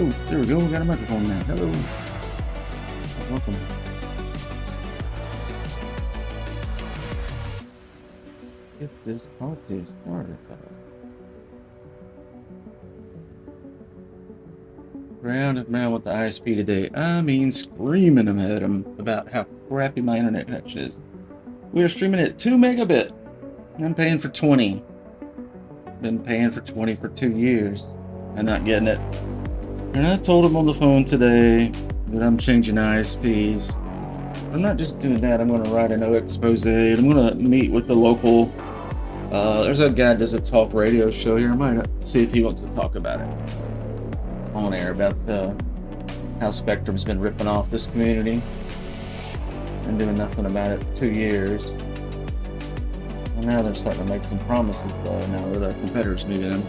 Oh, there we go. We got a microphone now. Hello. Welcome. Get this party started. Grounded man with the ISP today. I mean, screaming at him about how crappy my internet connection is. We are streaming at 2 megabit. I'm paying for 20. Been paying for 20 for 2 years and not getting it. And I told him on the phone today that I'm changing ISPs. I'm not just doing that. I'm going to write a no expose. I'm going to meet with the local. There's a guy that does a talk radio show here. I might see if he wants to talk about it on air about how Spectrum's been ripping off this community and doing nothing about it 2 years. And now they're starting to make some promises now that our competitors moving in.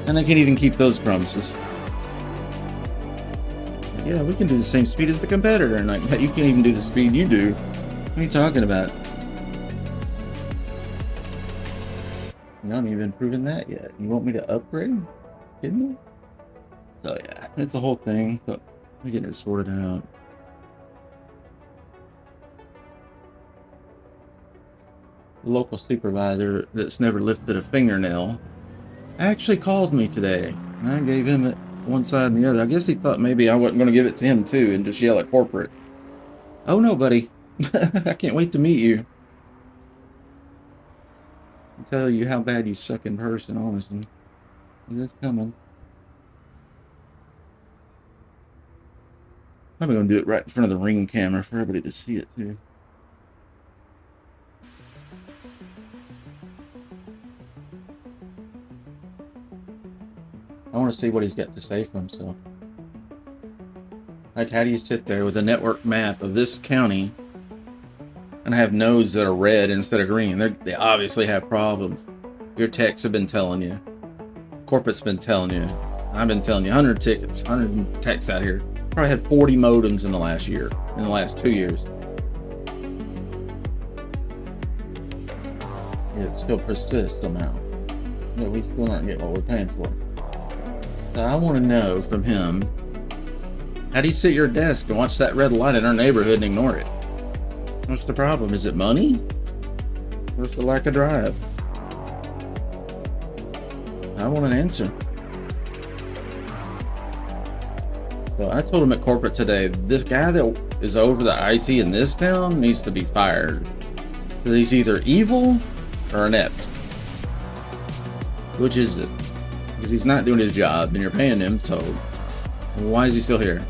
And they can't even keep those promises. Yeah, we can do the same speed as the competitor. And like, you can't even do the speed you do. What are you talking about? You haven't even proven that yet. You want me to upgrade? Kidding me? So yeah, it's a whole thing, but we're getting it sorted out. The local supervisor that's never lifted a fingernail actually called me today, and I gave him it one side and the other. I guess he thought maybe I wasn't going to give it to him too and just yell at corporate. Oh no, buddy. I can't wait to meet you. I'll tell you how bad you suck in person, honestly. It's coming. I'm going to do it right in front of the Ring camera for everybody to see it too. I want to see what he's got to say for himself. Like, how do you sit there with a network map of this county and have nodes that are red instead of green? They obviously have problems. Your techs have been telling you. Corporate's been telling you. I've been telling you. 100 tickets, 100 techs out here. Probably had 40 modems in the last year, in the last 2 years. It still persists somehow. Yeah, we still aren't getting what we're paying for. So I want to know from him, how do you sit at your desk and watch that red light in our neighborhood and ignore it? What's the problem? Is it money? Or is the lack of drive? I want an answer. So I told him at corporate today, this guy that is over the IT in this town needs to be fired. He's either evil or inept. Which is it? Because he's not doing his job and you're paying him, so why is he still here?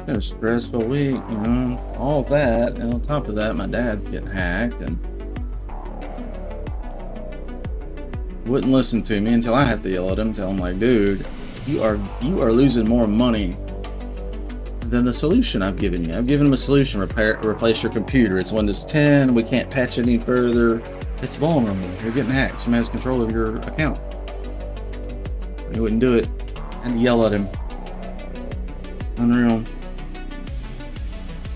Been a stressful week, you know, all that, and on top of that, my dad's getting hacked and wouldn't listen to me until I have to yell at him, tell him like, dude, you are losing more money than the solution I've given you. I've given him a solution, replace your computer. It's Windows 10, we can't patch it any further. It's vulnerable. You're getting hacked. Someone has control of your account. He wouldn't do it. I had to yell at him. Unreal.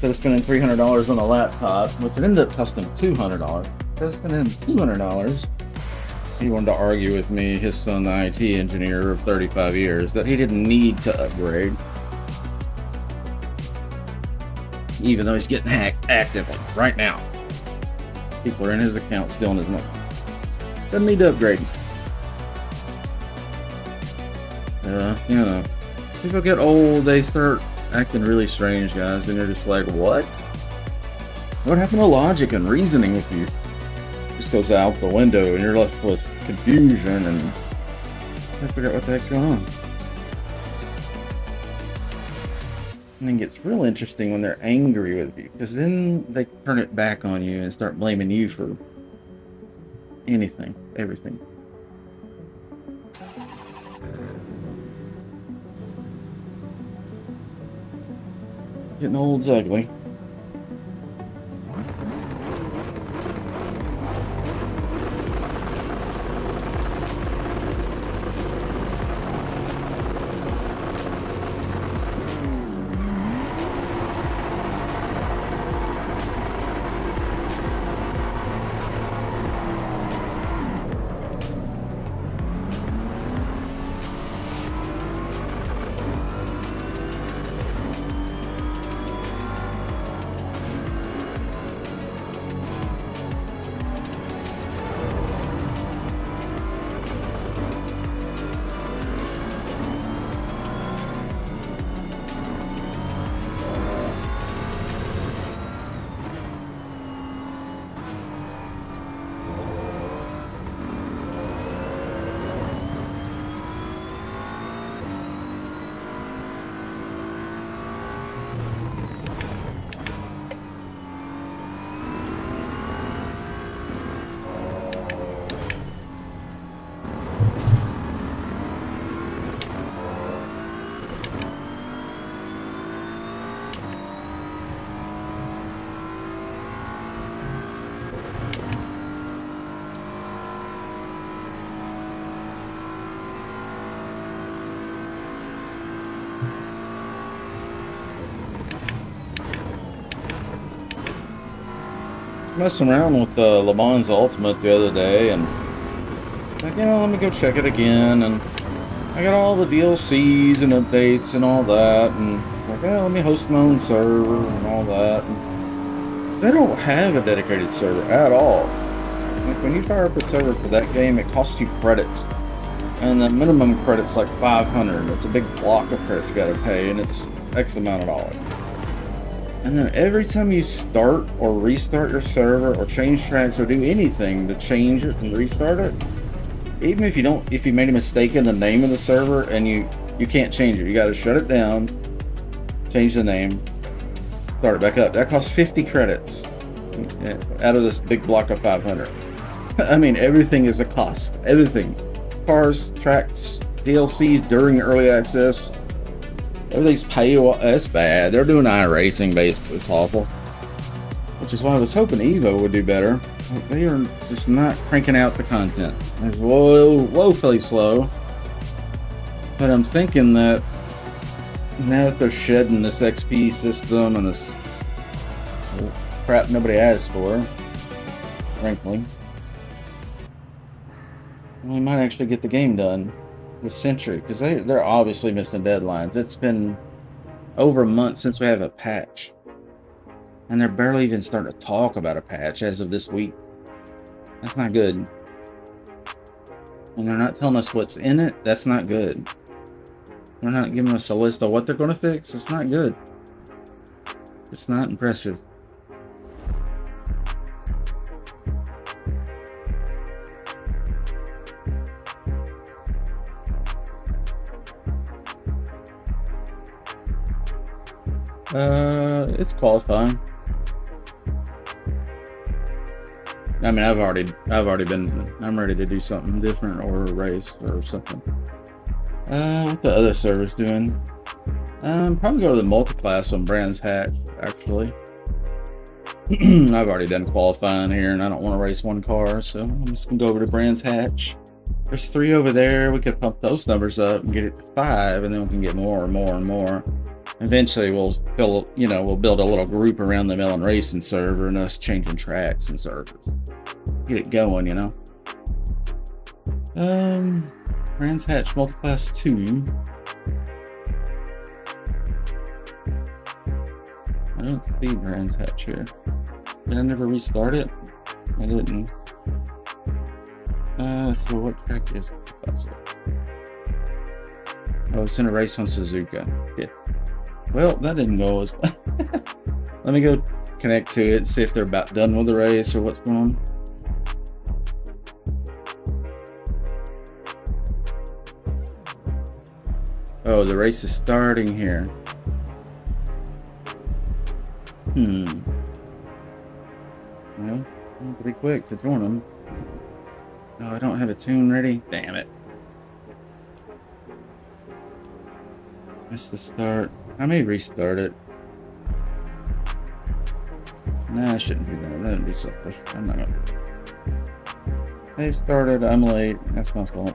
Instead of spending $300 on a laptop, which ended up costing $200, instead of spending $200, he wanted to argue with me, his son, the IT engineer of 35 years, that he didn't need to upgrade. Even though he's getting hacked actively right now. People are in his account stealing his money. Doesn't need to upgrade. You know, people get old, they start acting really strange, guys, and you're just like, what? What happened to logic and reasoning with you? It just goes out the window and you're left with confusion and trying to figure out what the heck's going on. And it gets real interesting when they're angry with you, because then they turn it back on you and start blaming you for anything, everything. Getting old's ugly. messing around with Le Mans Ultimate the other day, and like, let me go check it again, and I got all the DLCs and updates and all that, and like, let me host my own server and all that. And they don't have a dedicated server at all. Like, when you fire up a server for that game, it costs you credits, and the minimum credit's like 500. It's a big block of credits you gotta pay, and it's X amount of dollars. And then every time you start or restart your server or change tracks or do anything to change it and restart it, even if you made a mistake in the name of the server and you can't change it, you got to shut it down, change the name, start it back up. That costs 50 credits out of this big block of 500. I mean, everything is a cost. Everything. Cars, tracks, DLCs during early access. Everything's paywall. That's bad. They're doing iRacing basically. It's awful. Which is why I was hoping EVO would do better. They are just not cranking out the content. It's woefully slow. But I'm thinking that now that they're shedding this XP system and this crap nobody asked for, frankly, we might actually get the game done with Century, because they're obviously missing deadlines. It's been over a month since we have a patch, and they're barely even starting to talk about a patch as of this week. That's not good. And they're not telling us what's in it. That's not good. They're not giving us a list of what they're going to fix. It's not good. It's not impressive. It's qualifying. I mean, I'm ready to do something different or a race or something. What the other server's doing? Probably go to the multi-class on Brands Hatch, actually. I've already done qualifying here, and I don't want to race one car, so I'm just gonna go over to Brands Hatch. There's 3 over there. We could pump those numbers up and get it to 5, and then we can get more and more and more. Eventually, we'll build a little group around the Melon Racing server and us changing tracks and servers. Get it going, Brands Hatch Multiclass 2. I don't see Brands Hatch here. Did I never restart it? I didn't. So what track is it? Oh, it's in a race on Suzuka. Yeah. Well, that didn't go as well. Let me go connect to it and see if they're about done with the race or what's going on. Oh, the race is starting here. Well, I'm pretty quick to join them. Oh, I don't have a tune ready. Damn it. That's the start. I may restart it. Nah, I shouldn't do that. That'd be selfish. I'm not gonna do it. They've started. I'm late. That's my fault.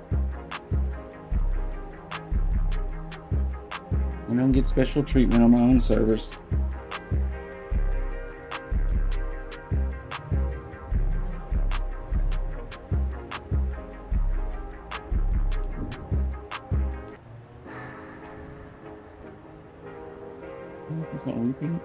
I don't get special treatment on my own servers. It's not weeping.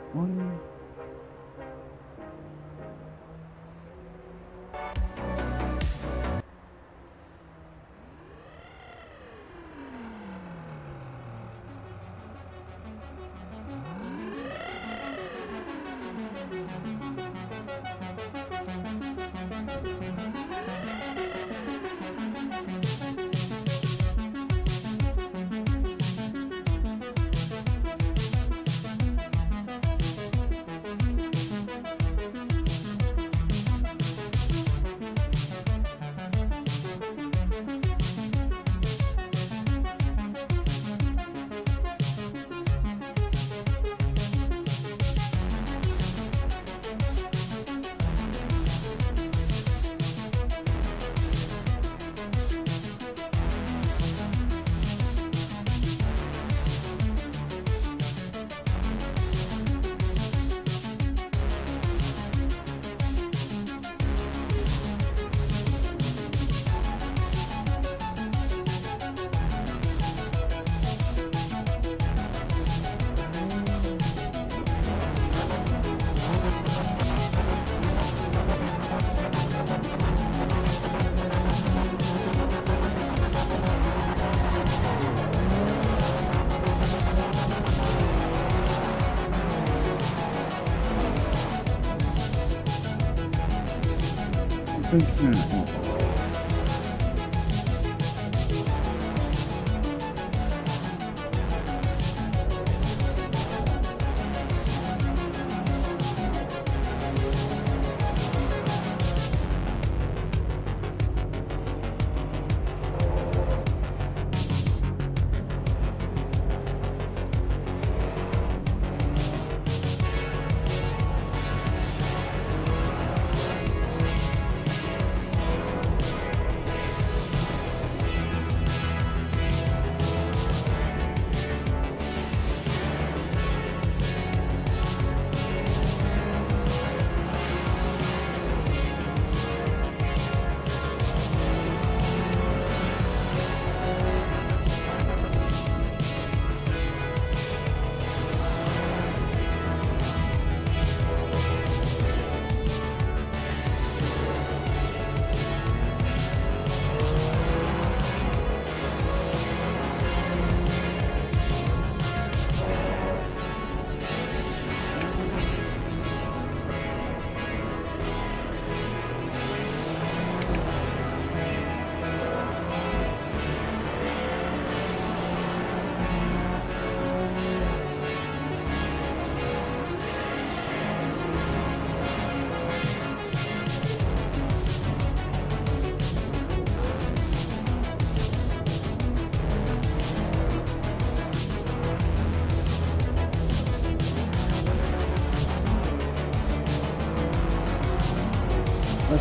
Let's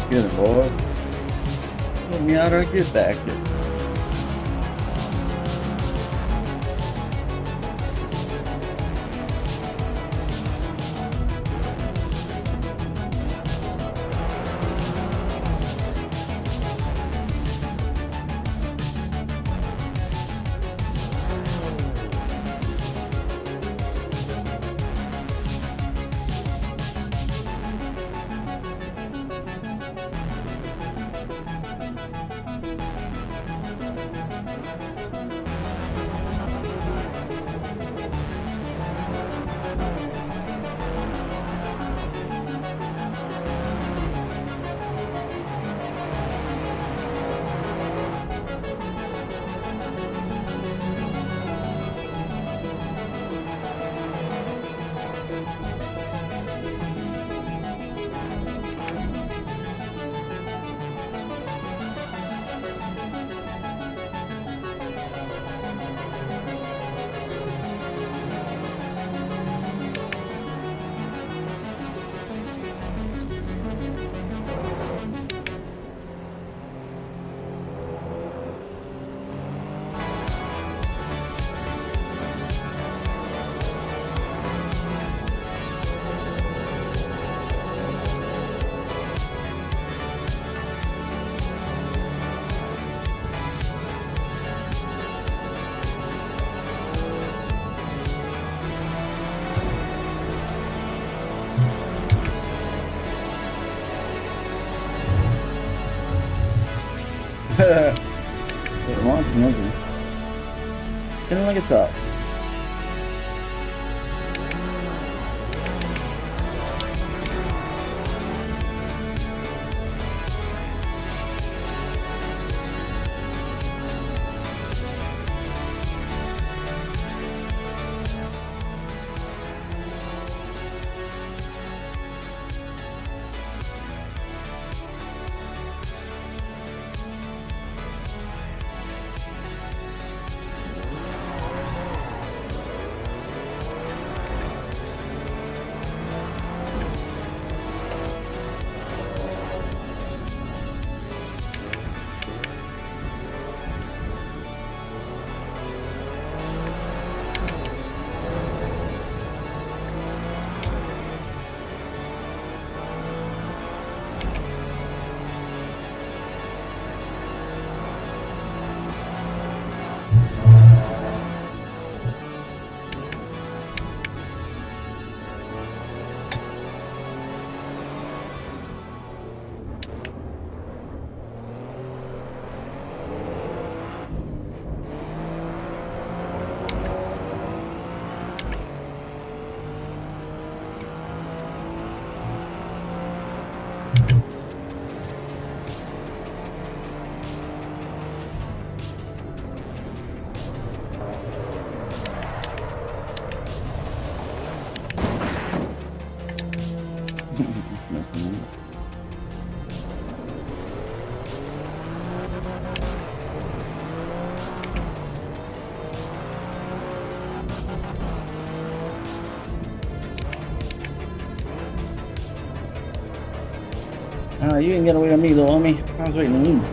get it, boy. Let me out or get back it. It launches nothing. Didn't like it top. You ain't get away with me though, homie. I was waiting on you.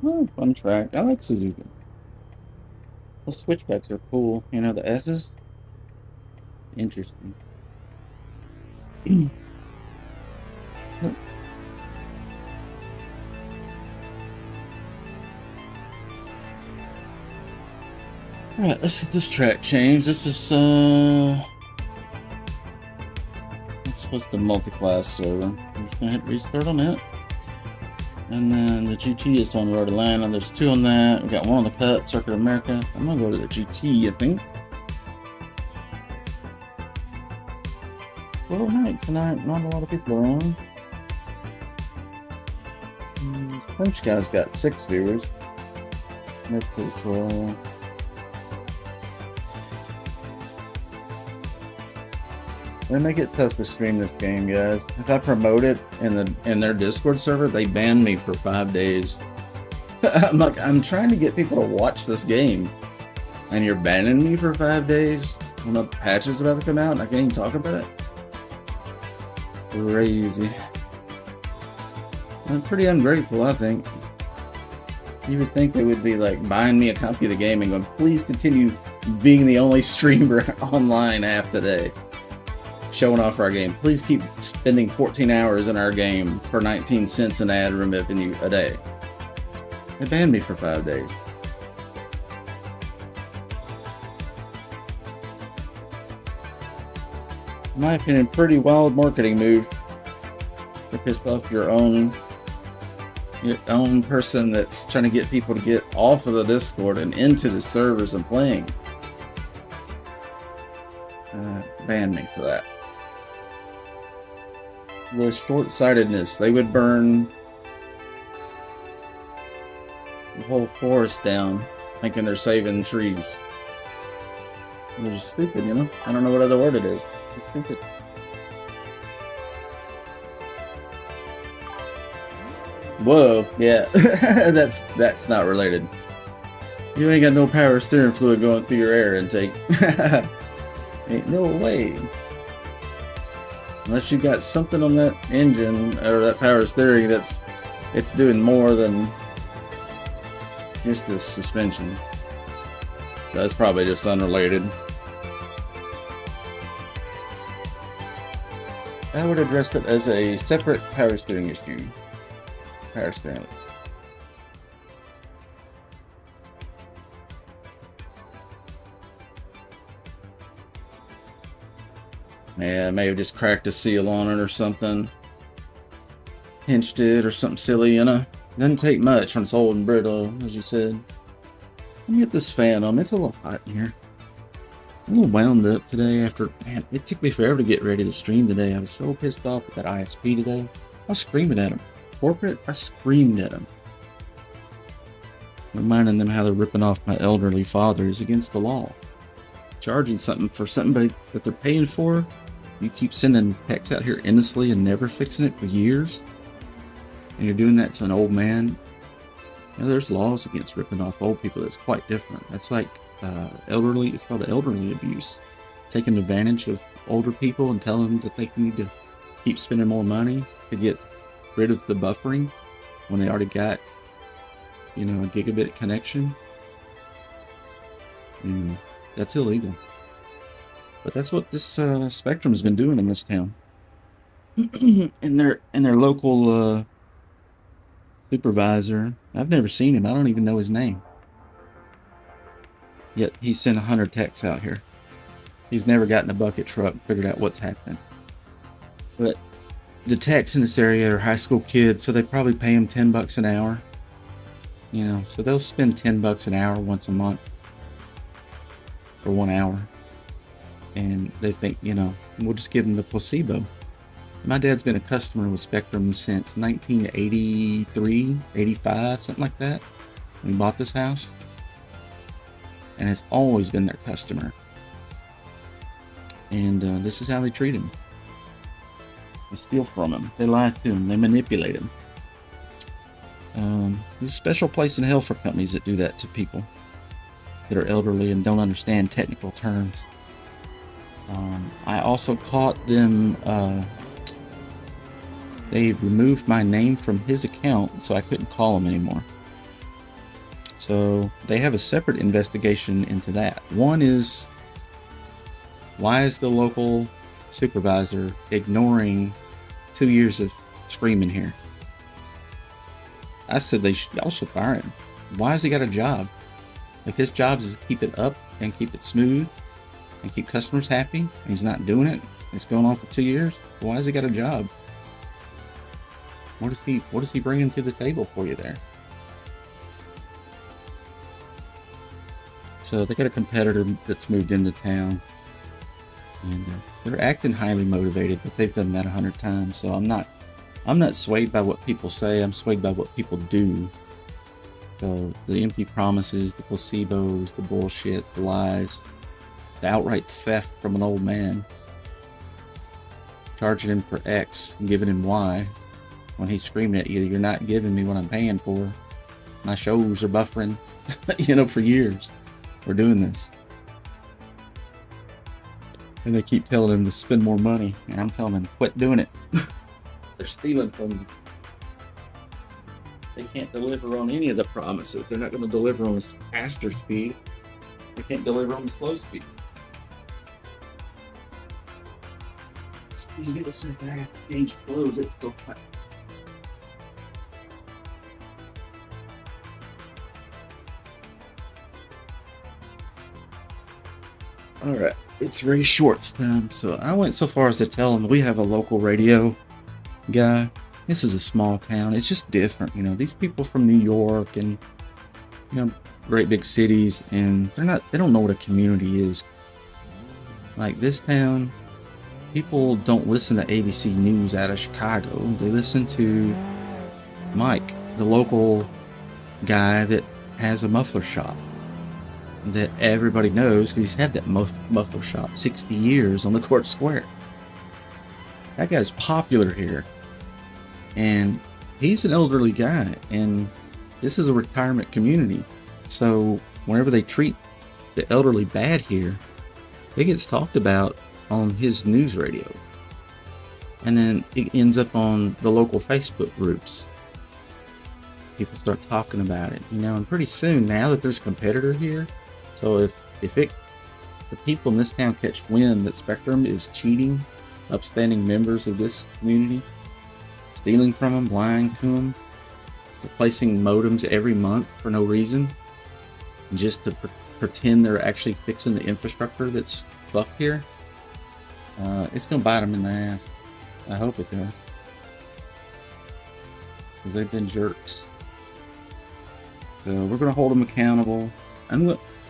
Oh, fun track. I like Suzuki. The switchbacks are cool. You know, the S's? Interesting. Alright, let's get this track changed. This is, what's the multi-class server? I'm just gonna hit restart on it. And then the GT is on Road Atlanta. There's two on that. We got one on the Cup, Circuit America. So I'm gonna go to the GT, I think. Well, night tonight. Not a lot of people around. French guy's got 6 viewers. That's pretty slow. They make it tough to stream this game, guys. If I promote it in their Discord server, they ban me for 5 days. I'm trying to get people to watch this game, and you're banning me for 5 days when the patch is about to come out, and I can't even talk about it. Crazy. I'm pretty ungrateful, I think. You would think they would be like buying me a copy of the game and going, please continue being the only streamer online half the day. showing off our game. Please keep spending 14 hours in our game for 19 cents an ad revenue a day. They banned me for 5 days. In my opinion, pretty wild marketing move to piss off your own person that's trying to get people to get off of the Discord and into the servers and playing. Ban me for that. The short-sightedness. They would burn the whole forest down, thinking they're saving trees. They're just stupid, you know? I don't know what other word it is. It's stupid. Whoa, yeah. that's not related. You ain't got no power steering fluid going through your air intake. Ain't no way. Unless you got something on that engine or that power steering it's doing more than just the suspension. That's probably just unrelated. I would address it as a separate power steering issue. Power steering. Yeah, I may have just cracked a seal on it or something. Pinched it or something silly, you know? Doesn't take much when it's old and brittle, as you said. Let me get this fan on. It's a little hot in here. I'm a little wound up today after... Man, it took me forever to get ready to stream today. I was so pissed off with that ISP today. I was screaming at him. Corporate, I screamed at him. Reminding them how they're ripping off my elderly father is against the law. Charging something for something that they're paying for. You keep sending texts out here endlessly and never fixing it for years. And you're doing that to an old man. You know, there's laws against ripping off old people that's quite different. That's like elderly, it's called elderly abuse. Taking advantage of older people and telling them that they need to keep spending more money to get rid of the buffering when they already got, you know, a gigabit connection. That's illegal. But that's what this Spectrum has been doing in this town. and their local supervisor, I've never seen him. I don't even know his name. Yet he sent 100 texts out here. He's never gotten a bucket truck and figured out what's happening. But the techs in this area are high school kids, so they probably pay him $10 an hour. You know, so they'll spend $10 an hour once a month for 1 hour. And they think, you know, we'll just give them the placebo. My dad's been a customer with Spectrum since 1983, 85, something like that, when he bought this house. And has always been their customer. And this is how they treat him. They steal from him. They lie to him. They manipulate him. There's a special place in hell for companies that do that to people that are elderly and don't understand technical terms. I also caught them, they removed my name from his account so I couldn't call him anymore. So they have a separate investigation into that. One is, why is the local supervisor ignoring 2 years of screaming here? I said y'all should fire him. Why has he got a job? Like, his job is to keep it up and keep it smooth and keep customers happy, and he's not doing it. It's going on for 2 years. Why has he got a job? What is he bringing to the table for you there? So they got a competitor that's moved into town, and they're acting highly motivated, but they've done that 100 times. So I'm not swayed by what people say. I'm swayed by what people do. So the empty promises, the placebos, the bullshit, the lies, the outright theft from an old man, charging him for X and giving him Y, when he's screaming at you, you're not giving me what I'm paying for. My shows are buffering, you know, for years. We're doing this. And they keep telling him to spend more money, and I'm telling them, quit doing it. They're stealing from you. They can't deliver on any of the promises. They're not going to deliver on faster speed. They can't deliver on the slow speed. You get a second, I got to change clothes. It's still hot. All right, it's Ray Short's time. So I went so far as to tell him we have a local radio guy. This is a small town. It's just different, you know. These people from New York and great big cities, and they don't know what a community is. Like this town, people don't listen to ABC News out of Chicago. They listen to Mike, the local guy that has a muffler shop that everybody knows because he's had that muffler shop 60 years on the Court Square. That guy's popular here, and he's an elderly guy, and this is a retirement community. So whenever they treat the elderly bad here, it gets talked about on his news radio, and then it ends up on the local Facebook groups. People start talking about it, and pretty soon, now that there's a competitor here, so if the people in this town catch wind that Spectrum is cheating upstanding members of this community, stealing from them, lying to them, replacing modems every month for no reason, just to pretend they're actually fixing the infrastructure that's fucked here, it's gonna bite them in the ass. I hope it does, because they've been jerks. So we're gonna hold them accountable. I'm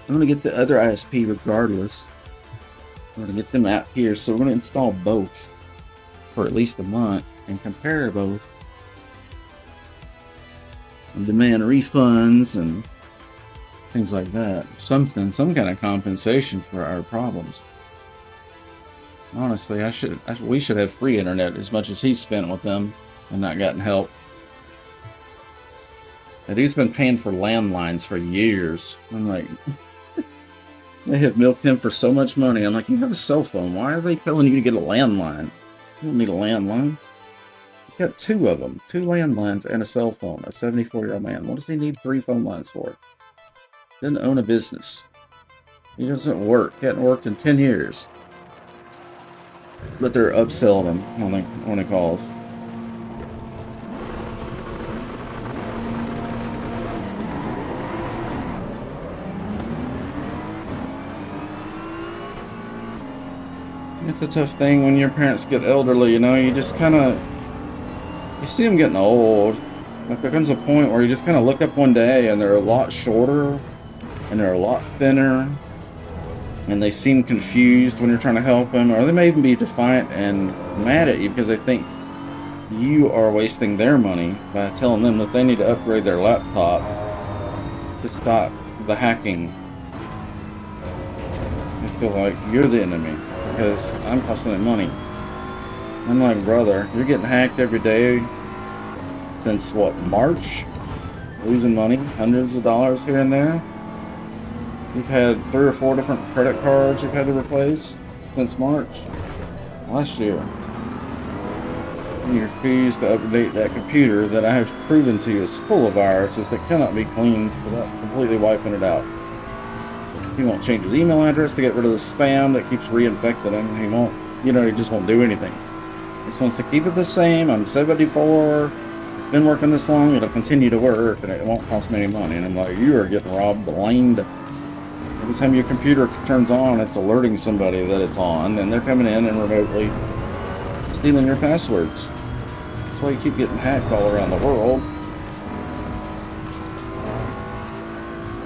gonna get the other ISP regardless. I'm gonna get them out here, so we're gonna install both for at least a month and compare both and demand refunds and things like that. Some kind of compensation for our problems. Honestly, we should have free internet as much as he's spent with them and not gotten help. And he's been paying for landlines for years. I'm like, they have milked him for so much money. I'm like, you have a cell phone. Why are they telling you to get a landline? You don't need a landline. He's got two of them. 2 landlines and a cell phone. A 74-year-old man. What does he need 3 phone lines for? Doesn't own a business. He doesn't work. Hadn't worked in 10 years. But they're upselling him when he calls. It's a tough thing when your parents get elderly, you just you see them getting old. Like there comes a point where you just kind of look up one day and they're a lot shorter and they're a lot thinner and they seem confused when you're trying to help them, or they may even be defiant and mad at you because they think you are wasting their money by telling them that they need to upgrade their laptop to stop the hacking. I feel like you're the enemy because I'm costing them money. I'm like, brother, you're getting hacked every day since what, March? Losing money, hundreds of dollars here and there. You've had 3 or 4 different credit cards you've had to replace since March last year. And you refuse to update that computer that I have proven to you is full of viruses that cannot be cleaned without completely wiping it out. He won't change his email address to get rid of the spam that keeps reinfecting him. He won't, he just won't do anything. He just wants to keep it the same. I'm 74. It's been working this long. It'll continue to work, and it won't cost me any money. And I'm like, you are getting robbed blind. Every time your computer turns on, it's alerting somebody that it's on, and they're coming in and remotely stealing your passwords. That's why you keep getting hacked all around the world.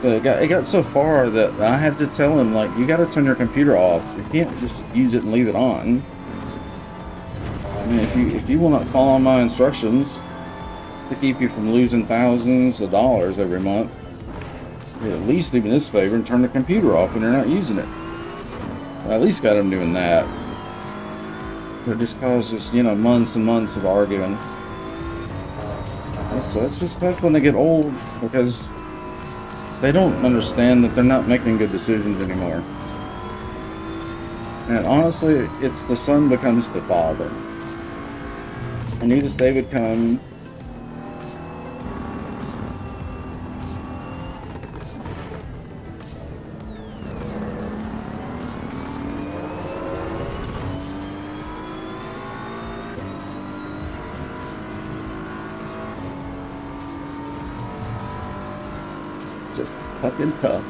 But it got so far that I had to tell him, like, you got to turn your computer off. You can't just use it and leave it on. I mean, if you will not follow my instructions to keep you from losing thousands of dollars every month, you at least do me this favor and turn the computer off when you're not using it. I at least got him doing that. But it just causes, months and months of arguing. So it's just tough when they get old because they don't understand that they're not making good decisions anymore. And honestly, it's the son becomes the father. I knew this day would come. It's just fucking tough.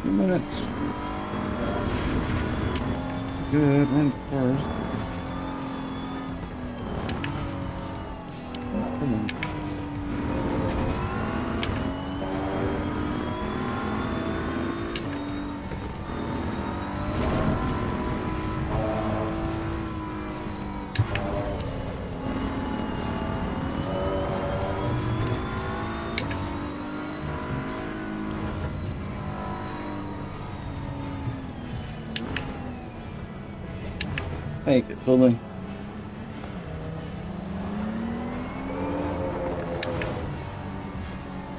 Minutes. Good, run first. Come on. Take it, bully.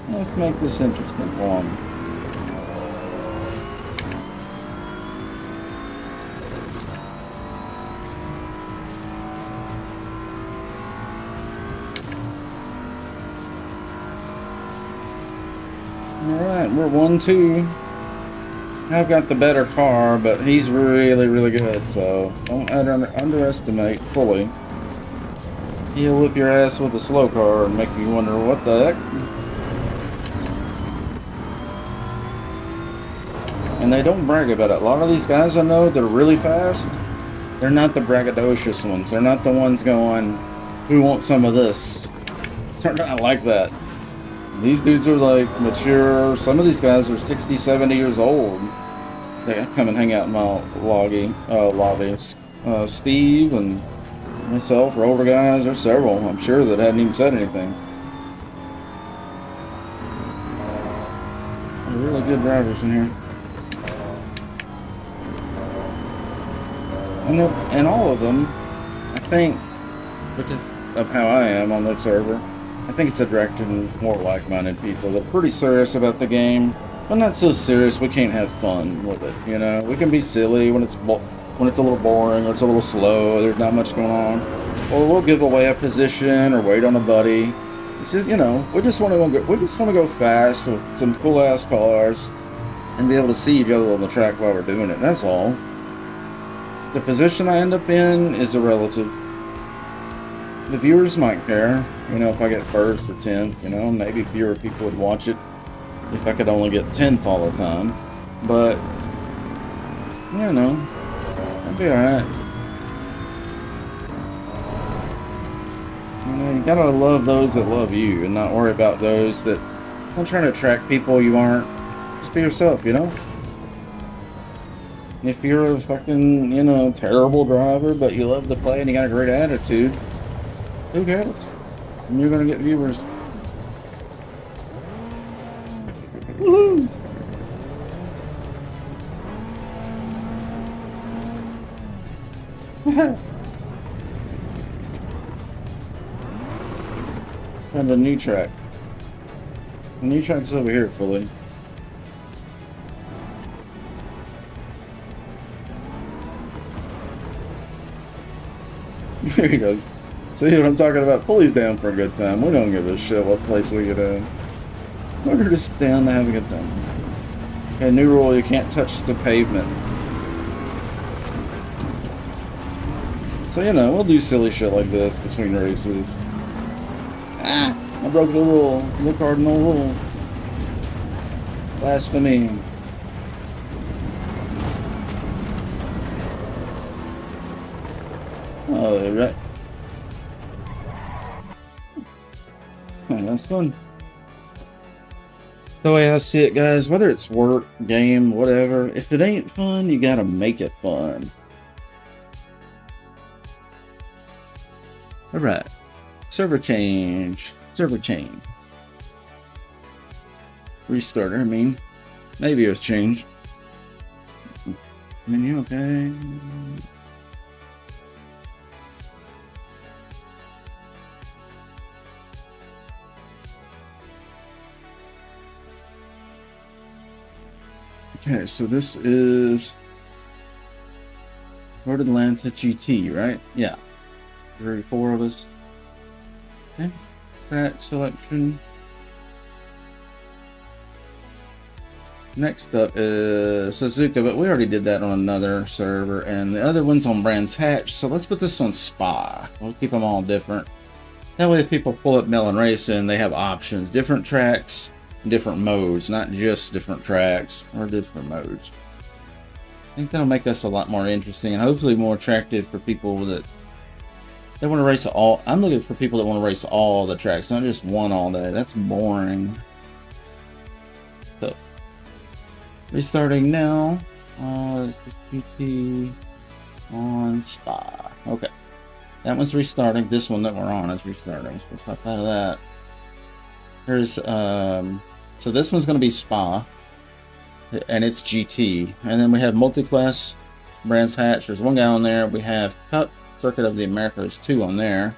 Let's make this interesting for him. Alright, we're 1-2. I've got the better car, but he's really, really good, so don't underestimate fully. He'll whip your ass with a slow car and make you wonder what the heck. And they don't brag about it. A lot of these guys I know that are really fast, they're not the braggadocious ones. They're not the ones going, who wants some of this? They're not like that. These dudes are like mature. Some of these guys are 60, 70 years old. They come and hang out in my lobby. Steve and myself are older guys. There's several, I'm sure, that hadn't even said anything. really good drivers in here. And all of them, I think, because of how I am on the server, I think it's attracting more like-minded people. They're pretty serious about the game, but not so serious we can't have fun with it. You know, we can be silly when it's a little boring or it's a little slow. There's not much going on, or we'll give away a position or wait on a buddy. It's just, you know, we just want to go fast with some cool-ass cars and be able to see each other on the track while we're doing it. That's all. The position I end up in is a relative. The viewers might care, you know, if I get first or 10th, you know, maybe fewer people would watch it if I could only get 10th all the time. But, you know, I'd be alright. You know, you gotta love those that love you and not worry about those that aren't trying to attract people you aren't. Just be yourself, you know? If you're a fucking, you know, terrible driver, but you love to play and you got a great attitude, who cares? And you're gonna get viewers. Woohoo! And a new track. The new track's over here, fully. There he goes. See what I'm talking about? Fully's down for a good time. We don't give a shit what place we get in. We're just down to have a good time. Okay, new rule, you can't touch the pavement. So, you know, we'll do silly shit like this between races. Ah! I broke the rule. The cardinal rule. Blasphemy. Oh, right. Man, that's fun. The way I see it, guys, whether it's work, game, whatever, if it ain't fun, you gotta make it fun. Alright. Server change. Server change. Restarter, I mean. Maybe it was changed. Menu, okay. Okay, so this is Road Atlanta GT, right? Yeah. There are 4 of us. Okay. Track selection. Next up is Suzuka, but we already did that on another server, and the other one's on Brands Hatch, so let's put this on Spa. We'll keep them all different. That way if people pull up Melon Racing, they have options. Different tracks, different modes, not just different tracks or different modes. I think that'll make us a lot more interesting and hopefully more attractive for people that they want to race all. I'm looking for people that want to race all the tracks, not just one all day. That's boring. So, restarting now. This is GT on Spa. Okay. That one's restarting. This one that we're on is restarting. So let's hop out of that. Here's, so this one's going to be Spa. And it's GT. And then we have multi-class Brands Hatch. There's one guy on there. We have Cup Circuit of the Americas, 2 on there.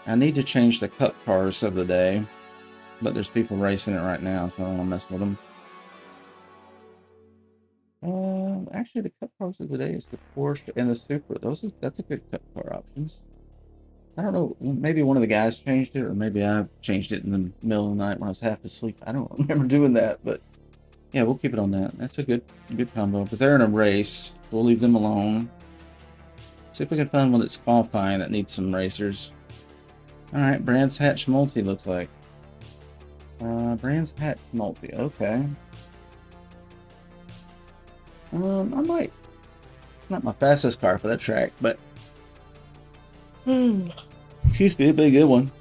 I need to change the Cup cars of the day. But there's people racing it right now, so I don't want to mess with them. Actually, the Cup cars of the day is the Porsche and the Supra. That's a good Cup car options. I don't know, maybe one of the guys changed it, or maybe I changed it in the middle of the night when I was half asleep. I don't remember doing that, but yeah, we'll keep it on that. That's a good combo. But they're in a race. We'll leave them alone. See if we can find one that's qualifying that needs some racers. Alright, Brands Hatch Multi looks like. Brands Hatch Multi, okay. I might. Not my fastest car for that track, but excuse me, it'd be a good one.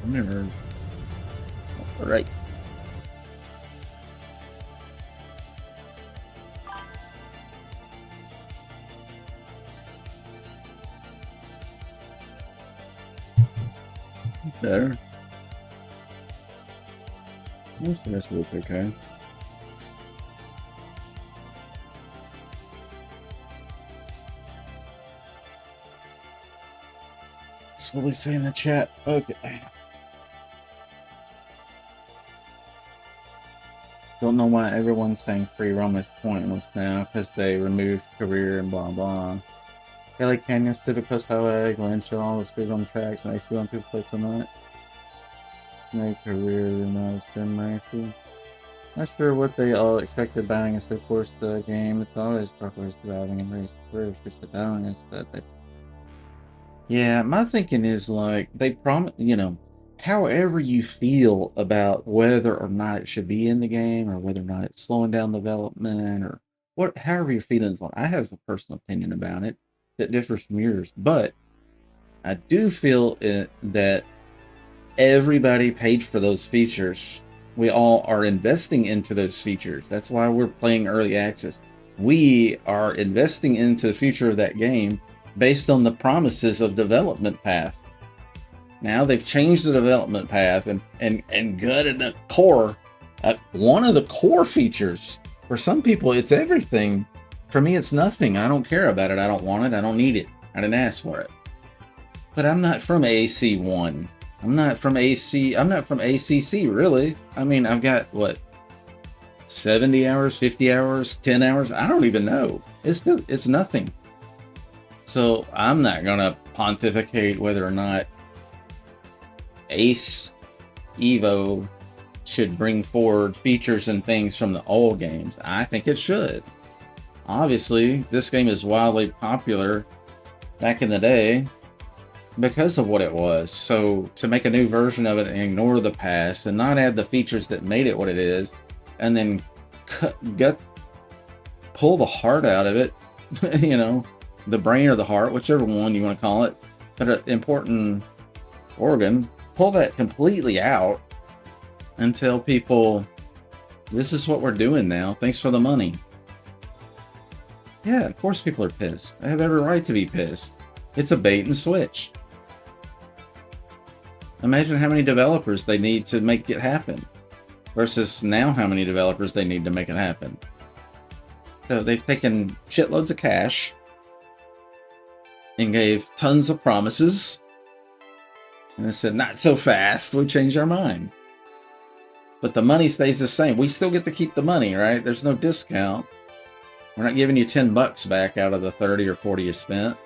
Mirror. All right. Better. This rest looks okay. It's fully say in the chat. Okay. Don't know why everyone's saying free roam is pointless now, because they removed career and blah blah. Kelly Canyon, Civic Coast Highway, Glen Shell, all those free roam tracks, and I see on people play tonight. No career, no, it's been nice. Not sure what they all expected buying a Assetto Corsa game. It's always progress driving and race careers just the balance, but they... Yeah, my thinking is like they promise, you know, however you feel about whether or not it should be in the game or whether or not it's slowing down development or what, however your feelings on it. I have a personal opinion about it that differs from yours, but I do feel that everybody paid for those features. We all are investing into those features. That's why we're playing early access. We are investing into the future of that game based on the promises of development path. Now they've changed the development path and gutted the core, one of the core features. For some people, it's everything. For me, it's nothing. I don't care about it. I don't want it. I don't need it. I didn't ask for it. But I'm not from AC1. I'm not from ACC, really. I mean, I've got, what, 70 hours, 50 hours, 10 hours? I don't even know. It's nothing. So I'm not going to pontificate whether or not Ace Evo should bring forward features and things from the old games. I think it should. Obviously, this game is wildly popular back in the day because of what it was. So to make a new version of it and ignore the past and not add the features that made it what it is, and then pull the heart out of it, you know, the brain or the heart, whichever one you want to call it, but an important organ, pull that completely out and tell people, this is what we're doing now. Thanks for the money. Yeah, of course people are pissed. They have every right to be pissed. It's a bait and switch. Imagine how many developers they need to make it happen versus now how many developers they need to make it happen. So they've taken shitloads of cash and gave tons of promises. And they said, not so fast, we changed our mind. But the money stays the same. We still get to keep the money, right? There's no discount. We're not giving you $10 back out of the 30 or 40 you spent.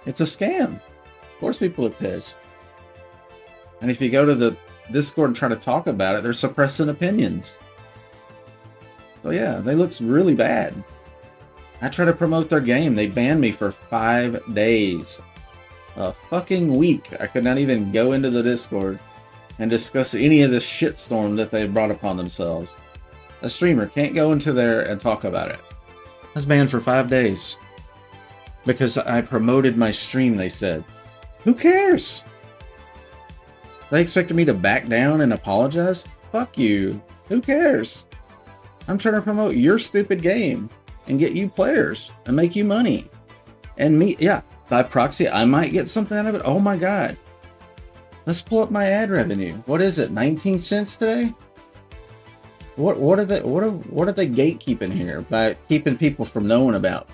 It's a scam. Of course people are pissed. And if you go to the Discord and try to talk about it, they're suppressing opinions. So yeah, they look really bad. I try to promote their game. They banned me for 5 days. A fucking week. I could not even go into the Discord and discuss any of this shitstorm that they brought upon themselves. A streamer can't go into there and talk about it. I was banned for 5 days. Because I promoted my stream, they said. Who cares? They expected me to back down and apologize? Fuck you. Who cares? I'm trying to promote your stupid game and get you players and make you money. And me, yeah, by proxy, I might get something out of it. Oh my God. Let's pull up my ad revenue. What is it? 19 cents today? What are they gatekeeping here by keeping people from knowing about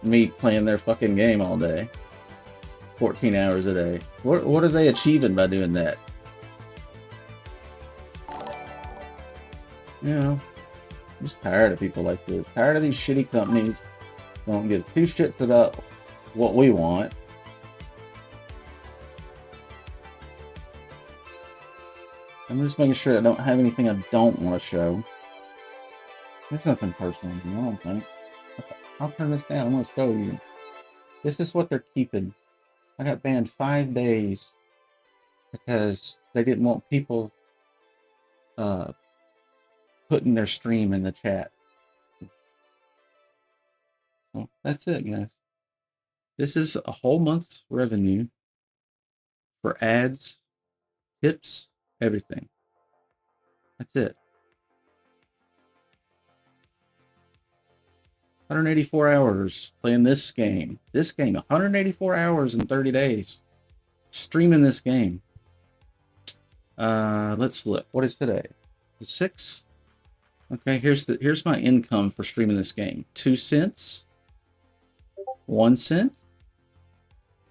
me playing their fucking game all day? 14 hours a day. What are they achieving by doing that? You know, I'm just tired of people like this. Tired of these shitty companies. Don't give two shits about what we want. I'm just making sure I don't have anything I don't want to show. There's nothing personal here, I don't think. Okay, I'll turn this down. I'm going to show you. This is what they're keeping. I got banned 5 days because they didn't want people putting their stream in the chat. So that's it, guys. This is a whole month's revenue for ads, tips, everything. That's it. 184 hours playing this game. 184 hours in 30 days. Streaming this game. Let's look. What is today? The 6th? Okay, here's my income for streaming this game. 2 cents, 1 cent,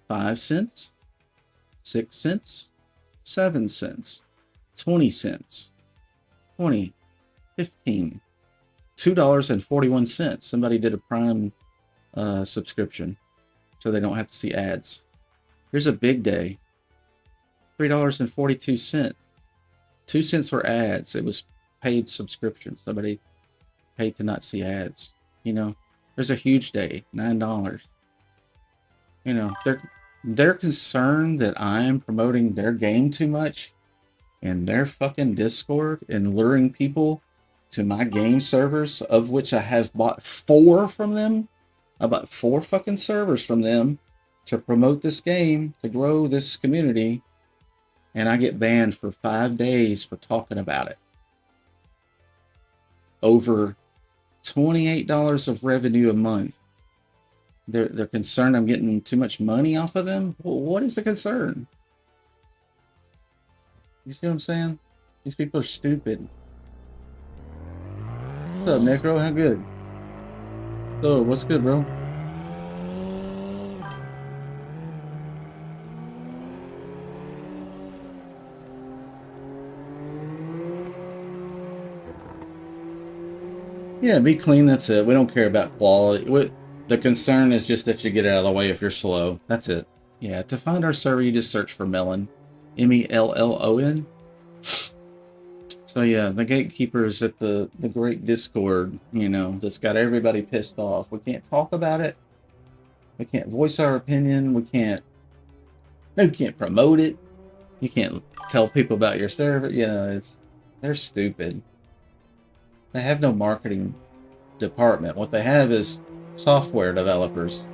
5 cents, 6 cents, 7 cents, 20 cents, 20, 15, $2.41. Somebody did a Prime subscription so they don't have to see ads. Here's a big day. $3.42. 2 cents for ads. It was paid subscription. Somebody paid to not see ads. You know, there's a huge day, $9. You know, they're concerned that I'm promoting their game too much in their fucking Discord and luring people to my game servers, of which I have bought 4 from them. I bought 4 fucking servers from them to promote this game, to grow this community, and I get banned for 5 days for talking about it. Over $28 of revenue a month. They're concerned I'm getting too much money off of them. Well, what is the concern? You see what I'm saying? These people are stupid. What's up, Necro? How good? So, what's good, bro? Yeah, be clean, that's it. We don't care about quality. The concern is just that you get out of the way if you're slow. That's it. Yeah, to find our server, you just search for Melon. Mellon. So yeah, the gatekeepers at the great Discord, you know, that's got everybody pissed off. We can't talk about it. We can't voice our opinion. We can't promote it. You can't tell people about your server. Yeah, they're stupid. They have no marketing department. What they have is software developers.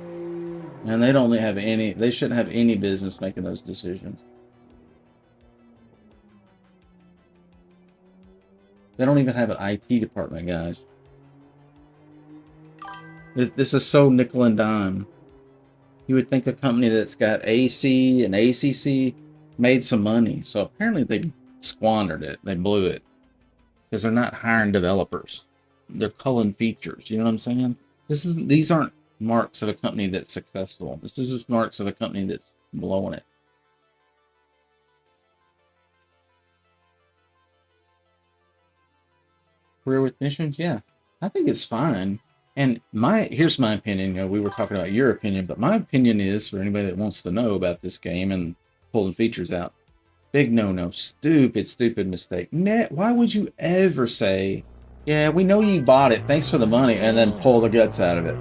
And they shouldn't have any business making those decisions. They don't even have an IT department, guys. This is so nickel and dime. You would think a company that's got AC and ACC made some money. So apparently they squandered it. They blew it. Because they're not hiring developers. They're culling features. You know what I'm saying? These aren't marks of a company that's successful. This is just marks of a company that's blowing it. Career with missions? Yeah. I think it's fine. And here's my opinion. You know, we were talking about your opinion, but my opinion is, for anybody that wants to know about this game and pulling features out, big no-no. Stupid mistake. Why would you ever say, yeah, we know you bought it, thanks for the money, and then pull the guts out of it?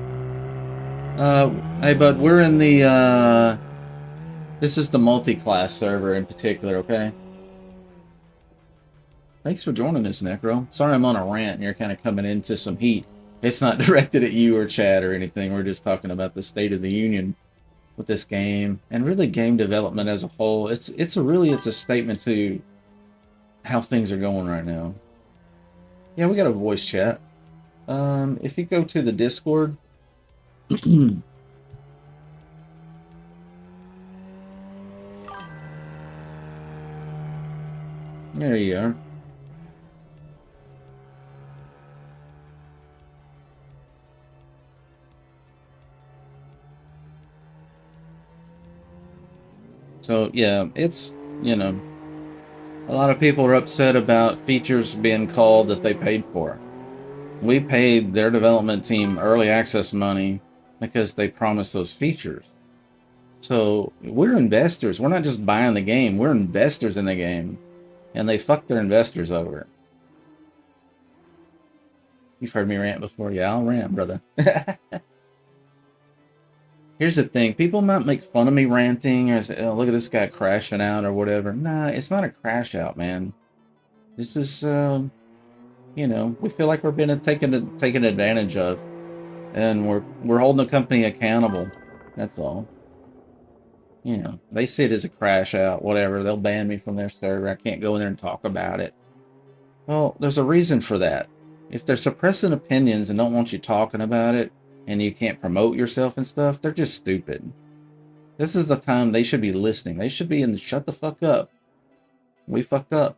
Hey, bud, we're in the, this is the multi-class server in particular, okay? Thanks for joining us, Necro. Sorry I'm on a rant and you're kind of coming into some heat. It's not directed at you or Chad or anything. We're just talking about the state of the union with this game and really game development as a whole. It's a statement to how things are going right now. Yeah, we got a voice chat. If you go to the Discord, there you are. So yeah, it's, you know, A lot of people are upset about features being called that they paid for. We paid their development team early access money because they promised those features. So we're investors. We're not just buying the game. We're investors in the game. And they fucked their investors over. You've heard me rant before. Yeah, I'll rant, brother. Here's the thing. People might make fun of me ranting or say, oh, look at this guy crashing out or whatever. Nah, it's not a crash out, man. This is, you know, we feel like we're being taken advantage of. And we're holding the company accountable. That's all. You know, they see it as a crash out, whatever. They'll ban me from their server. I can't go in there and talk about it. Well, there's a reason for that. If they're suppressing opinions and don't want you talking about it, and you can't promote yourself and stuff, they're just stupid. This is the time they should be listening. They should be in the shut the fuck up. We fucked up.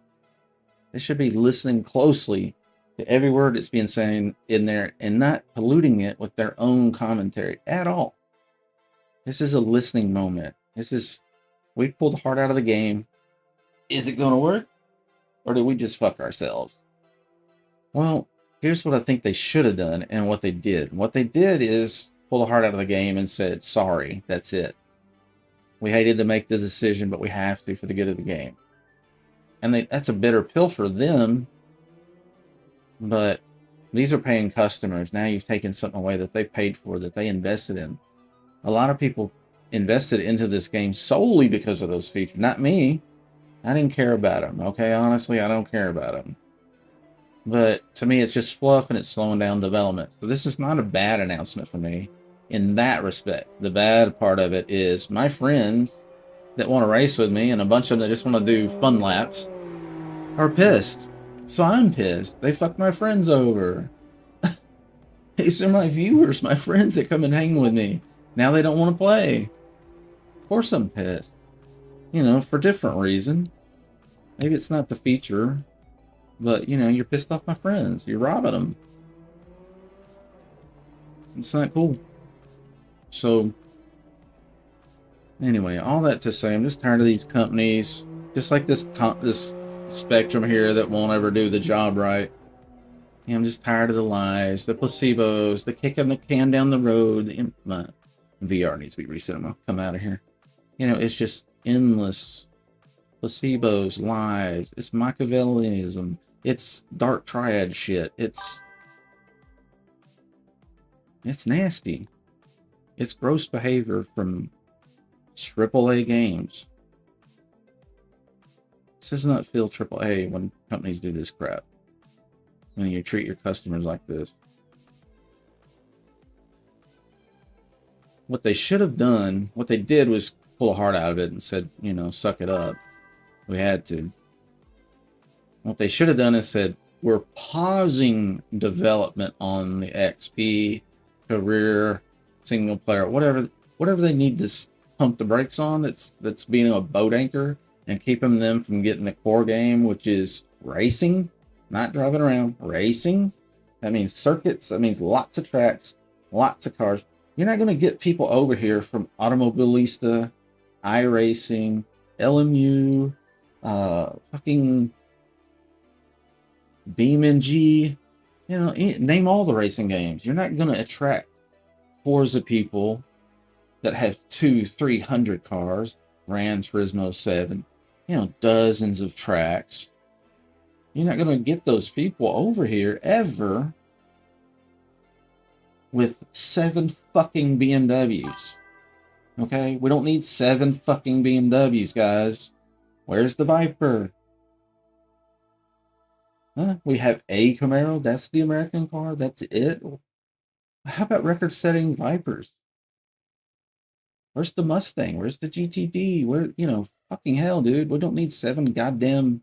They should be listening closely to every word that's being said in there and not polluting it with their own commentary at all. This is a listening moment. We pulled the heart out of the game. Is it going to work? Or did we just fuck ourselves? Well, here's what I think they should have done and what they did. What they did is pull the heart out of the game and said, sorry, that's it. We hated to make the decision, but we have to for the good of the game. And that's a bitter pill for them. But these are paying customers. Now you've taken something away that they paid for, that they invested in. A lot of people invested into this game solely because of those features. Not me. I didn't care about them. Okay, honestly, I don't care about them. But to me, it's just fluff and it's slowing down development. So this is not a bad announcement for me in that respect. The bad part of it is my friends that want to race with me and a bunch of them that just want to do fun laps are pissed. So I'm pissed. They fucked my friends over. These are my viewers, my friends that come and hang with me. Now they don't want to play. Of course I'm pissed. You know, for different reason. Maybe it's not the feature. But, you know, you're pissed off my friends. You're robbing them. It's not cool. So, anyway, all that to say, I'm just tired of these companies. Just like this spectrum here that won't ever do the job right. Yeah, I'm just tired of the lies, the placebos, the kicking the can down the road. My VR needs to be reset. I'm going to come out of here. You know, it's just endless placebos, lies. It's Machiavellianism. It's dark triad shit. It's nasty. It's gross behavior from AAA games. This does not feel AAA when companies do this crap. When you treat your customers like this. What they should have done, what they did was pull a heart out of it and said, you know, suck it up. We had to. What they should have done is said, we're pausing development on the XP, career, single player, whatever they need to pump the brakes on that's being a boat anchor and keeping them from getting the core game, which is racing, not driving around, racing. That means circuits, that means lots of tracks, lots of cars. You're not going to get people over here from Automobilista, iRacing, LMU, fucking BeamNG, you know, name all the racing games. You're not going to attract Forza people that have 200-300 cars, Gran Turismo 7, you know, dozens of tracks. You're not going to get those people over here ever with 7 fucking BMWs. Okay? We don't need 7 fucking BMWs, guys. Where's the Viper? Huh? We have a Camaro. That's the American car. That's it. How about record-setting Vipers? Where's the Mustang? Where's the GTD? Where, you know, fucking hell, dude. We don't need 7 goddamn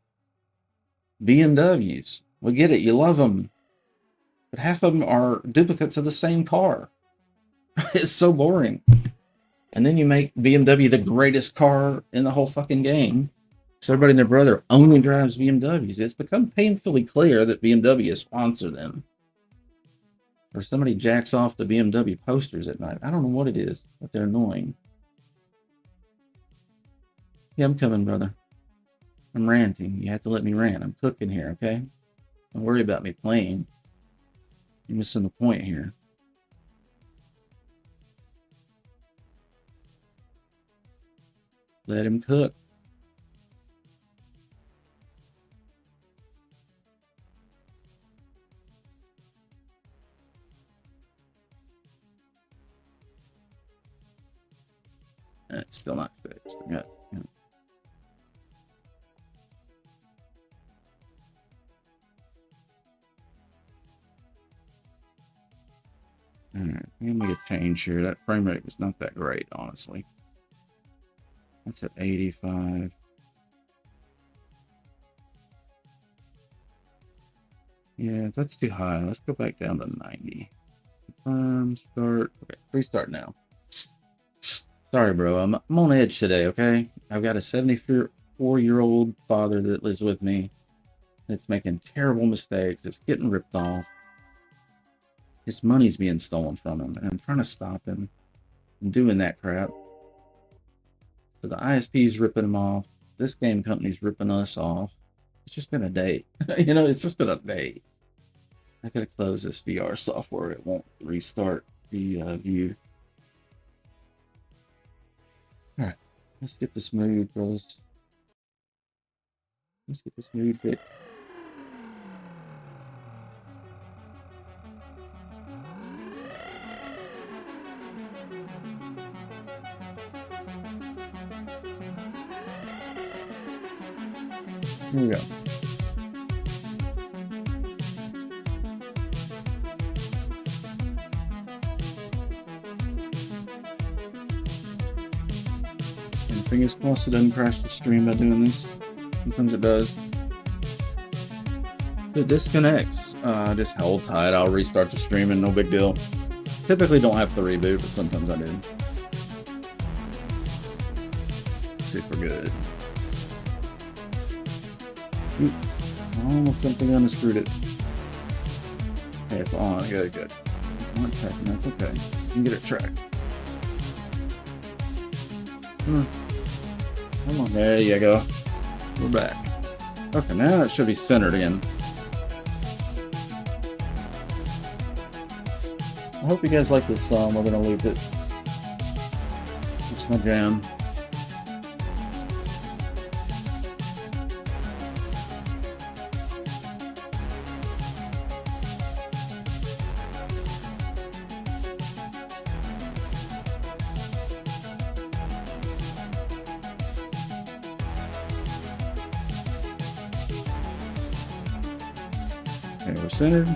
BMWs. We get it. You love them. But half of them are duplicates of the same car. It's so boring. And then you make BMW the greatest car in the whole fucking game. So everybody and their brother only drives BMWs. It's become painfully clear that BMW has sponsored them. Or somebody jacks off the BMW posters at night. I don't know what it is, but they're annoying. Yeah, I'm coming, brother. I'm ranting. You have to let me rant. I'm cooking here, okay? Don't worry about me playing. You're missing the point here. Let him cook. It's still not fixed. Yeah. Alright, I'm gonna make a change here. That frame rate was not that great, honestly. That's at 85. Yeah, that's too high. Let's go back down to 90. Confirm, start. Okay, restart now. Sorry, bro. I'm on edge today, okay? I've got a 74-year-old father that lives with me that's making terrible mistakes. It's getting ripped off. His money's being stolen from him, and I'm trying to stop him from doing that crap. So the ISP's ripping him off. This game company's ripping us off. It's just been a day. You know, it's just been a day. I gotta close this VR software. It won't restart the view. Alright, let's get this mood, bros. Let's get this mood fixed. Here we go. And fingers crossed it doesn't crash the stream by doing this. Sometimes it does. If it disconnects, just hold tight. I'll restart the stream and no big deal. Typically don't have to reboot, but sometimes I do. Let's see if we're good. Oop, almost something unscrewed it. Hey, it's on. Good, good. Not tracking, that's okay. You can get it tracked. Come on, there you go. We're back. Okay, now it should be centered again. I hope you guys like this song. We're gonna loop it. It's my jam. Okay, we're centered.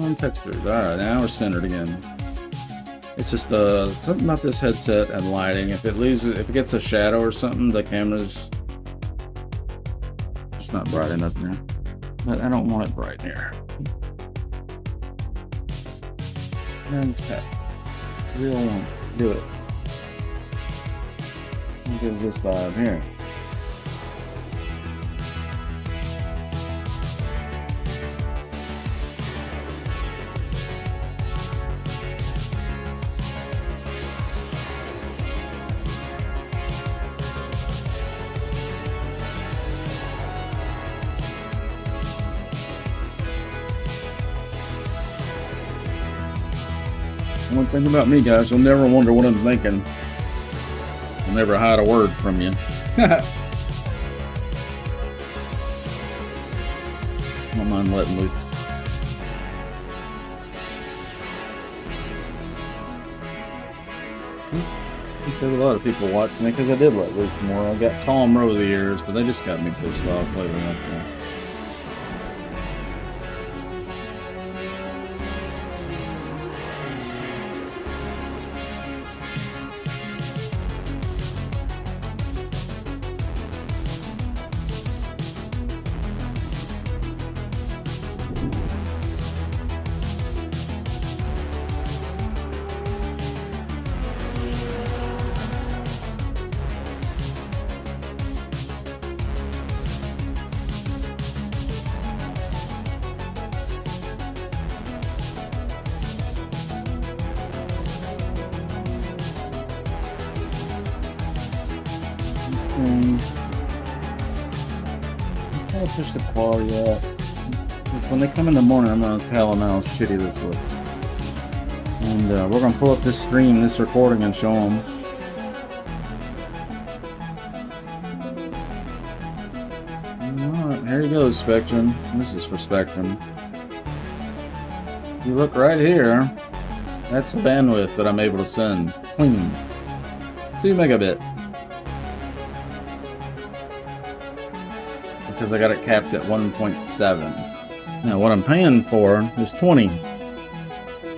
On textures. Alright, now we're centered again. It's just something about this headset and lighting. If it gets a shadow or something, the camera's just not bright enough now. But I don't want it bright here. And tap. Real one. Do it. What gives this vibe here? One thing about me, guys, you'll never wonder what I'm thinking. I'll never hide a word from you. Don't mind letting loose. There's a lot of people watching me because I did let loose more. I got calm over the years, but they just got me pissed off later on. push the quality up. Because when they come in the morning, I'm gonna tell them how shitty this looks. And we're gonna pull up this stream, this recording, and show them. Alright, here you go, Spectrum. This is for Spectrum. You look right here. That's the bandwidth that I'm able to send. 2 megabit. Because I got it capped at 1.7. Now what I'm paying for is 20.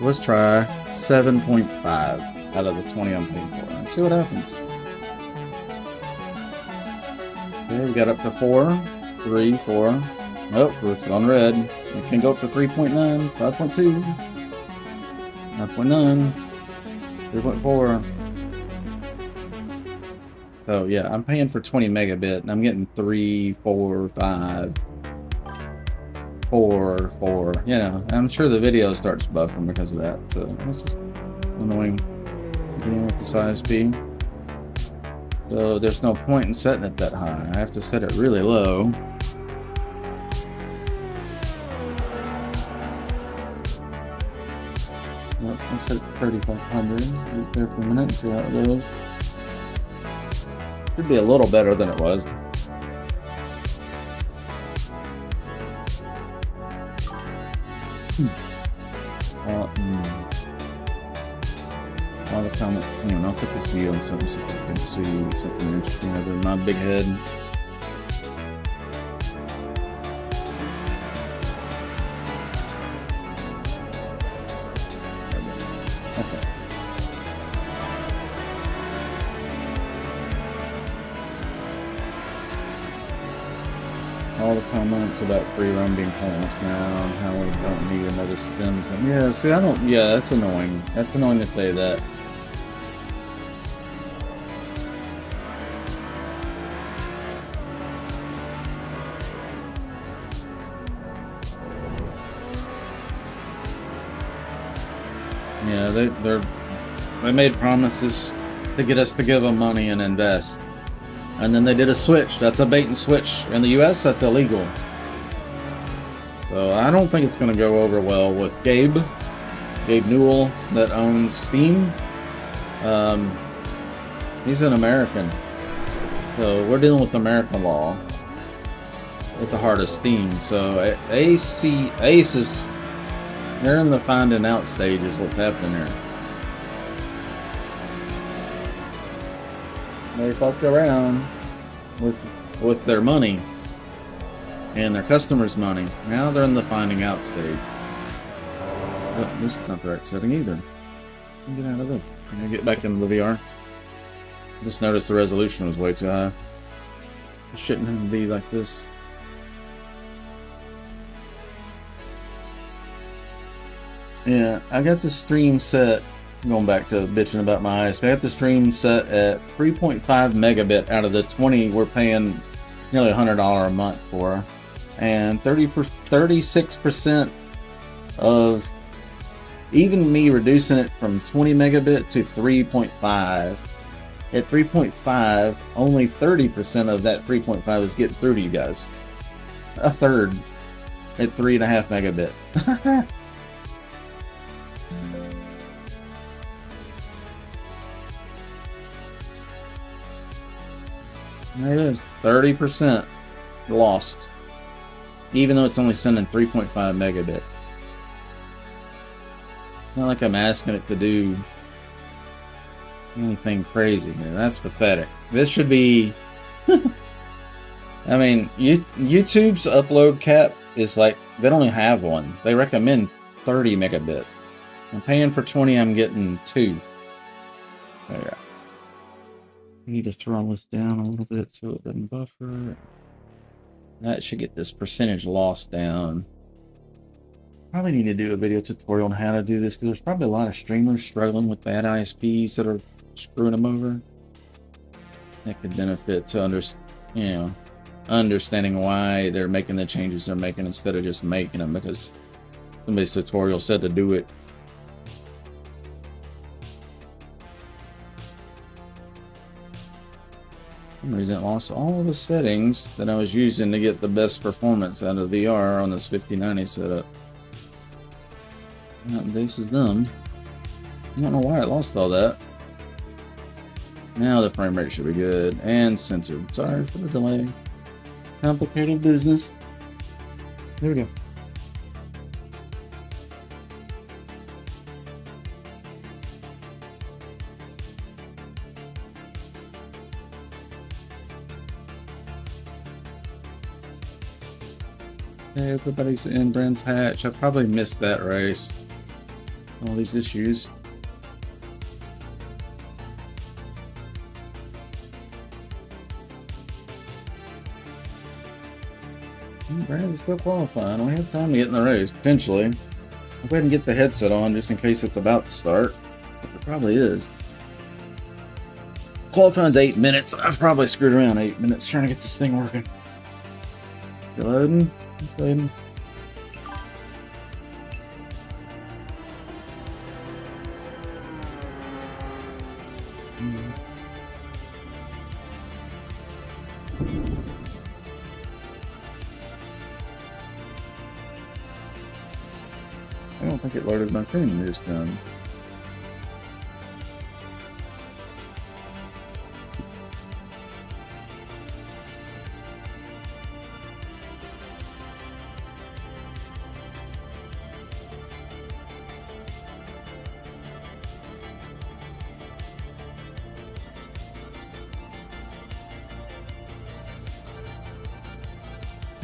Let's try 7.5 out of the 20 I'm paying for. Let's see what happens. Okay, we got up to 4, 3, 4. Oh, it's gone red. It can go up to 3.9, 5.2, 5.9, 3.4. So yeah, I'm paying for 20 megabit and I'm getting 3, 4, 5, 4, 4. You know, I'm sure the video starts buffering because of that. So that's just annoying dealing with this ISP. So there's no point in setting it that high. I have to set it really low. Yep, I'll set it to 3500. Wait there for a minute and see how it goes. Should be a little better than it was. All the comments. I'll put this video on something so you can see something interesting other than my big head. Okay. All the comments about free roam being pointless now and how we don't need another stem. Yeah, see, I don't. Yeah, that's annoying. That's annoying to say that. Yeah, they made promises to get us to give them money and invest. And then they did a switch. That's a bait and switch. In the US, that's illegal. So I don't think it's going to go over well with Gabe Newell, that owns Steam. He's an American. So we're dealing with American law at the heart of Steam. So Ace is, they're in the finding out stage is what's happening here. They fucked around with their money and their customers' money. Now they're in the finding out stage. But this is not the right setting either. Get out of this. I'm gonna get back into the VR. Just noticed the resolution was way too high. It shouldn't have to be like this. Yeah, I got the stream set. Going back to bitching about my ISP, I got the stream set at 3.5 megabit out of the 20 we're paying nearly $100 a month for, and 36% of even me reducing it from 20 megabit to 3.5. At 3.5, only 30% of that 3.5 is getting through to you guys. A third at 3.5 megabit. There it is, 30% lost, even though it's only sending 3.5 megabit. Not like I'm asking it to do anything crazy here. That's pathetic. This should be, I mean, YouTube's upload cap is like, they don't even have one. They recommend 30 megabit. I'm paying for 20, I'm getting 2. There. I need to throttle this down a little bit so it doesn't buffer. That should get this percentage loss down. Probably need to do a video tutorial on how to do this because there's probably a lot of streamers struggling with bad ISPs that are screwing them over. That could benefit to understanding why they're making the changes they're making instead of just making them because somebody's tutorial said to do it. some reason, I lost all the settings that I was using to get the best performance out of VR on this 5090 setup. This is them. I don't know why I lost all that. Now the frame rate should be good and centered. Sorry for the delay. Complicated business. There we go. Hey, everybody's in Brand's Hatch. I probably missed that race. All these issues. Brand's still qualifying. We have time to get in the race, potentially. I'll go ahead and get the headset on just in case it's about to start. Which it probably is. Qualifying's 8 minutes. I've probably screwed around 8 minutes trying to get this thing working. You loading? It's loading. I don't think it loaded my thing this time.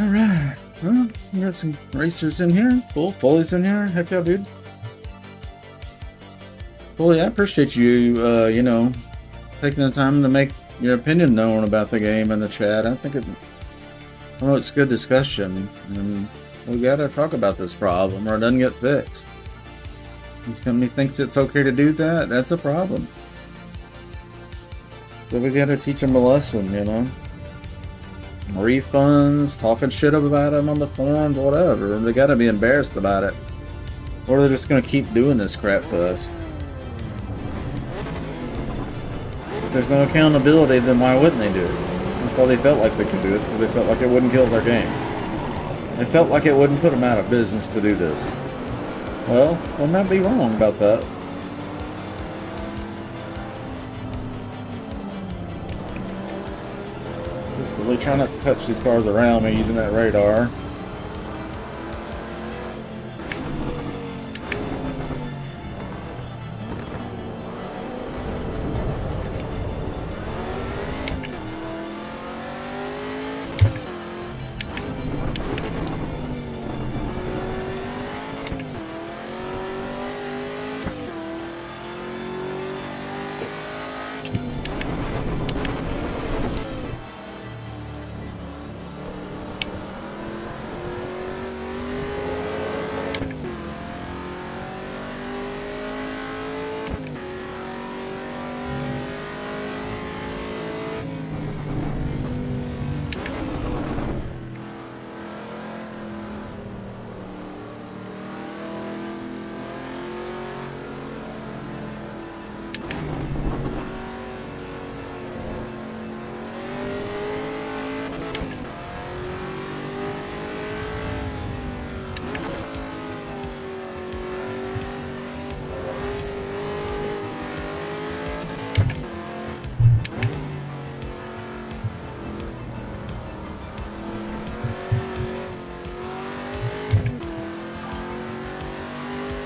Alright, well, we got some racers in here. Cool, Foley's in here. Heck yeah, dude. Foley, I appreciate you, you know, taking the time to make your opinion known about the game in the chat. I think it's good discussion. And we gotta talk about this problem or it doesn't get fixed. This company thinks it's okay to do that. That's a problem. So we gotta teach them a lesson, you know. Refunds, talking shit about them on the forums, whatever. They gotta be embarrassed about it. Or they're just gonna keep doing this crap to us. If there's no accountability, then why wouldn't they do it? That's why they felt like they could do it, because they felt like it wouldn't kill their game. They felt like it wouldn't put them out of business to do this. Well, I might be wrong about that. Just really trying not to touch these cars around me using that radar.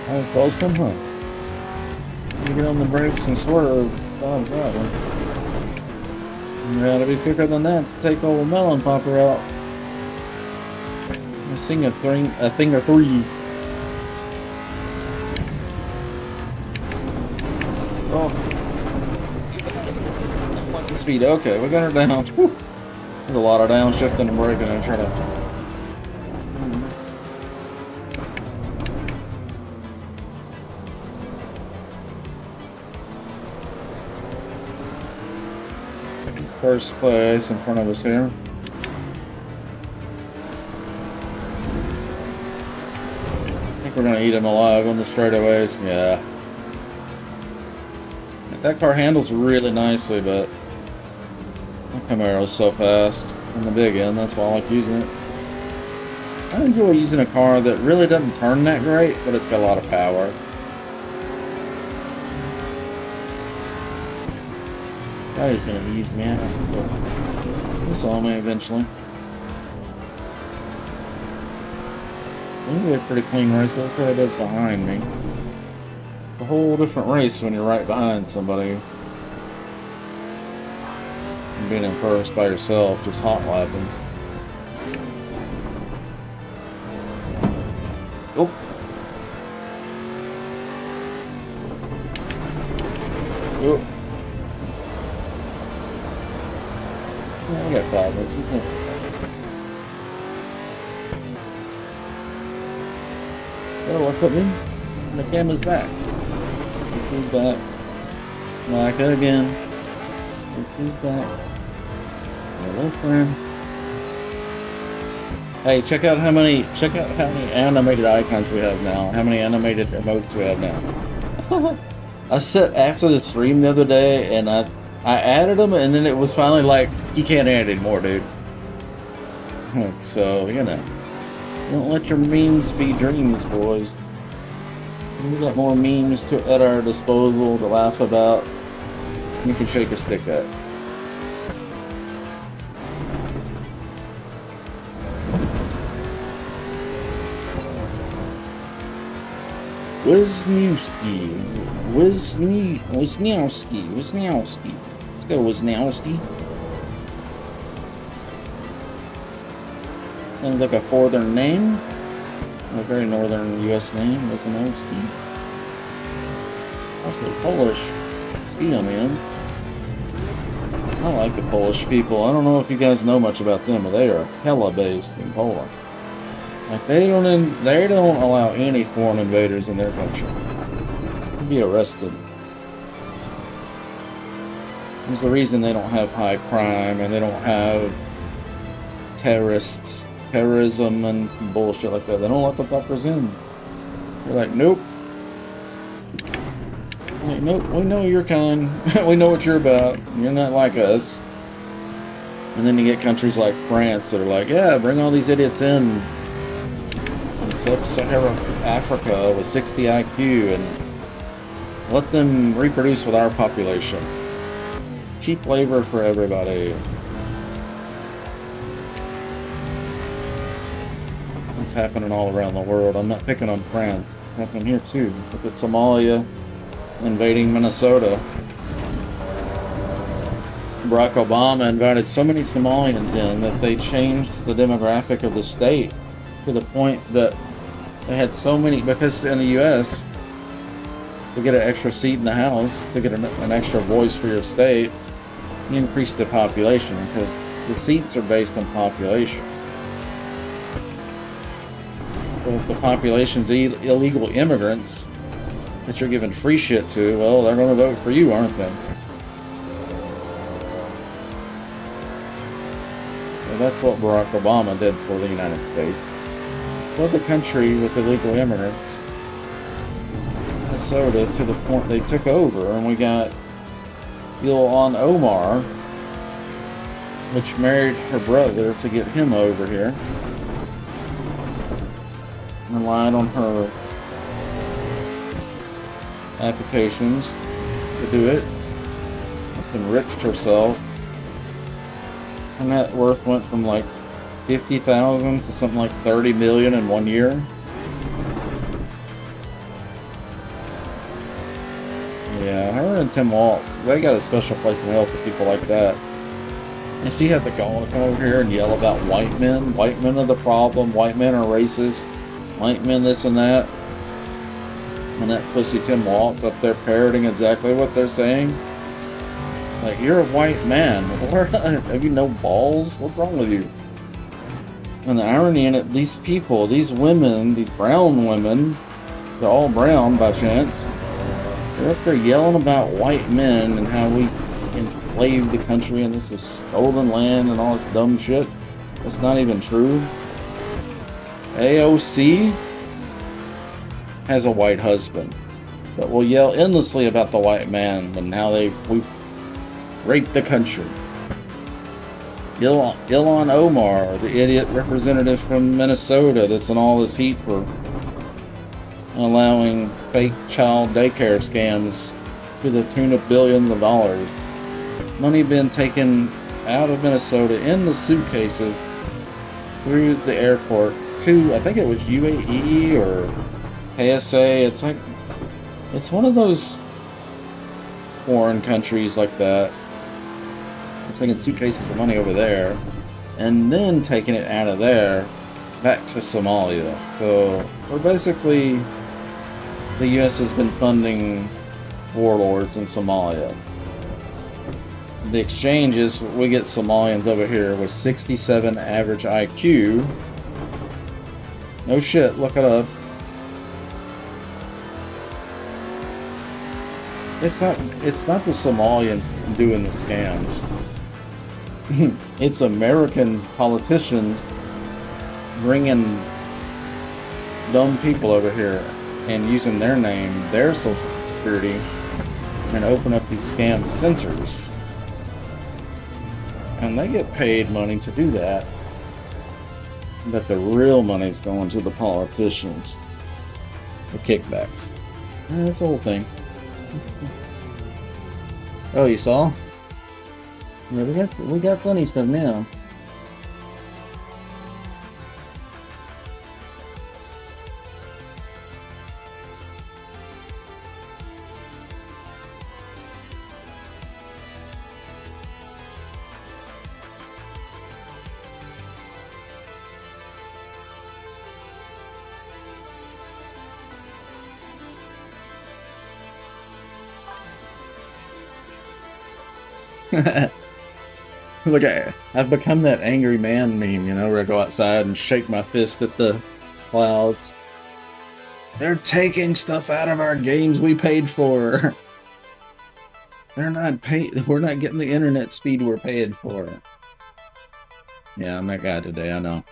Oh, close one, huh? You get on the brakes and swerve. Oh, God. You gotta be quicker than that to take old melon popper out. I've seen a thing or three. Oh. Like the speed. Okay, we got her down. Whew. There's a lot of downshifting and braking and trying to. First place in front of us here. I think we're gonna eat him alive on the straightaways. Yeah. That car handles really nicely, but I Camaro's so fast in the big end. That's why I like using it. I enjoy using a car that really doesn't turn that great, but it's got a lot of power. Oh, he's gonna ease me out. He saw me eventually. It'll be a pretty clean race. Let's see how it does behind me. It's a whole different race when you're right behind somebody. And being in first by yourself, just hot lapping. Oh. Oh. Yeah, I got 5 minutes. It's not oh, what's up, man? The camera's back. Who's back? Back again. Who's back? Hello, friend. Hey, check out how many animated icons we have now. How many animated emotes we have now. I said after the stream the other day, and I added them, and then it was finally like, you can't add anymore, dude. So, you know. Don't let your memes be dreams, boys. We got more memes at our disposal to laugh about. You can shake a stick at. Wisniewski. Let's go, Wisniewski. Sounds like a northern name. A very northern U.S. name, Wisniewski. Also Polish ski, I'm in. I like the Polish people. I don't know if you guys know much about them, but they are hella based in Poland. Like they don't allow any foreign invaders in their country. You'd be arrested. There's the reason they don't have high crime and they don't have terrorism and bullshit like that. They don't let the fuckers in. They're like, nope. Like, nope, we know your kind. We know what you're about. You're not like us. And then you get countries like France that are like, yeah, bring all these idiots in. Sub-Saharan Africa with 60 IQ and let them reproduce with our population. Cheap labor for everybody. It's happening all around the world. I'm not picking on France. It's happening here too. Look at Somalia invading Minnesota. Barack Obama invited so many Somalians in that they changed the demographic of the state to the point that they had so many, because in the U.S., to get an extra seat in the House, to get an extra voice for your state, you increase the population, because the seats are based on population. So if the population's illegal immigrants that you're giving free shit to, well, they're going to vote for you, aren't they? So that's what Barack Obama did for the United States. Well, the country with illegal immigrants, Minnesota, to the point they took over, and we got Ilhan Omar, which married her brother to get him over here, and relied on her applications to do it, enriched herself. Her net worth went from like 50,000 to something like 30 million in 1 year. Yeah, her and Tim Waltz, they got a special place in hell for people like that. And she had to come over here and yell about white men. White men are the problem. White men are racist. White men this and that. And that pussy Tim Waltz up there parroting exactly what they're saying. Like, you're a white man. Have you no balls? What's wrong with you? And the irony in it, these people, these women, these brown women, they're all brown by chance, they're up there yelling about white men and how we enslaved the country and this is stolen land and all this dumb shit. That's not even true. AOC has a white husband that will yell endlessly about the white man and how we've raped the country. Ilhan Omar, the idiot representative from Minnesota that's in all this heat for allowing fake child daycare scams to the tune of billions of dollars. Money being taken out of Minnesota in the suitcases through the airport to, I think it was UAE or KSA. It's one of those foreign countries like that. It's taking suitcases of money over there and then taking it out of there back to Somalia. So we're basically, the US has been funding warlords in Somalia. The exchange is we get Somalians over here with 67 average IQ. No shit, look it up. It's not the Somalians doing the scams. It's Americans, politicians bringing dumb people over here and using their name, their social security, and open up these scam centers. And they get paid money to do that. But the real money's going to the politicians. The kickbacks. That's the whole thing. Oh, you saw? Yeah, we got funny stuff now. Look, I've become that angry man meme, you know, where I go outside and shake my fist at the clouds. They're taking stuff out of our games we paid for. They're not paid. We're not getting the internet speed we're paid for. Yeah, I'm that guy today, I know.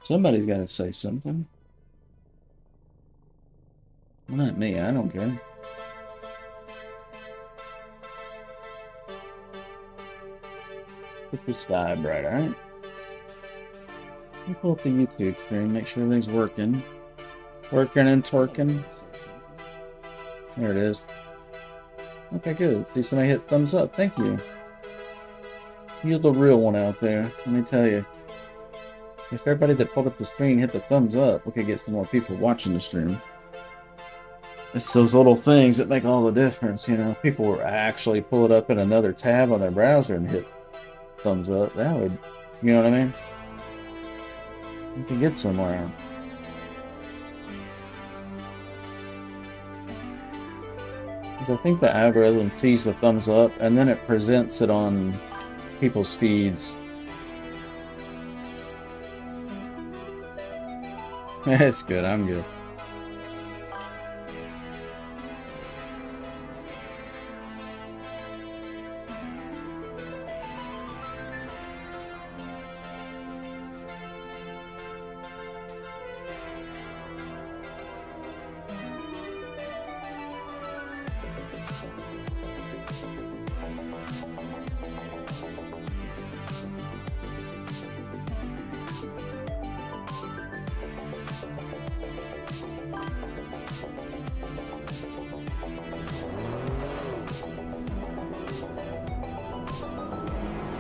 Somebody's got to say something. Well, not me, I don't care. Put the sky bright, alright? Let me pull up the YouTube stream, make sure everything's working. Working and twerking. There it is. Okay, good. See somebody hit thumbs up. Thank you. You're the real one out there. Let me tell you. If everybody that pulled up the screen hit the thumbs up, we could get some more people watching the stream. It's those little things that make all the difference, you know. People will actually pull it up in another tab on their browser and hit thumbs up. That would, you know what I mean? You can get somewhere. Because I think the algorithm sees the thumbs up and then it presents it on people's feeds. That's good, I'm good.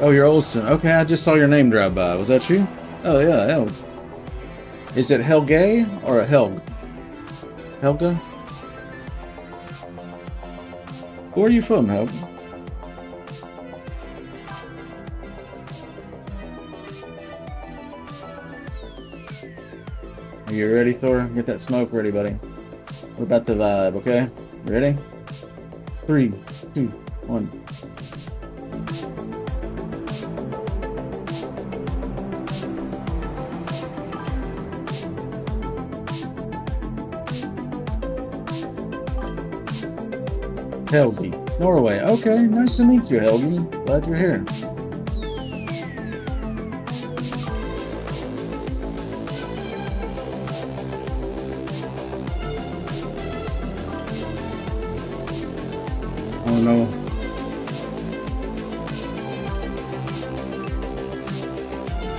Oh, you're Olsen. Okay, I just saw your name drive by. Was that you? Oh, yeah, Helg. Is it Helge or a Helg? Helga? Where are you from, Helg? Are you ready, Thor? Get that smoke ready, buddy. We're about to vibe, okay? You ready? 3, 2, 1. Helgi, Norway. Okay, nice to meet you, Helgi. Glad you're here. Oh no.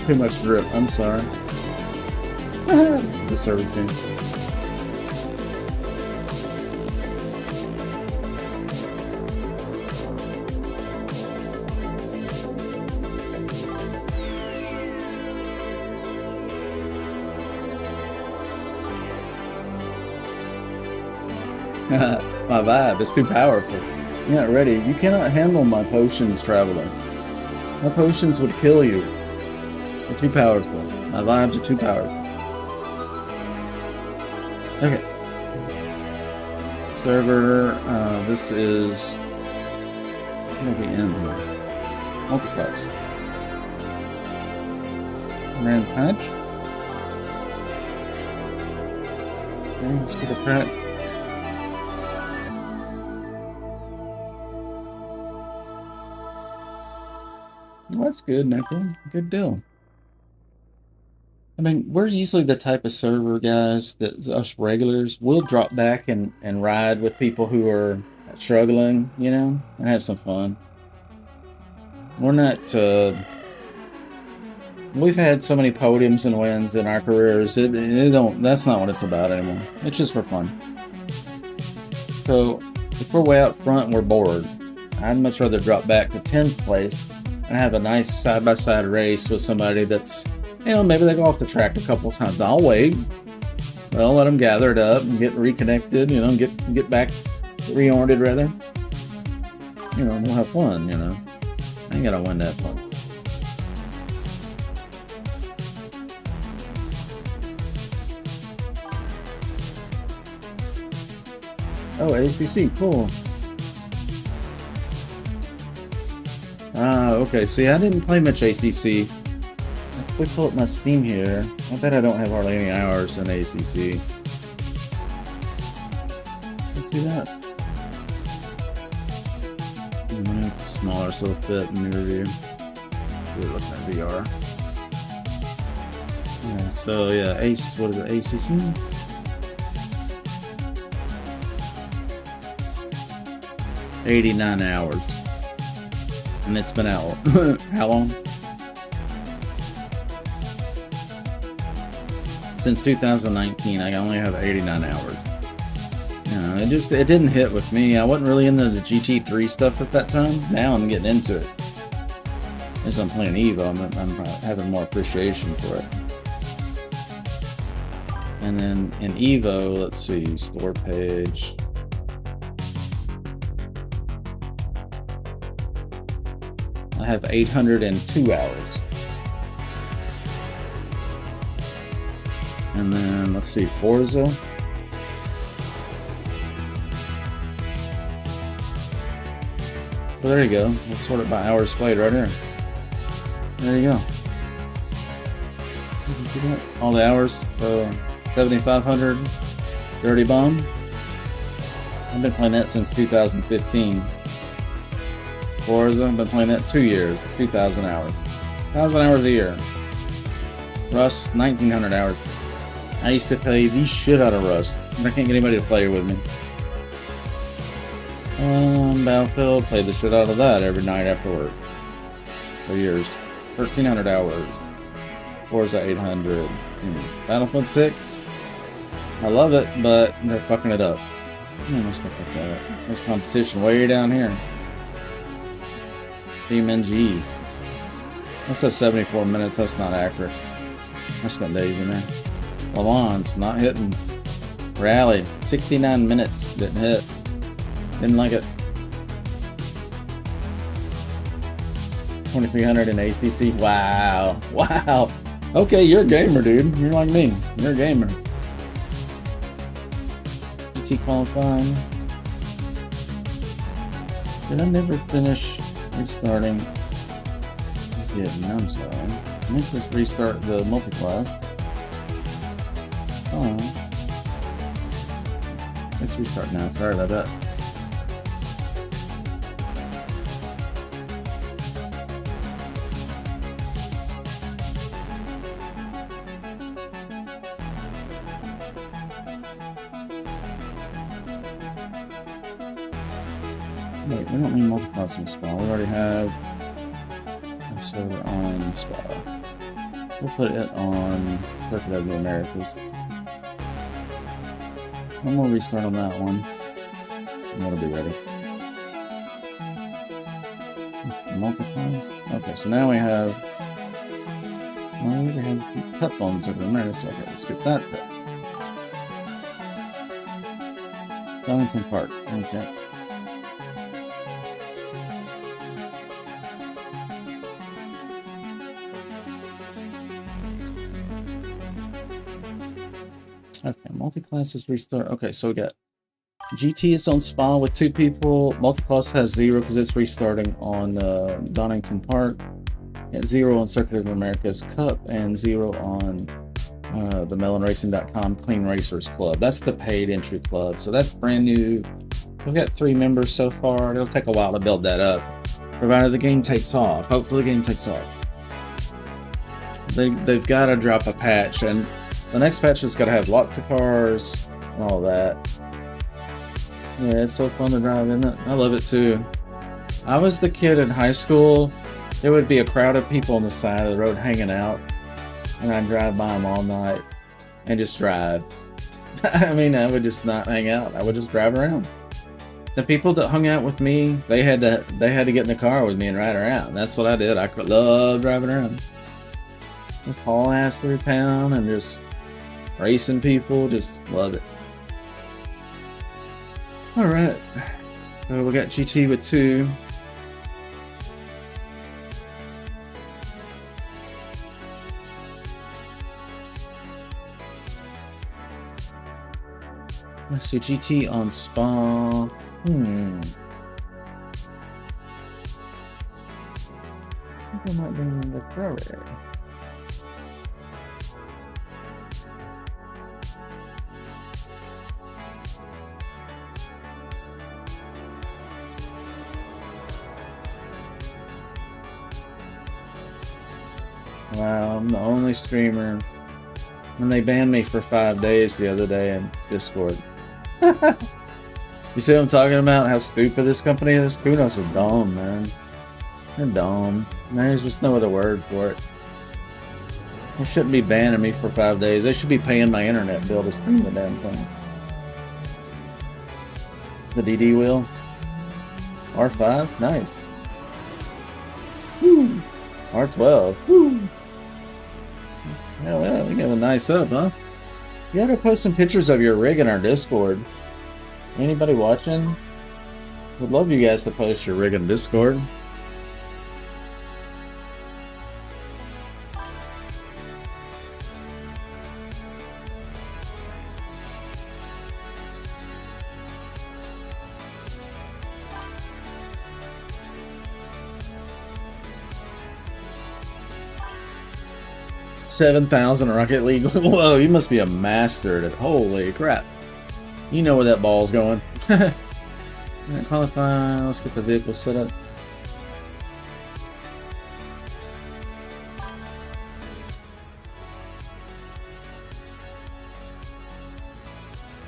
Too much drip. I'm sorry. It's the server thing. My vibe is too powerful. You're not ready. You cannot handle my potions, traveler. My potions would kill you. They're too powerful. My vibes are too powerful. Okay. Server, this is... Where are we in here? Multiplex. Rand's Hatch. Okay, let's get a track. Well, that's good, Nickel. Good deal. I mean, we're usually the type of server guys that us regulars will drop back and ride with people who are struggling, you know, and have some fun. We're not, we've had so many podiums and wins in our careers, that's not what it's about anymore. It's just for fun. So, if we're way out front and we're bored, I'd much rather drop back to 10th place and have a nice side-by-side race with somebody that's, you know, maybe they go off the track a couple times. I'll wait. I'll let them gather it up and get reconnected, you know, get back reoriented rather. You know, we'll have fun, you know. I ain't gotta win that fun. Oh, HPC, cool. Ah, okay. See, I didn't play much ACC. If we pull up my Steam here, I bet I don't have hardly any hours in ACC. Let's see that. Smaller, so fit in the review. We're looking at VR. Yeah, so yeah, Ace. What is it? ACC. 89 hours. And it's been out. How long? Since 2019, I only have 89 hours. You know, it didn't hit with me. I wasn't really into the GT3 stuff at that time. Now I'm getting into it. As I'm playing EVO, I'm having more appreciation for it. And then in EVO, let's see, store page. I have 802 hours. And then, let's see, Forza. Well, there you go. Let's sort it by hours played right here. There you go. All the hours. 7,500. Dirty Bomb. I've been playing that since 2015. Forza, I've been playing that 2 years, 2,000 hours. 1,000 hours a year. Rust, 1,900 hours. I used to play the shit out of Rust. I can't get anybody to play with me. Battlefield, played the shit out of that every night after work. For years. 1,300 hours. Forza 800. Battlefield 6. I love it, but they're fucking it up. Stuff like that. There's competition way down here. Team NG. That says 74 minutes. That's not accurate. I spent days in there. Le Mans, not hitting. Rally, 69 minutes. Didn't hit. Didn't like it. 2,300 in ACC. Wow. Wow. Okay, you're a gamer, dude. You're like me. You're a gamer. GT qualifying. Did I never finish restarting? Yeah, I'm sorry. I meant to just restart the multi-class. Oh. Let's restart now. Sorry about that. Wait, we don't need multi-class in Spa. We already have a server on Spa. We'll put it on Circuit of the Americas. I'm gonna restart on that one. And that'll be ready. Multi-class. Okay, so now we have. Well, we have cup on Circuit of the Americas. Okay, let's get that. Donington Park. Okay. Okay, multi-class is restart. Okay, so we got GT is on Spa with 2 people. Multi-class has 0 because it's restarting on Donington Park. At 0 on Circuit of America's Cup and 0 on the melonracing.com Clean Racers Club. That's the paid entry club. So that's brand new. We've got 3 members so far. It'll take a while to build that up, provided the game takes off. Hopefully the game takes off. They've got to drop a patch, and the next patch has got to have lots of cars and all that. Yeah, it's so fun to drive, isn't it? I love it too. I was the kid in high school. There would be a crowd of people on the side of the road hanging out, and I'd drive by them all night and just drive. I mean, I would just not hang out. I would just drive around. The people that hung out with me, they had to get in the car with me and ride around. That's what I did. I love driving around. Just haul ass through town and just racing people. Just love it. All right. So we got GT with 2. Let's see, GT on Spa. I think I might bring in the Ferrari. Wow, I'm the only streamer. And they banned me for 5 days the other day in Discord. You see what I'm talking about? How stupid this company is? Kudos is dumb, man. They're dumb. There's just no other word for it. They shouldn't be banning me for 5 days. They should be paying my internet bill to stream the damn thing. The DD wheel. R5? Nice. Woo. R12. Woo. Yeah, well, we got a nice up, huh? You gotta post some pictures of your rig in our Discord. Anybody watching? Would love you guys to post your rig in Discord. $7,000 Rocket League. Whoa, you must be a master at it. Holy crap. You know where that ball's going. Alright, qualify. Let's get the vehicle set up.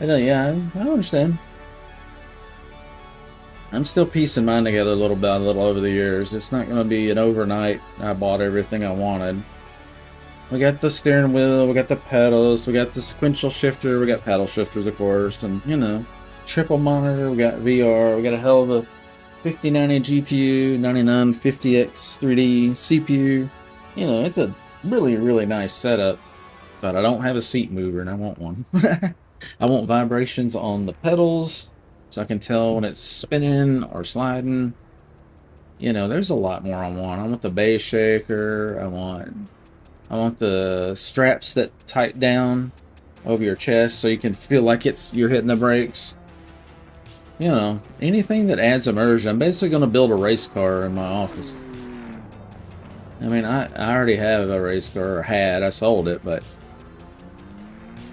Yeah, I understand. I'm still piecing mine together a little over the years. It's not going to be an overnight, I bought everything I wanted. We got the steering wheel, we got the pedals, we got the sequential shifter, we got paddle shifters, of course, and, you know, triple monitor, we got VR, we got a hell of a 5090 GPU, 9950X 3D CPU. You know, it's a really, really nice setup, but I don't have a seat mover, and I want one. I want vibrations on the pedals, so I can tell when it's spinning or sliding. You know, there's a lot more I want. I want the bass shaker, I want the straps that tight down over your chest so you can feel like you're hitting the brakes. You know, anything that adds immersion. I'm basically going to build a race car in my office. I mean, I already have a race car, or had. I sold it, but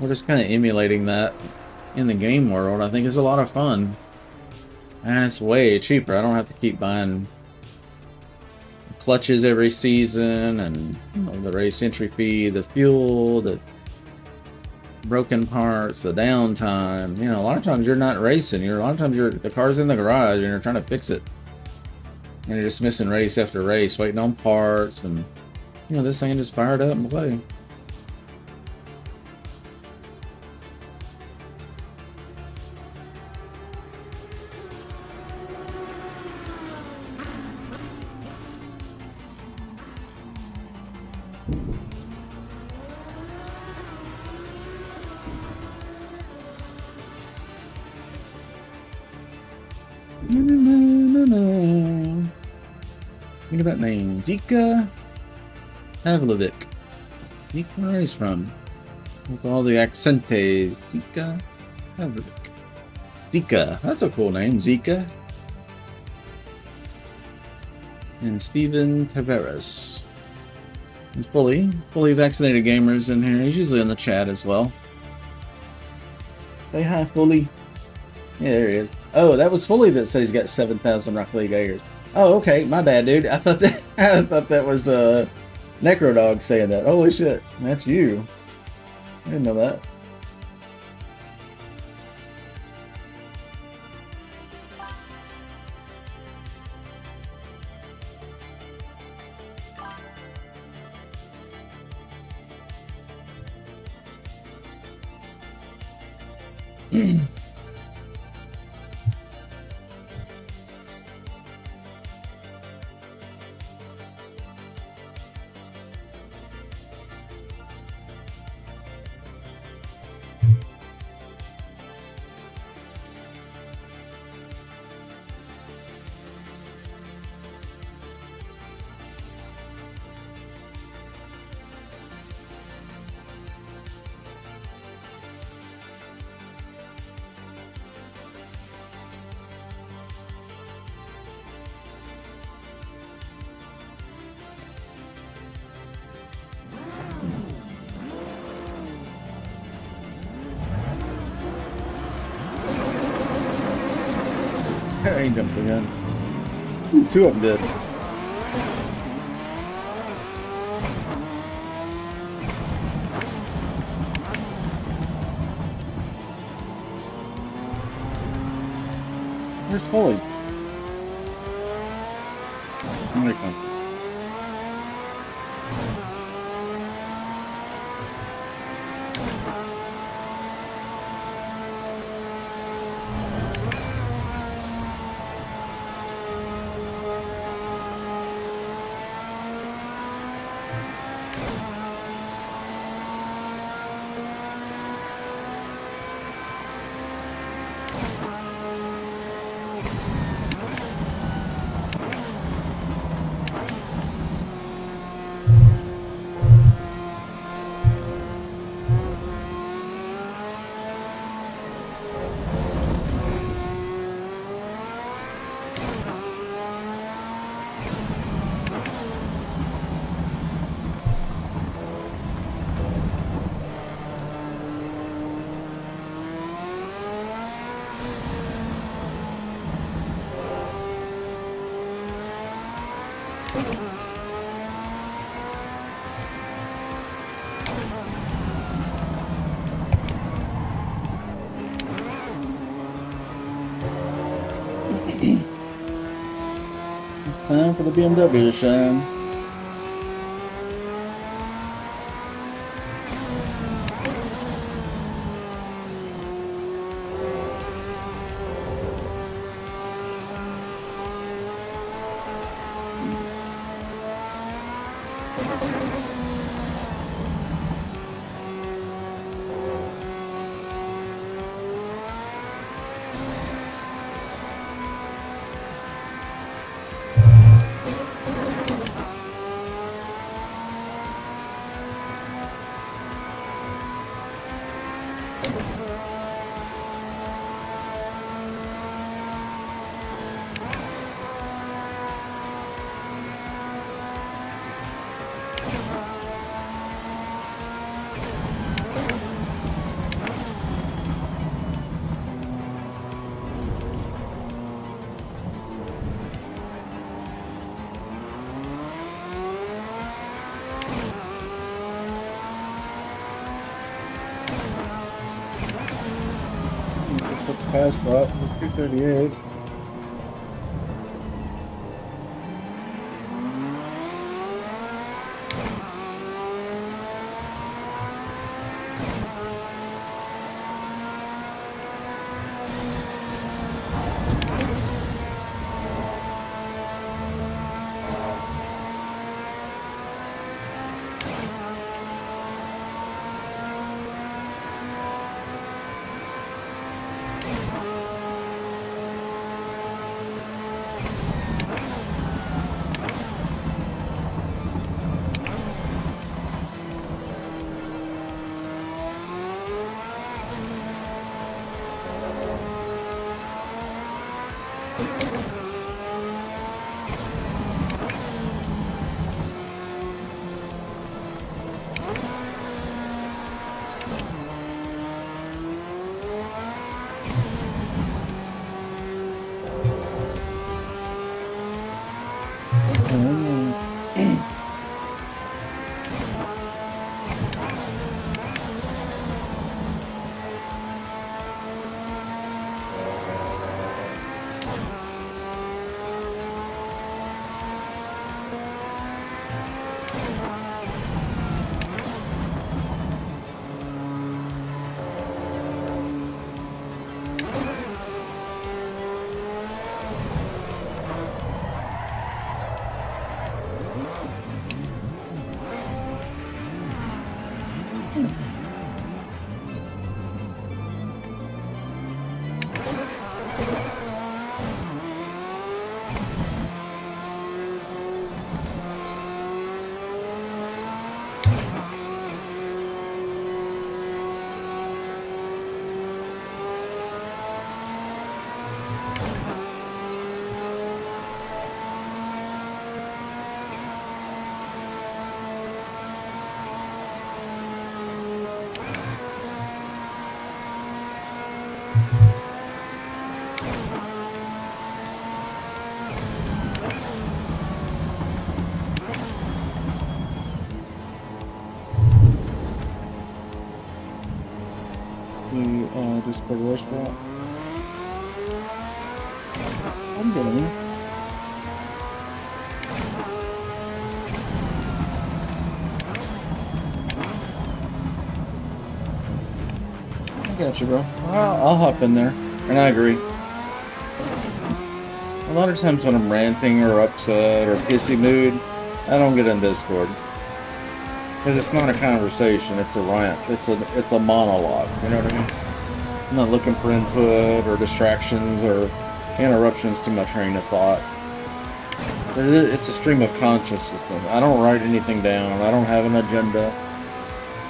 we're just kind of emulating that in the game world. I think it's a lot of fun. And it's way cheaper. I don't have to keep buying clutches every season, and you know, the race entry fee, the fuel, the broken parts, the downtime. You know, a lot of times you're not racing. A lot of times the car's in the garage and you're trying to fix it, and you're just missing race after race, waiting on parts. And You know, this thing just fired up and play. Think of that name. Zika Pavlovic. Zika, where he's from. With all the accentes. Zika Pavlovic. Zika. That's a cool name. Zika. And Steven Tavares. There's fully vaccinated gamers in here. He's usually in the chat as well. Say hi, Fully. Yeah, there he is. Oh, that was Fully that said he's got 7,000 Rocket League Airs. Oh, okay. My bad, dude. I thought that was Necrodog saying that. Holy shit. That's you. I didn't know that. I ain't jumping in. Ooh, two of them did. Where's Foley? There he comes. It's time for the BMW to shine. Fast lap with 238. Discord restaurant. I'm getting it. I got you, bro. I'll hop in there, and I agree. A lot of times when I'm ranting or upset or pissy mood, I don't get in Discord. Because it's not a conversation, it's a rant. It's a monologue, you know what I mean? I'm not looking for input or distractions or interruptions to my train of thought. It's a stream of consciousness. I don't write anything down. I don't have an agenda.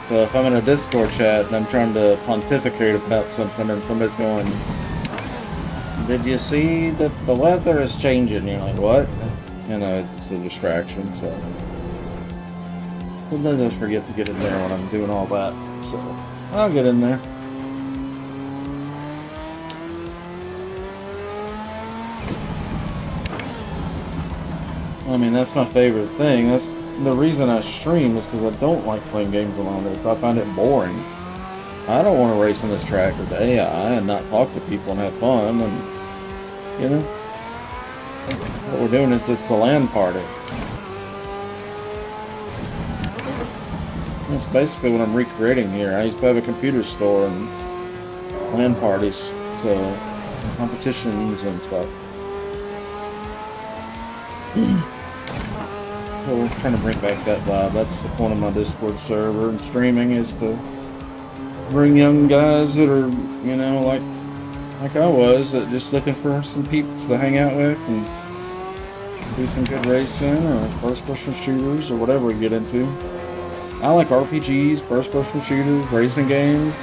So if I'm in a Discord chat and I'm trying to pontificate about something and somebody's going, "Did you see that the weather is changing?" You're like, "What?" You know, it's just a distraction, so sometimes I forget to get in there when I'm doing all that. So I'll get in there. I mean, that's my favorite thing. That's the reason I stream, is because I don't like playing games alone. I find it boring. I don't want to race on this track with AI and not talk to people and have fun. And, you know, what we're doing is it's a LAN party. That's basically what I'm recreating here. I used to have a computer store and LAN parties, so competitions and stuff. So we're trying to bring back that vibe. That's the point of my Discord server and streaming, is to bring young guys that are, you know, like I was, that just looking for some peeps to hang out with and do some good racing or first-person shooters or whatever we get into. I like RPGs, first-person shooters, racing games,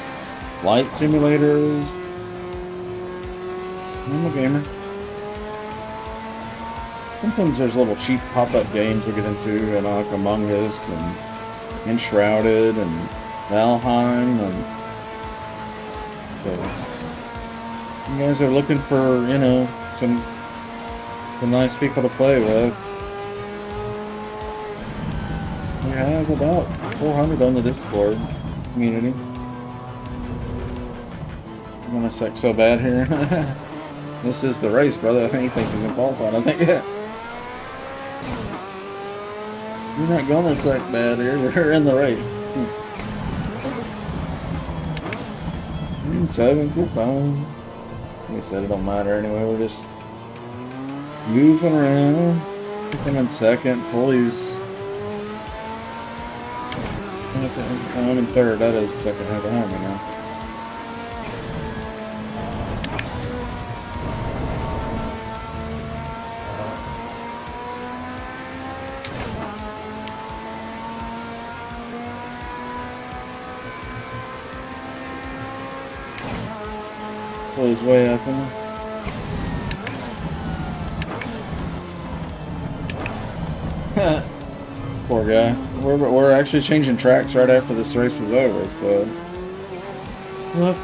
flight simulators. I'm a gamer. Sometimes there's little cheap pop-up games we get into, and like Among Us and Enshrouded and Valheim, and so you guys are looking for, you know, some nice people to play with. We have about 400 on the Discord community. I'm gonna suck so bad here. This is the race, brother. I think he thinks he's in qualified. I think. You're not gonna suck bad here. We're in the race. 7th, you're fine. Like I said, it don't matter anyway. We're just moving around. Put them in second. Pulley's. I'm in third. That is second half behind me now. Pulley's way up in there. Poor guy. We're actually changing tracks right after this race is over, so we'll have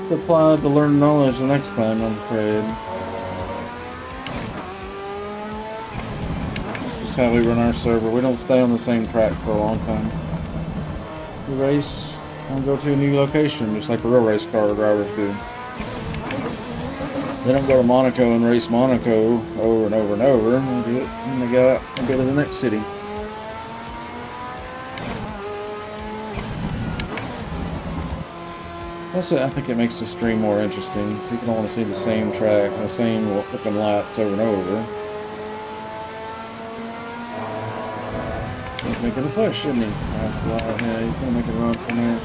to apply the learned knowledge the next time, I'm afraid. That's just how we run our server. We don't stay on the same track for a long time. We race and go to a new location, just like the real race car drivers do. They don't go to Monaco and race Monaco over and over and over. They do it, and they go out and go to the next city. Also, I think it makes the stream more interesting. People don't want to see the same track, the same looking laps over and over. It making a push, isn't he? That's why, yeah, he's gonna make a run from it.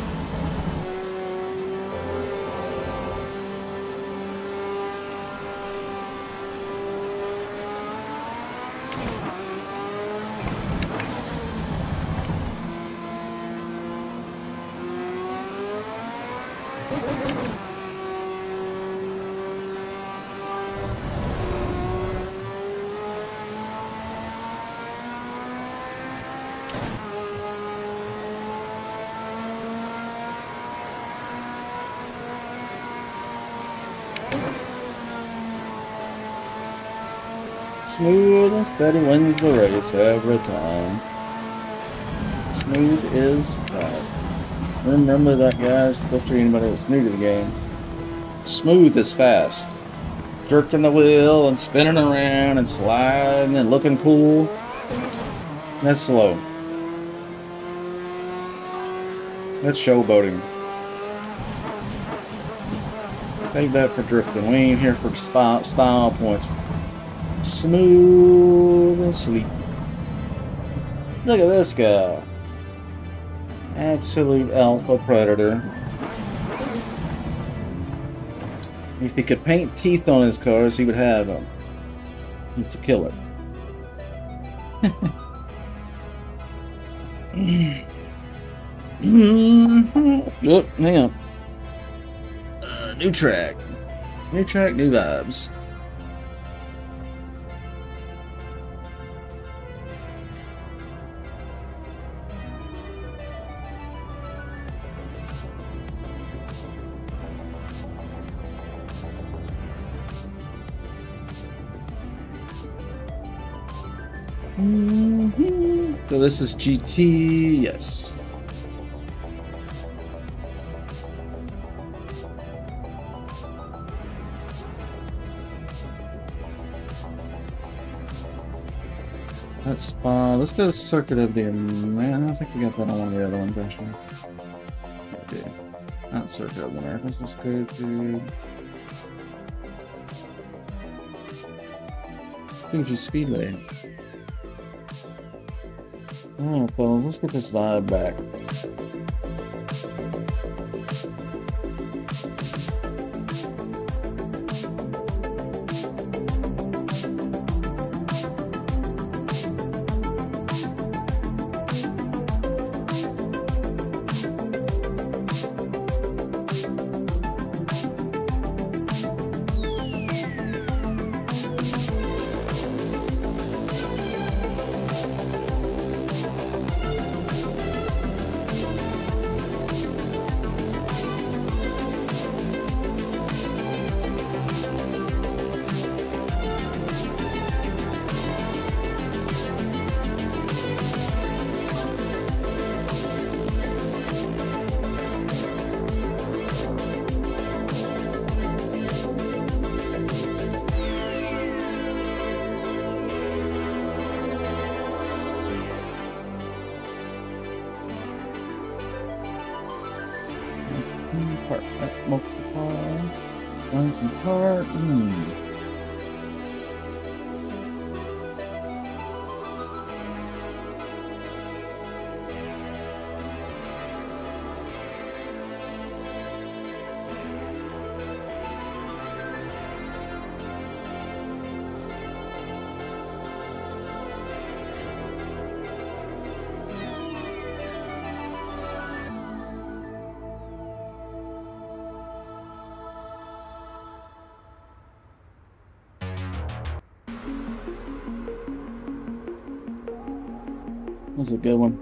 Smooth and steady wins the race every time. Smooth is fast. Remember that, guys, especially anybody that's new to the game. Smooth is fast. Jerking the wheel and spinning around and sliding and looking cool. That's slow. That's showboating. Take that for drifting. We ain't here for style points. Smooth and sleek. Look at this guy. Absolute alpha predator. If he could paint teeth on his cars, he would have them. He's a killer. Oh, hang on. New track. New track, new vibes. So this is GT, yes. That's Spa. Let's go to Circuit of the Man. I don't think we got that on one of the other ones actually. Okay. Not Circuit of the Americas. Let's go to Fuji Speedway. Alright, fellas, let's get this vibe back. Multiple ones and part. That was a good one.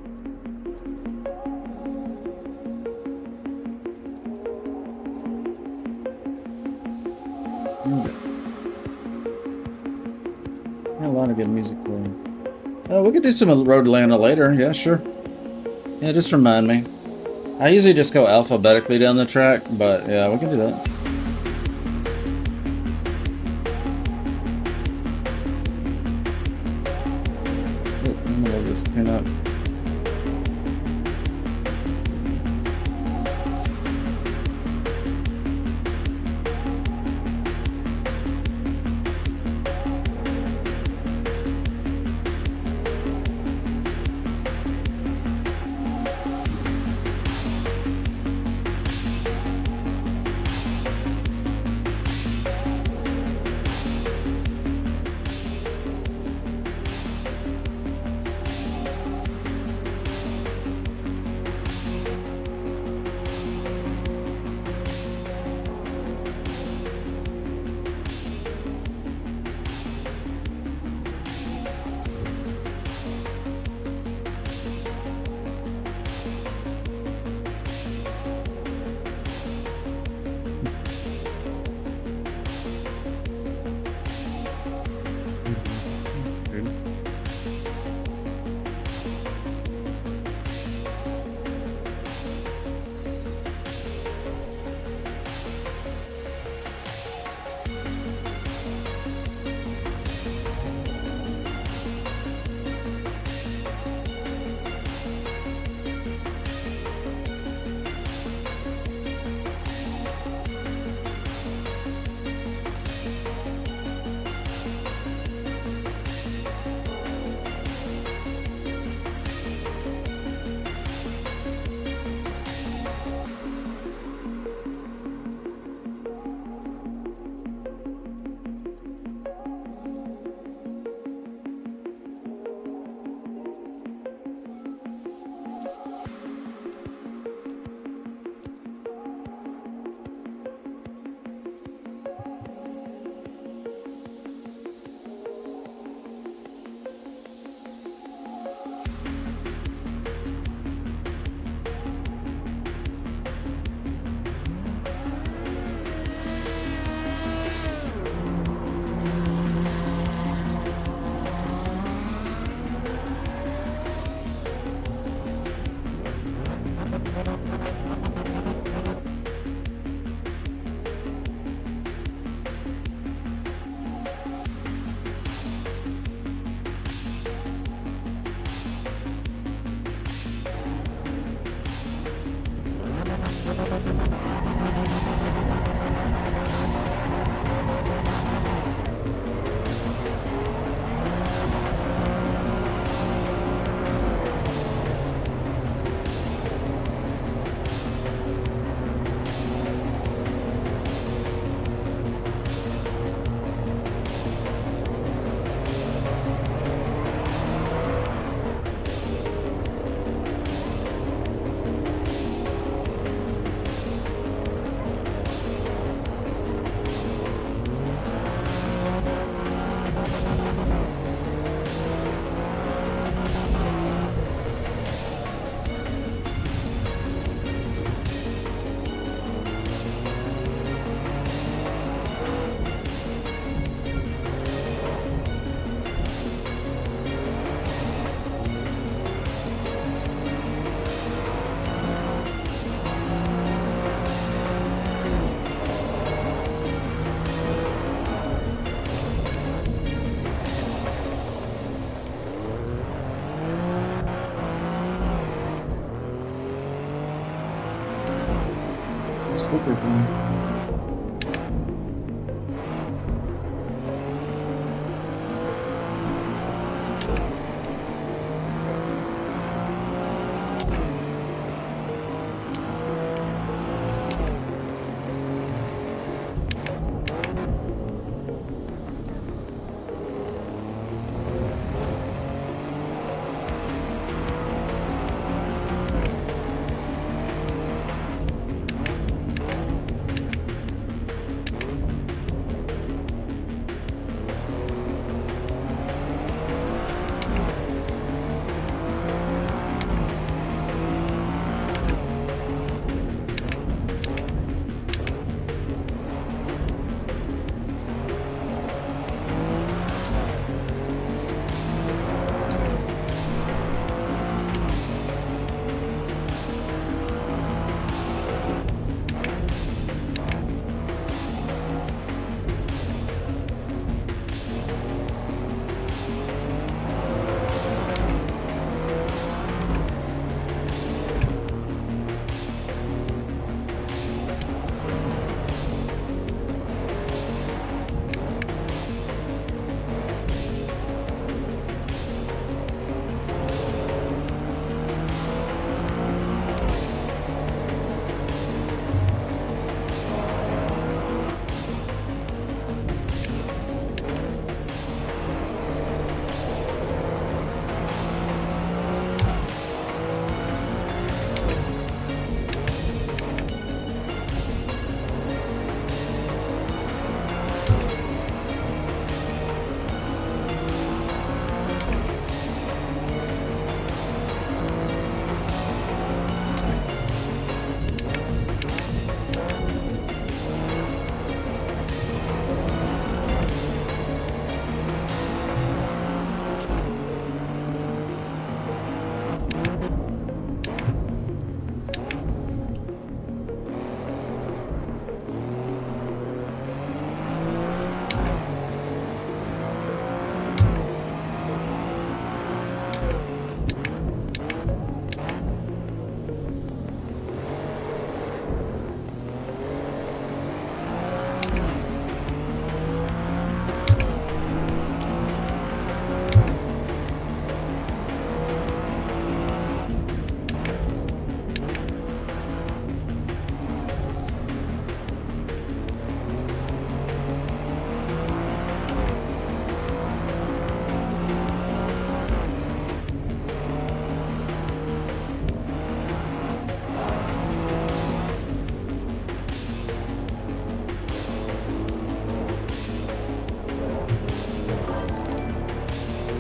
Yeah, a lot of good music playing. Oh, we could do some Road to Atlanta later. Yeah, sure. Yeah, just remind me. I usually just go alphabetically down the track, but yeah, we can do that. I'm gonna load this thing up. slippery thing.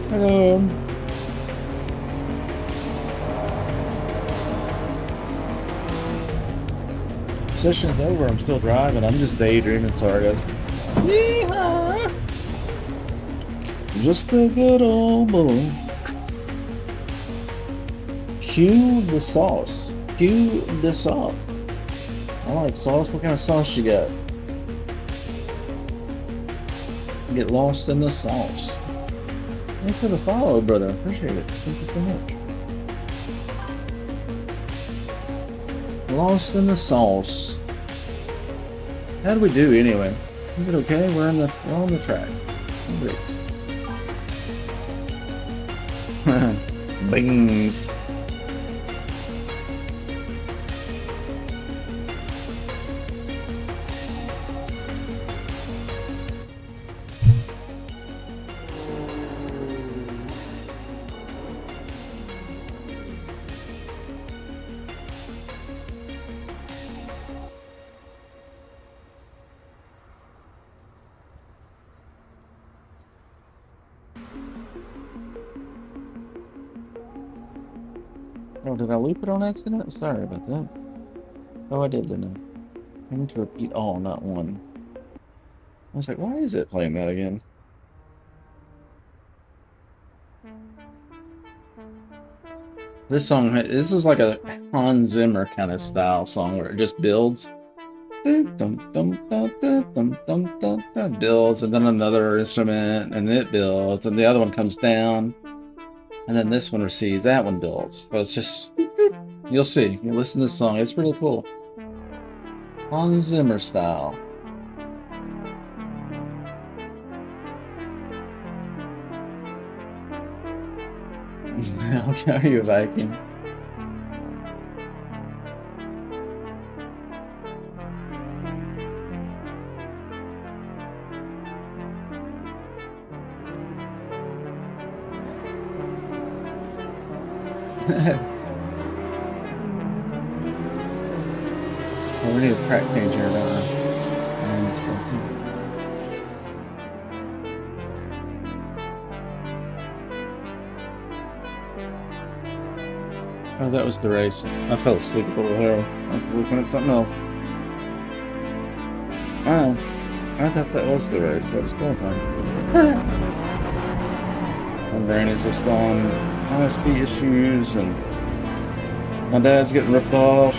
Hello. Session's over. I'm still driving. I'm just daydreaming. Sorry, guys. Yeehaw! Just a good old boy. Cue the sauce. Cue the sauce. I like sauce. What kind of sauce you got? Get lost in the sauce. Thanks for the follow, brother. Appreciate it. Thank you so much. Lost in the sauce. How do we do anyway? Is it okay? We're on the track. Great. Bings. Oh, did I loop it on accident? Sorry about that. Oh, I did, didn't I? I need to repeat all, not one. I was like, why is it playing that again? This song, this is like a Hans Zimmer kind of style song where it just builds. Builds, and then another instrument, and it builds, and the other one comes down. And then this one recedes, that one builds. But it's just, you'll see. You listen to this song, it's really cool. Hans Zimmer style. How are you, Viking? Oh, we need a track change here, don't we? Oh, that was the race. I fell asleep over there. I was looking at something else. Oh, I thought that was the race. That was qualifying. My brain is just on ISP issues, and my dad's getting ripped off.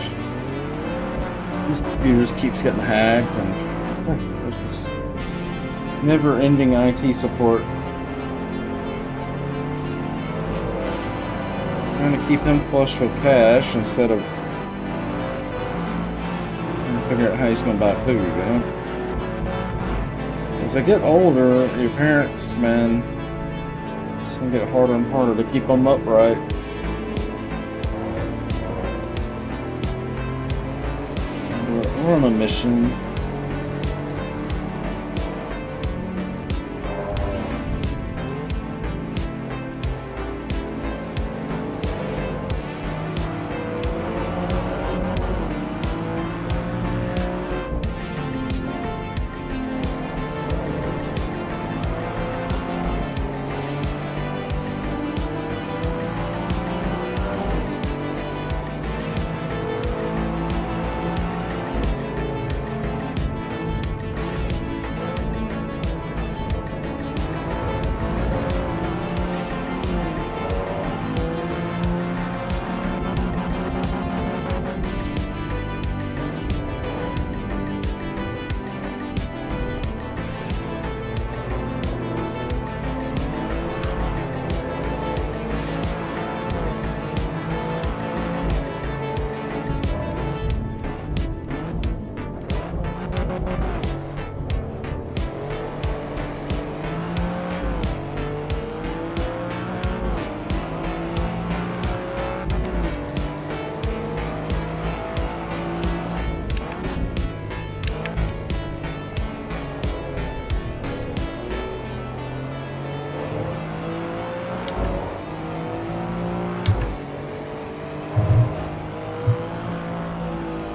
His computer just keeps getting hacked, and there's just never-ending IT support. Trying to keep them flush with cash instead of trying to figure out how he's going to buy food, you know? As they get older, your parents, man, it's going to get harder and harder to keep them upright. We're on a mission.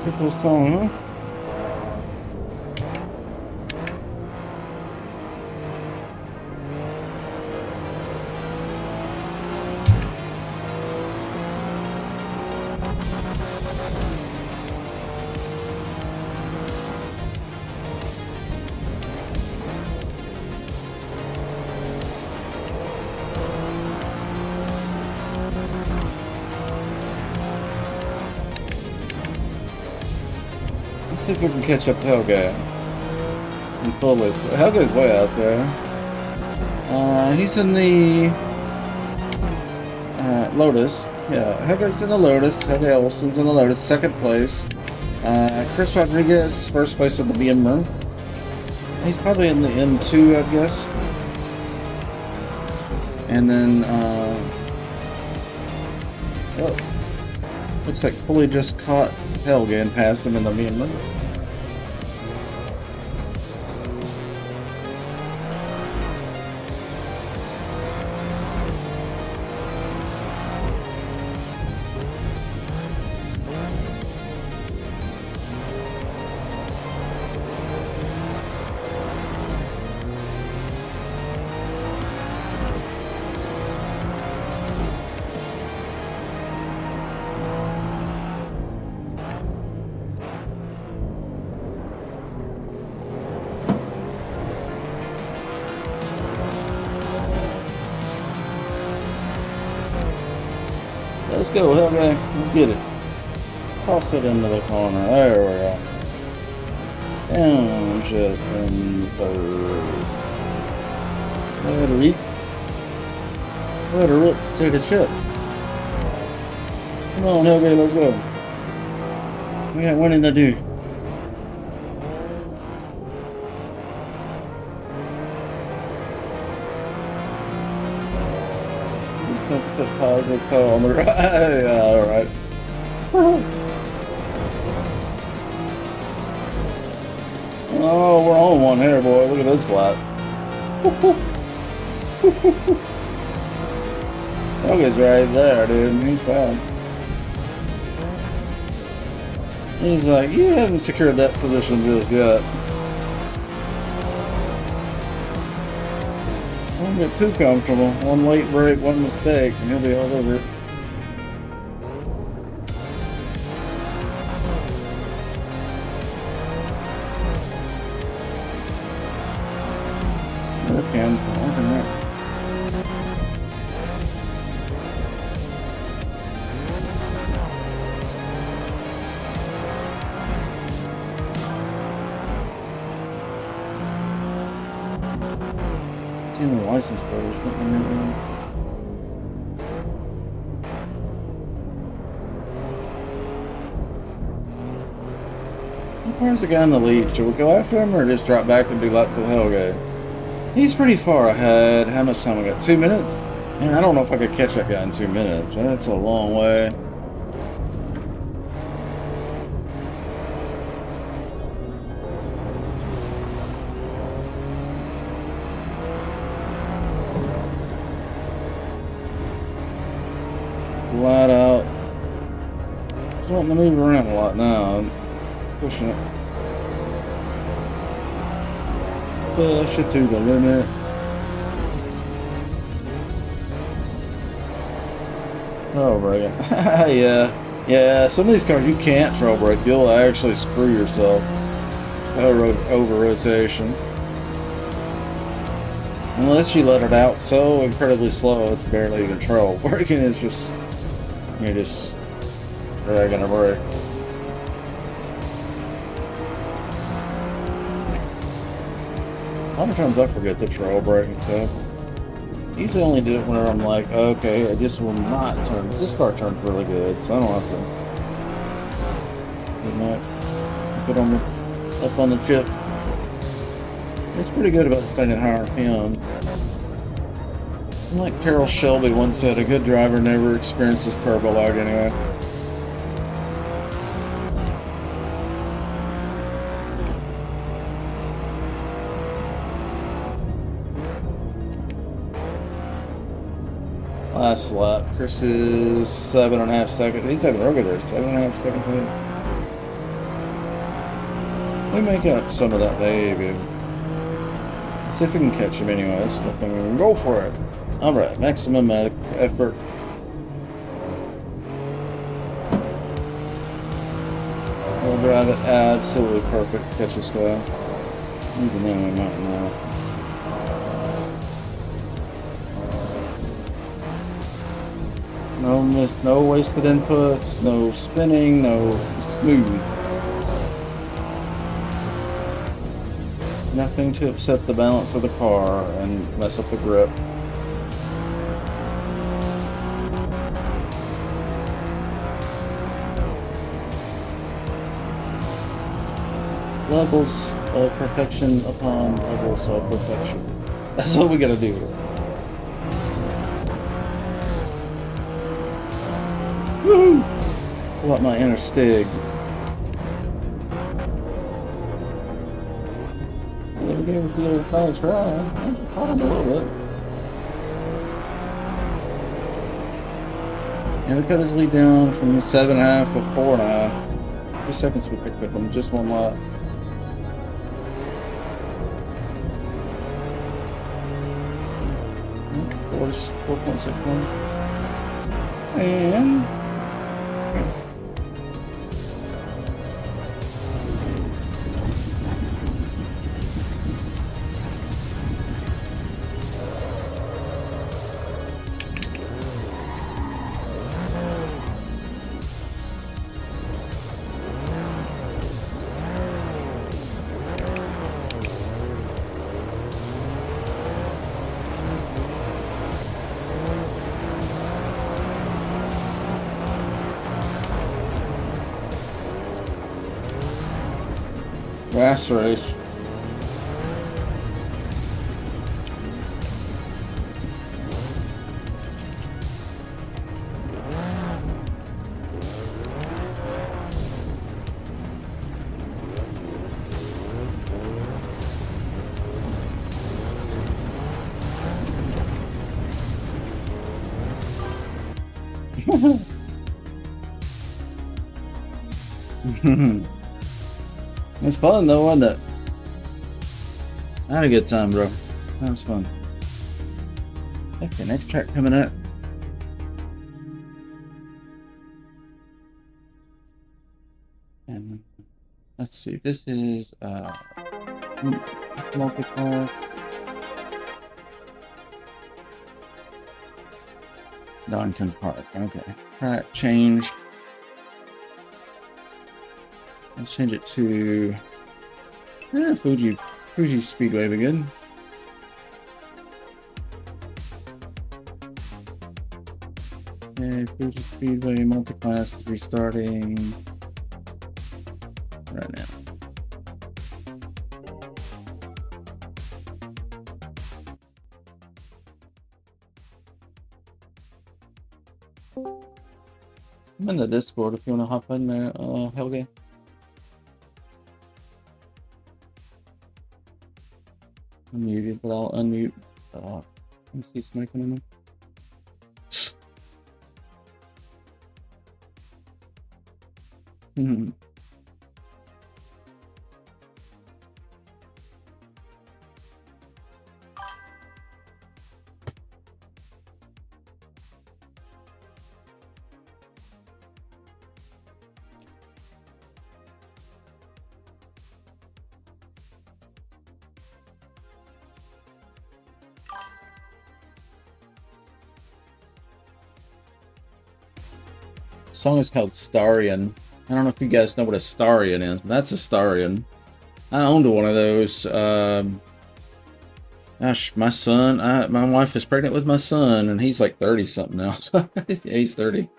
Pickles tone, huh? Let's see if we can catch up to Helge in full width. Helge's way out there. He's in the Lotus. Yeah, Helge's in the Lotus. Helge Olsen's in the Lotus, second place. Chris Rodriguez, first place in the BMW. He's probably in the M2, I guess. And then, well, looks like Pulley just caught Helge and passed him in the BMW. Let's go, Helge. Let's get it. Toss it into the corner. There we go. Downshift and third. Let her eat. Let her rip. Take a chip. Come on, Helge. Let's go. We got winning to do. a positive toe on the right. Yeah, alright. Oh, we're on one here, boy. Look at this lap. Logan's right there, dude. He's fast. He's like, you haven't secured that position just yet. Don't get too comfortable. One late break, one mistake, and he'll be all over it. The license plate is written in there. How far is the guy in the lead? Should we go after him or just drop back and do laps for the Hellgate? He's pretty far ahead. How much time we got? 2 minutes? Man, I don't know if I could catch that guy in 2 minutes. That's a long way. Flat out. Just wanting to move around a lot now. I'm pushing it. Push it to the limit. Oh, brake. Yeah, some of these cars you can't trail brake. You'll actually screw yourself. Over rotation. Unless you let it out so incredibly slow, it's barely even trail braking. It's just, you're just dragging a brake. A lot of times I forget the trail brake and stuff. Usually only do it whenever I'm like, okay, I just will not turn. This car turns really good, so I don't have to. Put on the up on the chip. It's pretty good about staying at higher RPM. Like Carroll Shelby once said, a good driver never experiences turbo lag anyway. Last lap. Chris is 7.5 seconds. He's having a real good race. 7.5 seconds ahead. We make up some of that baby. See if we can catch him anyway. Let's fucking go for it. Alright, maximum effort. We'll drive it absolutely perfect. Catch this guy. Even then we might not. No wasted inputs, no spinning, no smooth. Nothing to upset the balance of the car and mess up the grip. Levels of perfection upon levels of perfection. That's what we gotta do here. Woo! Pull out my inner Stig. We gave it the other final try. I caught him a little bit. And we cut his lead down from 7.5 to 4.5. 3 seconds we picked up on just one lap. Four 4.61. And fast race. It's fun though, wasn't it? I had a good time, bro. That was fun. Okay, next track coming up. And let's see, this is multi-class. Donington Park. Okay. Track change. Let's change it to Fuji Speedway be good. Okay, Fuji Speedway multi-class is restarting right now. I'm in the Discord if you want to hop in there, Helge. I'm muted, but I'll unmute. Let me see somebody coming in. Song is called Starion. I don't know if you guys know what a Starion is, but that's a Starion. I owned one of those. Gosh, my son, my wife is pregnant with my son, and he's like 30 something now. So yeah, he's 30.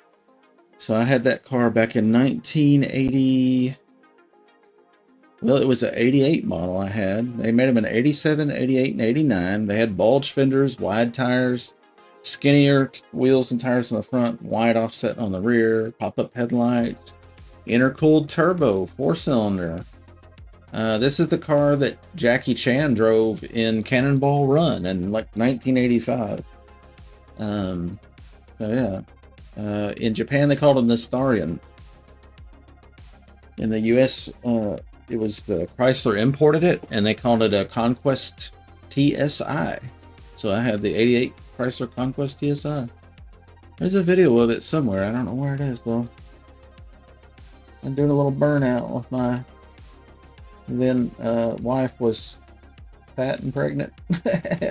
So I had that car back in 1980. Well, it was an 88 model I had. They made them in 87, 88, and 89. They had bulge fenders, wide tires, skinnier wheels and tires on the front, wide offset on the rear, pop-up headlights, intercooled turbo, 4-cylinder. This is the car that Jackie Chan drove in Cannonball Run in like 1985. So yeah. In Japan, they called him the Starion. In the US, it was the Chrysler imported it, and they called it a Conquest TSI. So I had the 88 Chrysler Conquest TSI. There's a video of it somewhere. I don't know where it is, though. I'm doing a little burnout with my then wife was fat and pregnant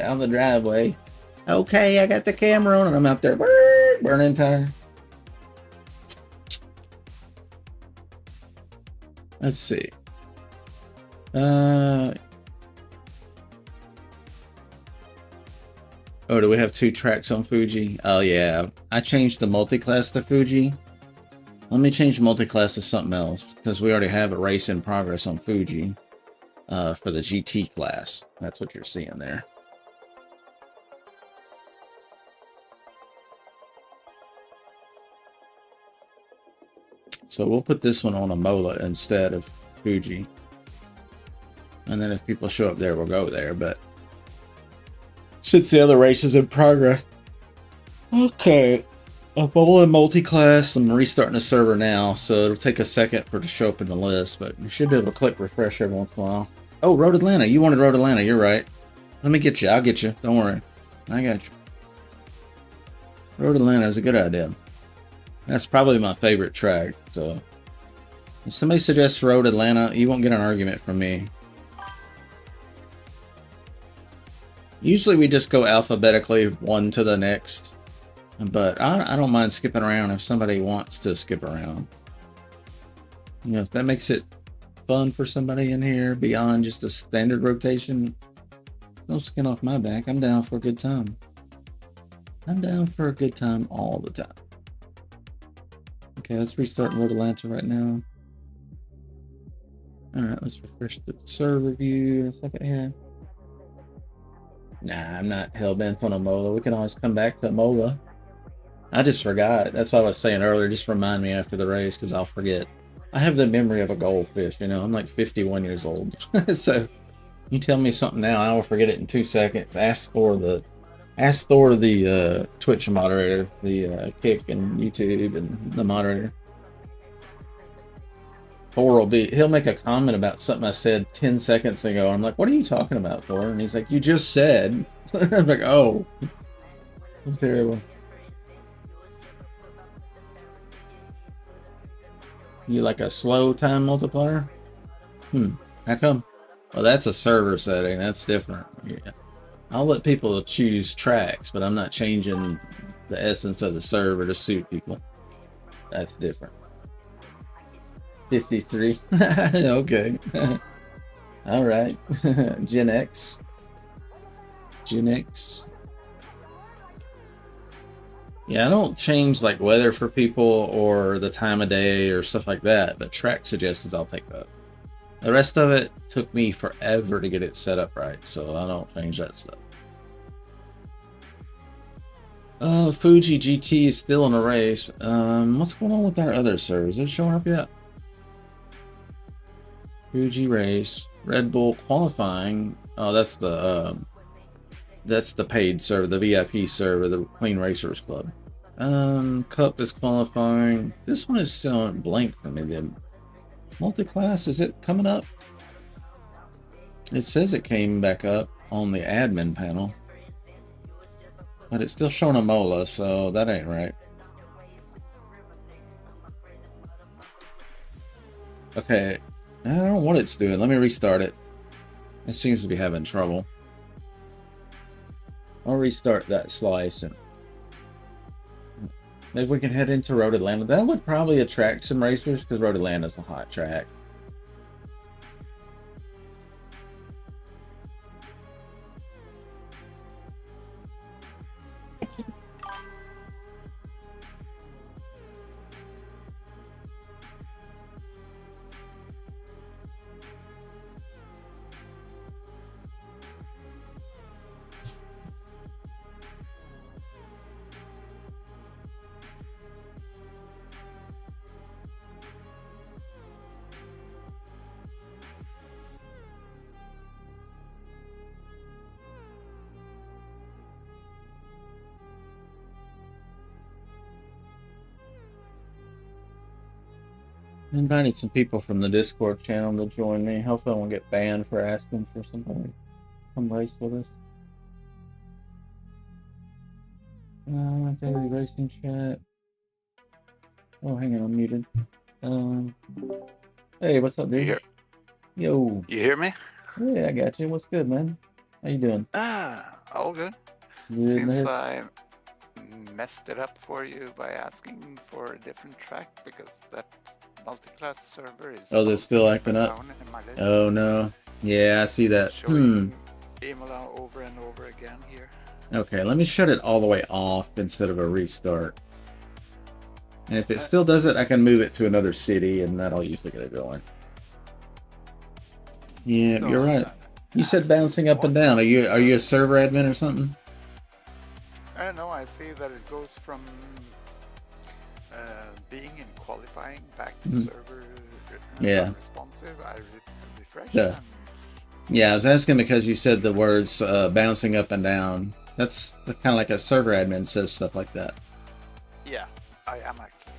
on the driveway. Okay, I got the camera on and I'm out there burning tire. Let's see. Oh, do we have 2 tracks on Fuji? Oh yeah, I changed the multi-class to Fuji. Let me change multi-class to something else, because we already have a race in progress on Fuji for the GT class. That's what you're seeing there. So we'll put this one on a Mola instead of Fuji. And then if people show up there, we'll go there. But since the other race is in progress. Okay. A Mola multi-class. I'm restarting the server now, so it'll take a second for it to show up in the list, but you should be able to click refresh every once in a while. Oh, Road Atlanta. You wanted Road Atlanta. You're right. Let me get you. I'll get you. Don't worry. I got you. Road Atlanta is a good idea. That's probably my favorite track, so if somebody suggests Road Atlanta, you won't get an argument from me. Usually we just go alphabetically one to the next, but I don't mind skipping around if somebody wants to skip around. You know, if that makes it fun for somebody in here beyond just a standard rotation, no skin off my back. I'm down for a good time. I'm down for a good time all the time. Okay, let's restart Road Atlanta right now. Alright, let's refresh the server view in a second here. Nah, I'm not hell-bent on a Mola. We can always come back to Mola. I just forgot. That's what I was saying earlier. Just remind me after the race, because I'll forget. I have the memory of a goldfish, you know. I'm like 51 years old. So, you tell me something now, I will forget it in 2 seconds. Ask Ask Thor, the Twitch moderator, the Kick and YouTube and the moderator. Thor will he'll make a comment about something I said 10 seconds ago. I'm like, what are you talking about, Thor? And he's like, you just said. I'm like, oh. I'm terrible. You like a slow time multiplier? How come? Well, that's a server setting. That's different. Yeah. I'll let people choose tracks, but I'm not changing the essence of the server to suit people. That's different. 53. Okay. All right. Gen X. Gen X. Yeah, I don't change like weather for people or the time of day or stuff like that, but track suggestions, I'll take that. The rest of it took me forever to get it set up right, so I don't change that stuff. Fuji GT is still in a race. What's going on with our other servers? Is it showing up yet? Fuji race, Red Bull qualifying. Oh, that's the paid server, the VIP server, the Clean Racers Club. Cup is qualifying. This one is still blank for me. The multi-class, is it coming up? It says it came back up on the admin panel, but it's still showing a MOLA, so that ain't right. Okay, I don't know what it's doing. Let me restart it. It seems to be having trouble. I'll restart that slice and maybe we can head into Road Atlanta. That would probably attract some racers because Road Atlanta is a hot track. Invited some people from the Discord channel to join me. Hopefully I won't get banned for asking for somebody to come race with us. Daily racing chat. Oh, hang on, I'm muted. Hey, what's up, dude? Yo. You hear me? Yeah, I got you. What's good, man? How you doing? All good. Seems I messed it up for you by asking for a different track because that multi-class server is... Oh, they're still acting up? Oh, no. Yeah, I see that. Imola over and over again here. Okay, let me shut it all the way off instead of a restart. And if it still does it, I can move it to another city, and that'll usually get it going. Yeah, so, you're right. You said bouncing up and down. Are you a server admin or something? No, I see that it goes from being in qualifying back to server responsive. I refresh. Yeah, I was asking because you said the words bouncing up and down. That's kind of like a server admin says stuff like that. Yeah, I am actually.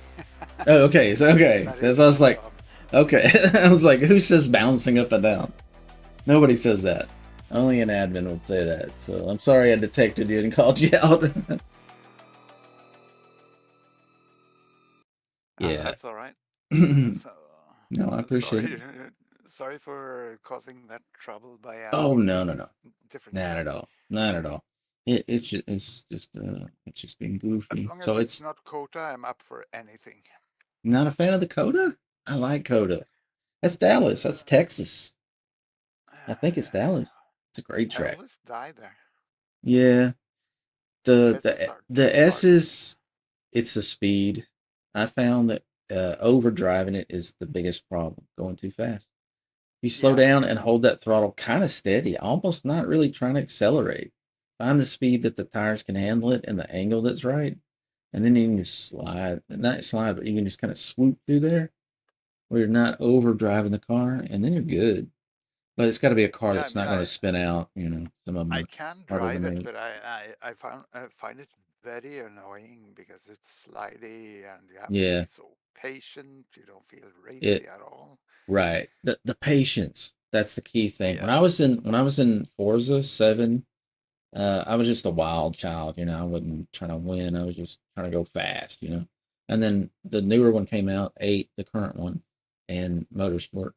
Oh, okay. So okay, that's I was like, okay. I was like, who says bouncing up and down? Nobody says that. Only an admin would say that. So I'm sorry I detected you and called you out. Yeah, that's all right. No, I appreciate it. Sorry for causing that trouble by. Oh no. Not at all. Not at all. It's just being goofy. As long as it's not Kota, I'm up for anything. Not a fan of the Kota? I like Kota. That's Dallas. That's Texas. I think it's Dallas. It's a great track. I always die there. Yeah. The S is, it's the speed. I found that overdriving it is the biggest problem. Going too fast. You slow down and hold that throttle kind of steady, almost not really trying to accelerate. Find the speed that the tires can handle it and the angle that's right. And then you can just not slide, but you can just kind of swoop through there where you're not over driving the car, and then you're good. But it's got to be a car Yeah, I that's mean, not going to spin out. Some of them I are can harder to drive it, manage. but I find it very annoying because it's slidey and you have to be Yeah, so patient. You don't feel it racy at all. right. The patience. That's the key thing. Yeah, When I was in Forza 7, I was just a wild child, I wasn't trying to win. I was just trying to go fast. And then the newer one came out, 8, the current one, and Motorsport.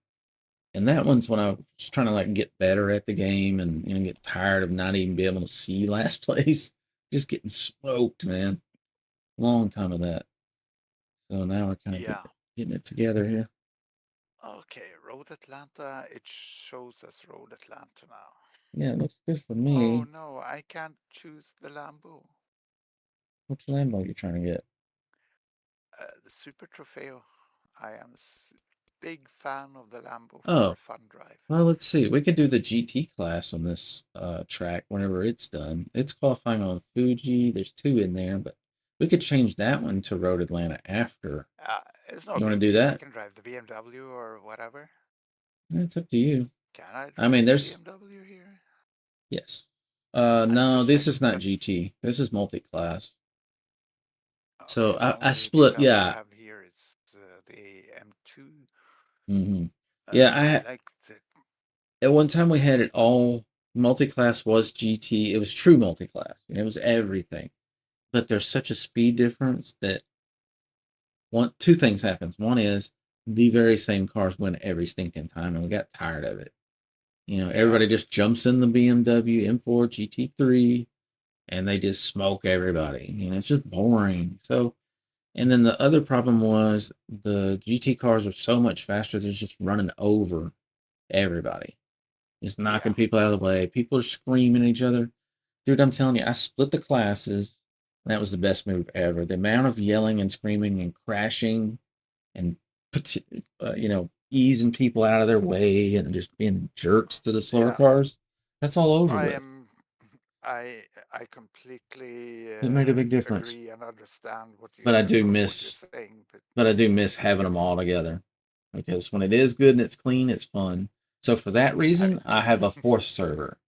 And that one's when I was trying to like get better at the game and get tired of not even being able to see last place. Just getting smoked, man. Long time of that. So now we're kind of yeah. getting it together here. Okay, Road Atlanta. It shows us Road Atlanta now. Yeah, it looks good for Oh me. no, I can't choose the Lambo. Which Lambo are you trying to get? The Super Trofeo. I am a big fan of the Lambo for Oh, a fun drive. well, let's see. We could do the GT class on this track whenever it's done. It's qualifying on Fuji. There's 2 in there, but we could change that one to Road Atlanta after. It's no You want to big do deal. I that? can drive the BMW or whatever. It's up to you. Can I I drive mean, the there's BMW here? yes. I never No, this is checked not that. GT. This is multi-class. So Okay, the I only split. BMW I Yeah. have here is the M2. Yeah. I like the At one time we had it all. Multi-class was GT. It was true multi-class. It was everything. But there's such a speed difference that 2 things happens. One is the very same cars win every stinking time, and we got tired of it. yeah, Everybody just jumps in the BMW M4 GT3, and they just smoke everybody. It's just boring. So, and then the other problem was the GT cars are so much faster. They're just running over everybody, just yeah, knocking people out of the way. People are screaming at each other. Dude, I'm telling you, I split the classes. That was the best move ever. The amount of yelling and screaming and crashing and easing people out of their way and just being jerks to the slower yeah. cars. That's all over I with. am. I completely It made a big difference. agree and understand But I do what you're miss, saying. But but I do miss having them yes, all together because when it is good and it's clean, it's fun. So for that I, reason, I have a 4th server,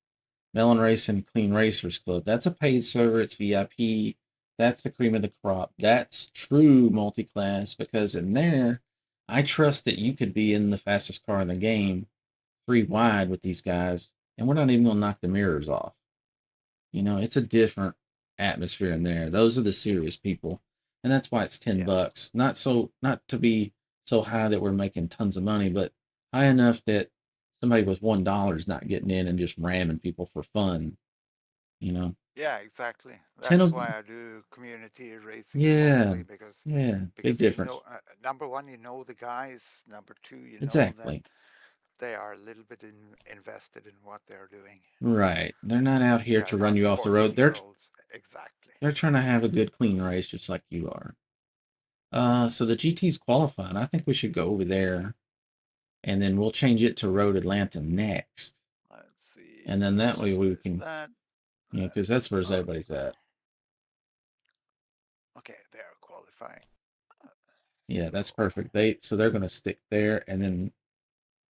Melon Racing Clean Racers Club. That's a paid server. It's VIP. That's the cream of the crop. That's true multi-class because in there, I trust that you could be in the fastest car in the game 3 wide with these guys, and we're not even going to knock the mirrors off. It's a different atmosphere in there. Those are the serious people, and that's why it's yeah, $10. Not to be so high that we're making tons of money, but high enough that somebody with $1 is not getting in and just ramming people for fun. You know, yeah, exactly. 10 That's of why I do community racing yeah, mostly yeah, big because difference. number one, you know the guys. Number two, you know that Exactly. they are a little bit invested in what they're doing. Right. They're not out here Yeah, to run not you off the road. 14-year-olds. Exactly. They're trying to have a good clean race just like you are. So the GT's qualified. I think we should go over there and then we'll change it to Road Atlanta next. Let's see. And then that way Which we is can, that? because that's where Oh, everybody's at. okay, they're qualifying. Yeah, that's So, perfect. So they're going to stick there and then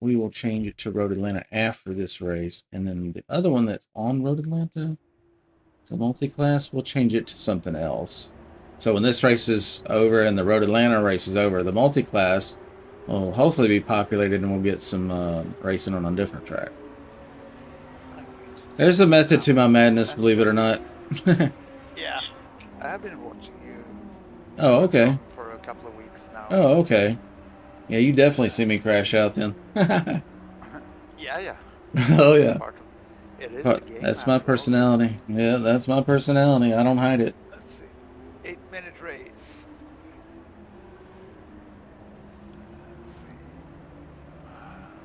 we will change it to Road Atlanta after this race. And then the other one that's on Road Atlanta, the multi-class, we'll change it to something else. So when this race is over and the Road Atlanta race is over, the multi-class will hopefully be populated and we'll get some racing on a different track. I'm going to There's check a this method out. to my madness, And believe it or not. yeah, I have been watching you Oh, okay. for a couple of weeks now. Oh, okay. Yeah, you definitely see And me crash out then. Oh, yeah, yeah, it's yeah. part of it is a But game that's my after all, isn't it? personality. Yeah, that's my personality. I don't hide it. Let's see. 8-minute race. Let's see.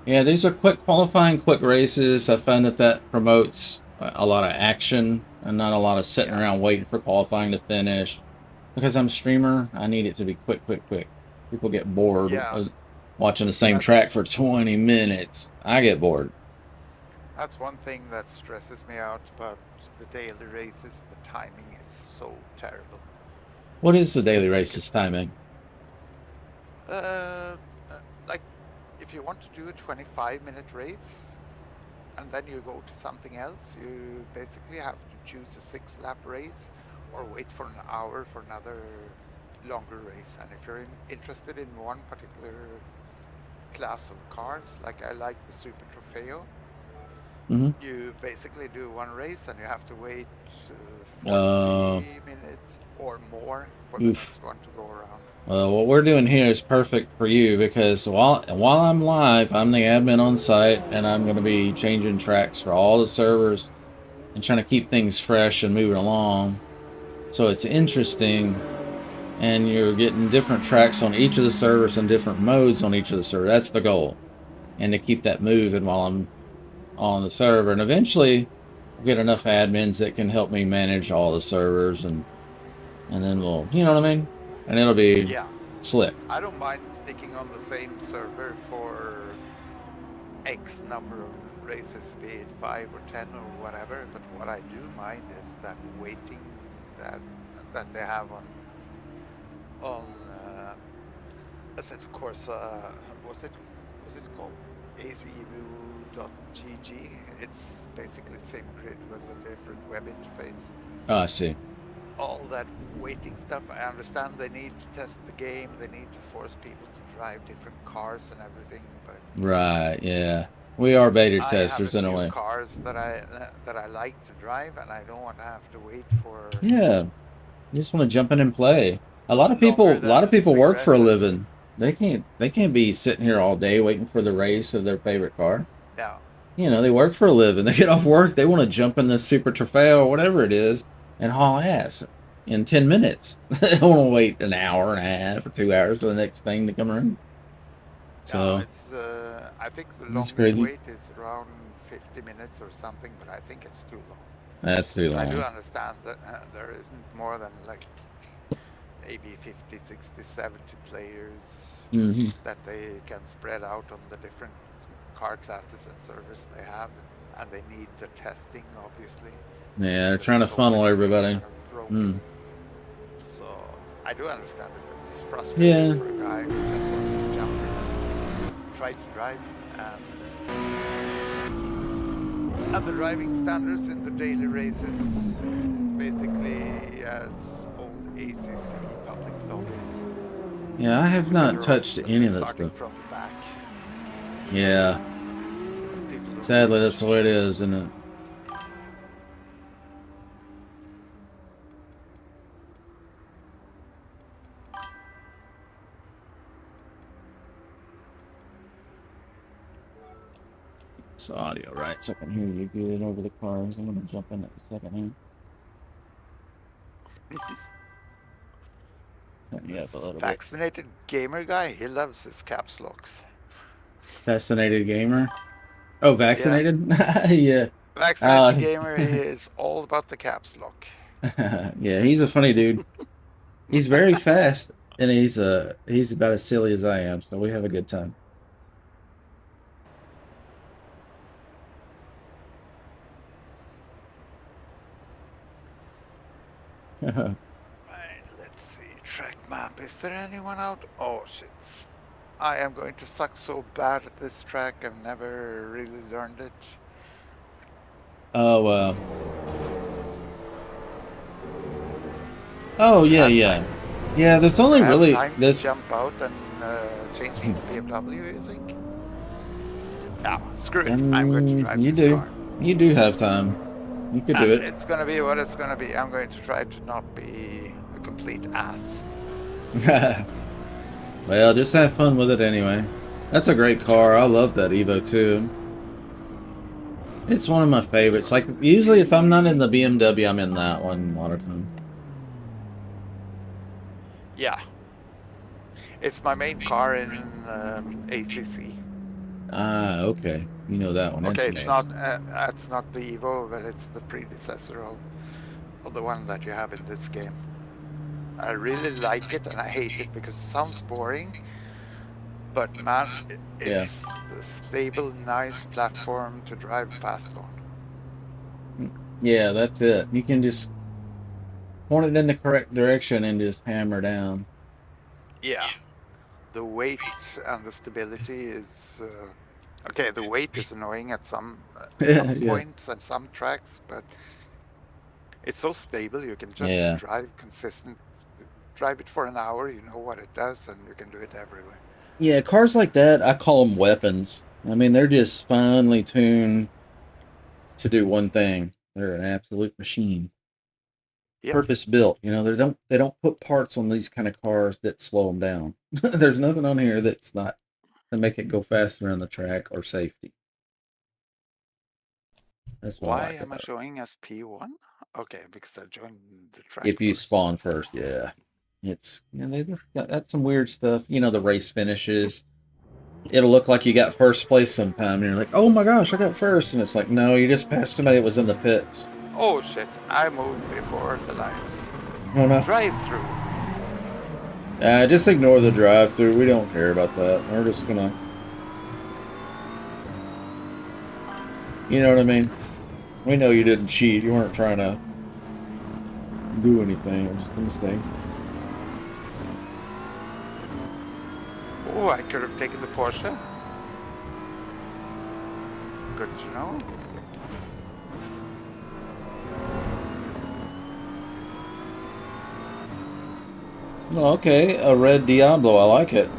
Yeah, these are quick qualifying, quick races. I found that promotes a lot of action and not a lot of sitting Yeah, around waiting for qualifying to finish. Because I'm a streamer, I need it to be quick, quick, quick. People get bored yeah. watching the same track That's for 20 minutes. I get bored. that's one thing that stresses me out about the daily races. The timing is so terrible. What is the daily Because races timing? uh, like if you want to do a 25-minute race, and then you go to something else. You basically have to choose a 6-lap race or wait for an hour for another longer race. And if you're interested in one particular class of cars, like I like the Super Trofeo, Mm-hmm. you basically do one race and you have to wait Uh, 40 minutes or more for the oof. next one to go around. Well, what we're doing here is perfect for you because while I'm live, I'm the admin on site, and I'm going to be changing tracks for all the servers and trying to keep things fresh and moving along. So it's interesting, and you're getting different tracks on each of the servers and different modes on each of the servers. That's the goal, and to keep that moving while I'm on the server, and eventually we'll get enough admins that can help me manage all the servers, and then we'll, you know what I mean, and it'll be Yeah, slick. I don't mind sticking on the same server for X number of races, be it 5 or 10 or whatever. But what I do mind is that waiting that that they have on Assetto Corsa. Was it called acevo.gg? It's basically the same grid with a different web interface. Oh, I see. All that waiting stuff, I understand they need to test the game, they need to force people to drive different cars and everything, but Right, yeah. We are beta I have a testers in a few way. cars that I like to drive, and I don't want to have to wait for Yeah. You just want to jump in and play. longer A lot than of a people work for cigarette. a And living. They can't be sitting here all day waiting for the race of their favorite car. no, You know, they work for a living. They get off work, they want to jump in the Super Trofeo or whatever it is and haul ass in 10 minutes. They don't want to wait an hour and a half or 2 hours for the next thing to come around. no, So, it's I think the it's longest crazy. wait is around 50 minutes or something, but I think it's too long. That's too But I do long. understand that there isn't more than like maybe 50, 60, 70 players Hmm. that they can spread out on the different car classes and servers they have. And they need the testing, obviously, Yeah, they're because trying to so funnel many things everybody. are broken. Mm. So I do understand it. It's frustrating Yeah. for a guy who just wants to jump in and try to drive. And the driving standards in the daily races, basically as old ACC public lobbies. Yeah, I have You're not better off touched any of that starting stuff. from the back Yeah. for people who Sadly, wish. that's the way it is, isn't it? It's audio, right? So I can hear you good over the cars. I'm gonna jump in at the second hand. Turn you up a This little bit. vaccinated gamer guy, he loves his caps locks. Fascinated gamer. Oh, Yeah, vaccinated? Yeah. vaccinated Uh, gamer, he is all about the caps lock. yeah, he's a funny dude. He's very fast, and he's about as silly as I am. So we have a good time. Right, let's see. Track map. Is there anyone out? Oh shit. I am going to suck so bad at this track. I've never really learned it. Oh, oh yeah, yeah, yeah. There's Do I only have really time to this. jump out and change to the BMW, you think? No, screw it. I'm going to drive You this do. car. You do have time. You could do And it. it's gonna be what it's gonna be. I'm going to try to not be a complete ass. Well, just have fun with it anyway. That's a great car. I love that Evo too. It's one of my favorites. Like usually, if I'm not in the BMW, I'm in that one a lot of times. Yeah, it's my main car in ACC. Ah, okay. You know that one. Okay, Interesting. it's not the Evo, but it's the predecessor of the one that you have in this game. I really like it, and I hate it because it sounds boring. But man, Yeah. it's a stable, nice platform to drive fast on. Yeah, that's it. You can just point it in the correct direction and just hammer down. Yeah, the weight and the stability is Okay, the weight is annoying at some Yeah. points and some tracks, but it's so stable you can just Yeah. drive consistent. Drive it for an hour, you know what it does, and you can do it everywhere. Yeah, cars like that, I call them weapons. I mean, they're just finely tuned to do one thing. They're an absolute machine. Yep. Purpose built. You know, they don't put parts on these kind of cars that slow them down. There's nothing on here that's not to make it go faster on the track or safety. That's what I Why like am I about it. showing as P1? Okay, because I joined the track If you first. spawn first, yeah. It's they've got some weird stuff. You know, the race finishes. It'll look like you got first place sometime, and you're like, "Oh my gosh, I got first!" And it's like, no, you just passed somebody that was in the pits. Oh shit, I moved before the lights. Oh no. Drive through. Just ignore the drive-through. We don't care about that. We're just gonna, you know what I mean? We know you didn't cheat. You weren't trying to do anything. It was just a mistake. Oh, I could have taken the Porsche. Good to know. Oh, okay, a red Diablo. I like it.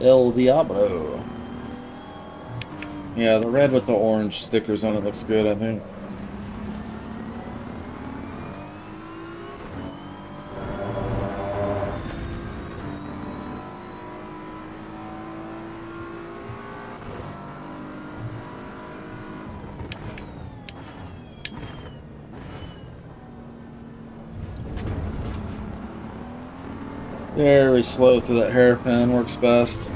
El Diablo. Yeah, the red with the orange stickers on it looks good, I think. Very slow through that hairpin. Works best.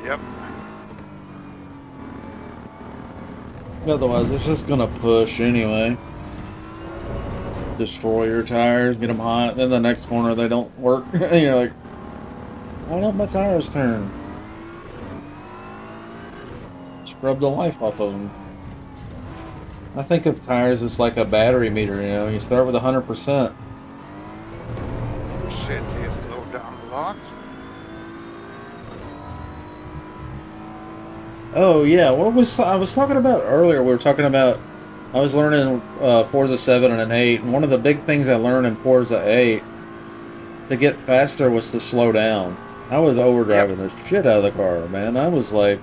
Yep. Otherwise, it's just gonna push anyway. Destroy your tires, get them hot. Then the next corner, they don't work. You're like, why don't my tires turn? Scrub the life off of them. I think of tires as like a battery meter, you know? You start with 100%. Shit, he slowed down a lot. Oh, yeah. What was I was talking about earlier? We were talking about I was learning Forza 7 and an 8, and one of the big things I learned in Forza 8 to get faster was to slow down. I was Yep. overdriving the shit out of the car, man. I was like,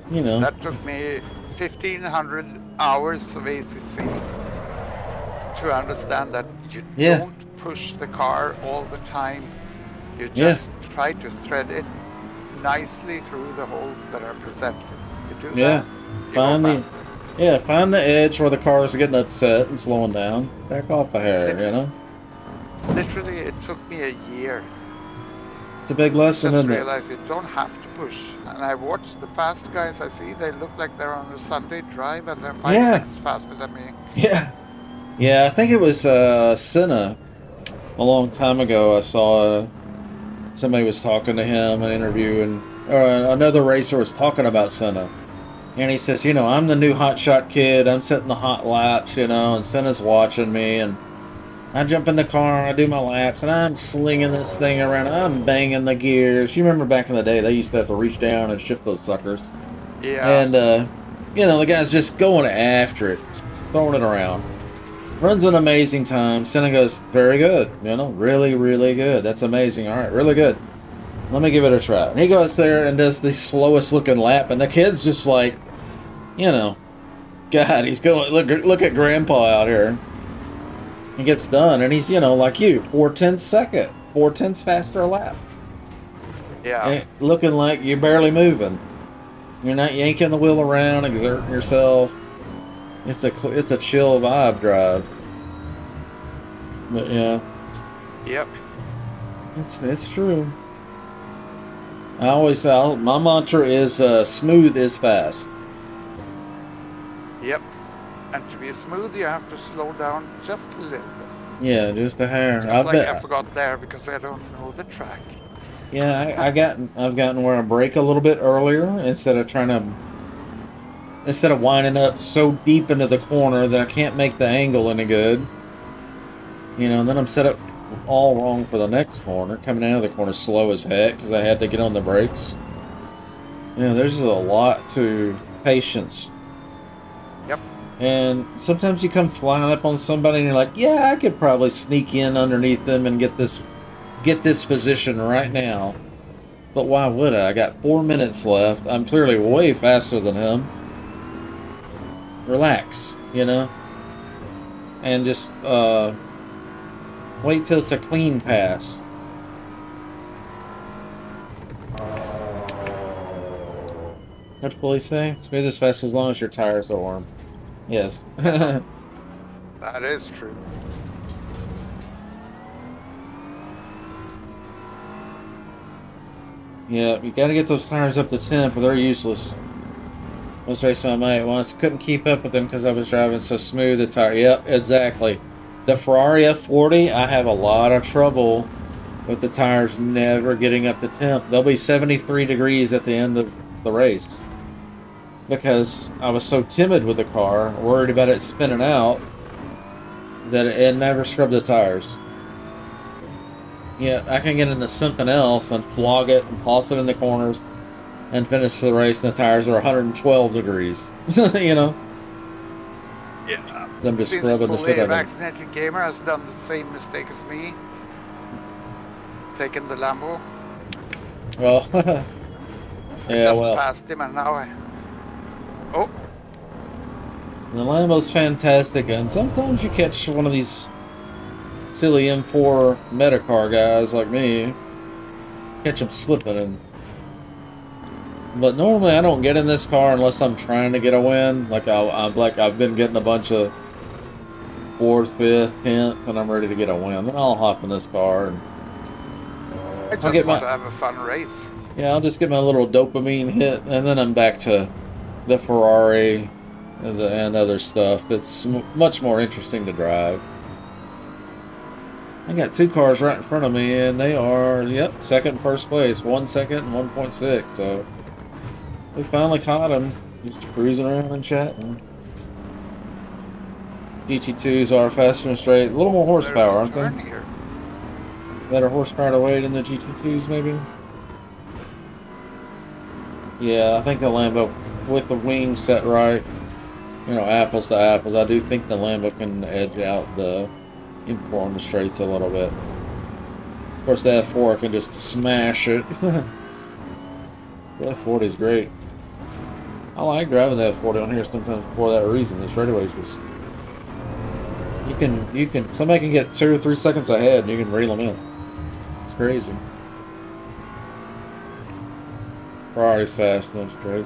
you know, That took me 1,500 hours of ACC to understand that you yeah, don't push the car all the time. You yeah, just try to thread it nicely through the holes that are presented. You do yeah. that, you go Find the faster. Yeah, find the edge where the cars are getting upset and slowing down. Back off a hair, you Literally, know? literally, it took me a year It's a big to lesson, just isn't it? realize you don't have to push. And I watch the fast guys I see, they look like they're on a Sunday drive and they're five Yeah, seconds faster than me. yeah. Yeah, I think it was Senna a long time ago. I saw somebody was talking to him, an interview, and another racer was talking about Senna. And he says, you know, I'm the new hotshot kid. I'm setting the hot laps, you know, and Senna's watching me. And I jump in the car, I do my laps, and I'm slinging this thing around. I'm banging the gears. You remember back in the day, they used to have to reach down and shift those suckers. Yeah, And, you know, the guy's just going after it, throwing it around. Runs an amazing time. Senna goes, very good. You know, really, really good. That's amazing. All right, really good. Let me give it a try. And he goes there and does the slowest looking lap, and the kid's just like, you know, God, he's going, look at Grandpa out here. He gets done, and he's, you know, like you, 4/10 second, 4/10 faster a lap. yeah, And looking like you're barely moving. You're not yanking the wheel around, exerting yourself. It's a chill vibe drive. But yeah, yep, it's true. My mantra is smooth is fast. yep. And to be smooth, you have to slow down just a little bit. Yeah, just a hair. Just I like I bet. forgot there because I don't know the track. Yeah, I've gotten where I brake a little bit earlier instead of winding up so deep into the corner that I can't make the angle any good. You know, and then I'm set up all wrong for the next corner. Coming out of the corner slow as heck because I had to get on the brakes. You know, there's a lot to patience. Yep. And sometimes you come flying up on somebody and you're like, yeah, I could probably sneak in underneath them and get this position right now. But why would I? I got 4 minutes left. I'm clearly way faster than him. Relax, you know? And just wait till it's a clean pass. What'd Fully say? Smooth as fast as long as your tires are warm. Yes. That is true. Yeah, you gotta get those tires up to temp or they're useless. I was racing my mate once, couldn't keep up with them because I was driving so smooth the tire. Yep, exactly. The Ferrari F40, I have a lot of trouble with the tires never getting up to temp. They'll be 73 degrees at the end of the race. Because I was so timid with the car, worried about it spinning out, that it never scrubbed the tires. Yeah, I can get into something else and flog it and toss it in the corners and finish the race and the tires are 112 degrees. You know? Yeah. Them just This scrubbing the fully shit out of them. vaccinated gamer has done the same mistake as me. Taken the Lambo. Well, I yeah, just well. passed him and now I... Oh! The Lambo's fantastic, and sometimes you catch one of these silly M4 Metacar guys like me, catch them slipping. But normally I don't get in this car unless I'm trying to get a win. Like I've been getting a bunch of 4th, 5th, 10th, and I'm ready to get a win. Then I'll hop in this car and I just want to have a fun race. yeah, I'll just get my little dopamine hit, and then I'm back to the Ferrari and other stuff that's much more interesting to drive. I got 2 cars right in front of me, and they are, yep, second and first place. 1 second and 1.6, so we finally caught them. Just cruising around and chatting. GT2s are faster and straight. A little more horsepower, aren't they? Here. Better horsepower to weight in the GT2s, maybe? Yeah, I think the Lambo, with the wings set right, you know, apples to apples, I do think the Lambo can edge out the M4 on the straights a little bit. Of course, the F4 can just smash it. The F40 is great. I like driving the F40 on here sometimes for that reason. The straightaways just... You can, somebody can get 2 or 3 seconds ahead and you can reel them in. It's crazy. Ferrari's fast and straight.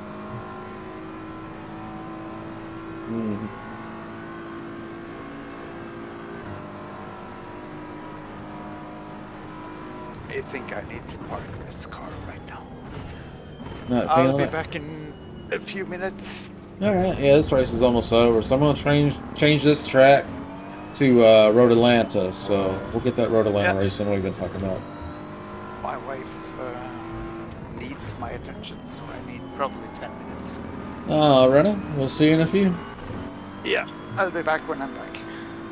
I think I need to park this car right now. Not I'll feeling be it? back in a few minutes. Alright, yeah, this race is almost over, so I'm going to change this track to Road Atlanta, so we'll get that Road Atlanta racing we've been talking about. My wife needs my attention, so I need probably 10 minutes. Alrighty, we'll see you in a few. Yeah, I'll be back when I'm back.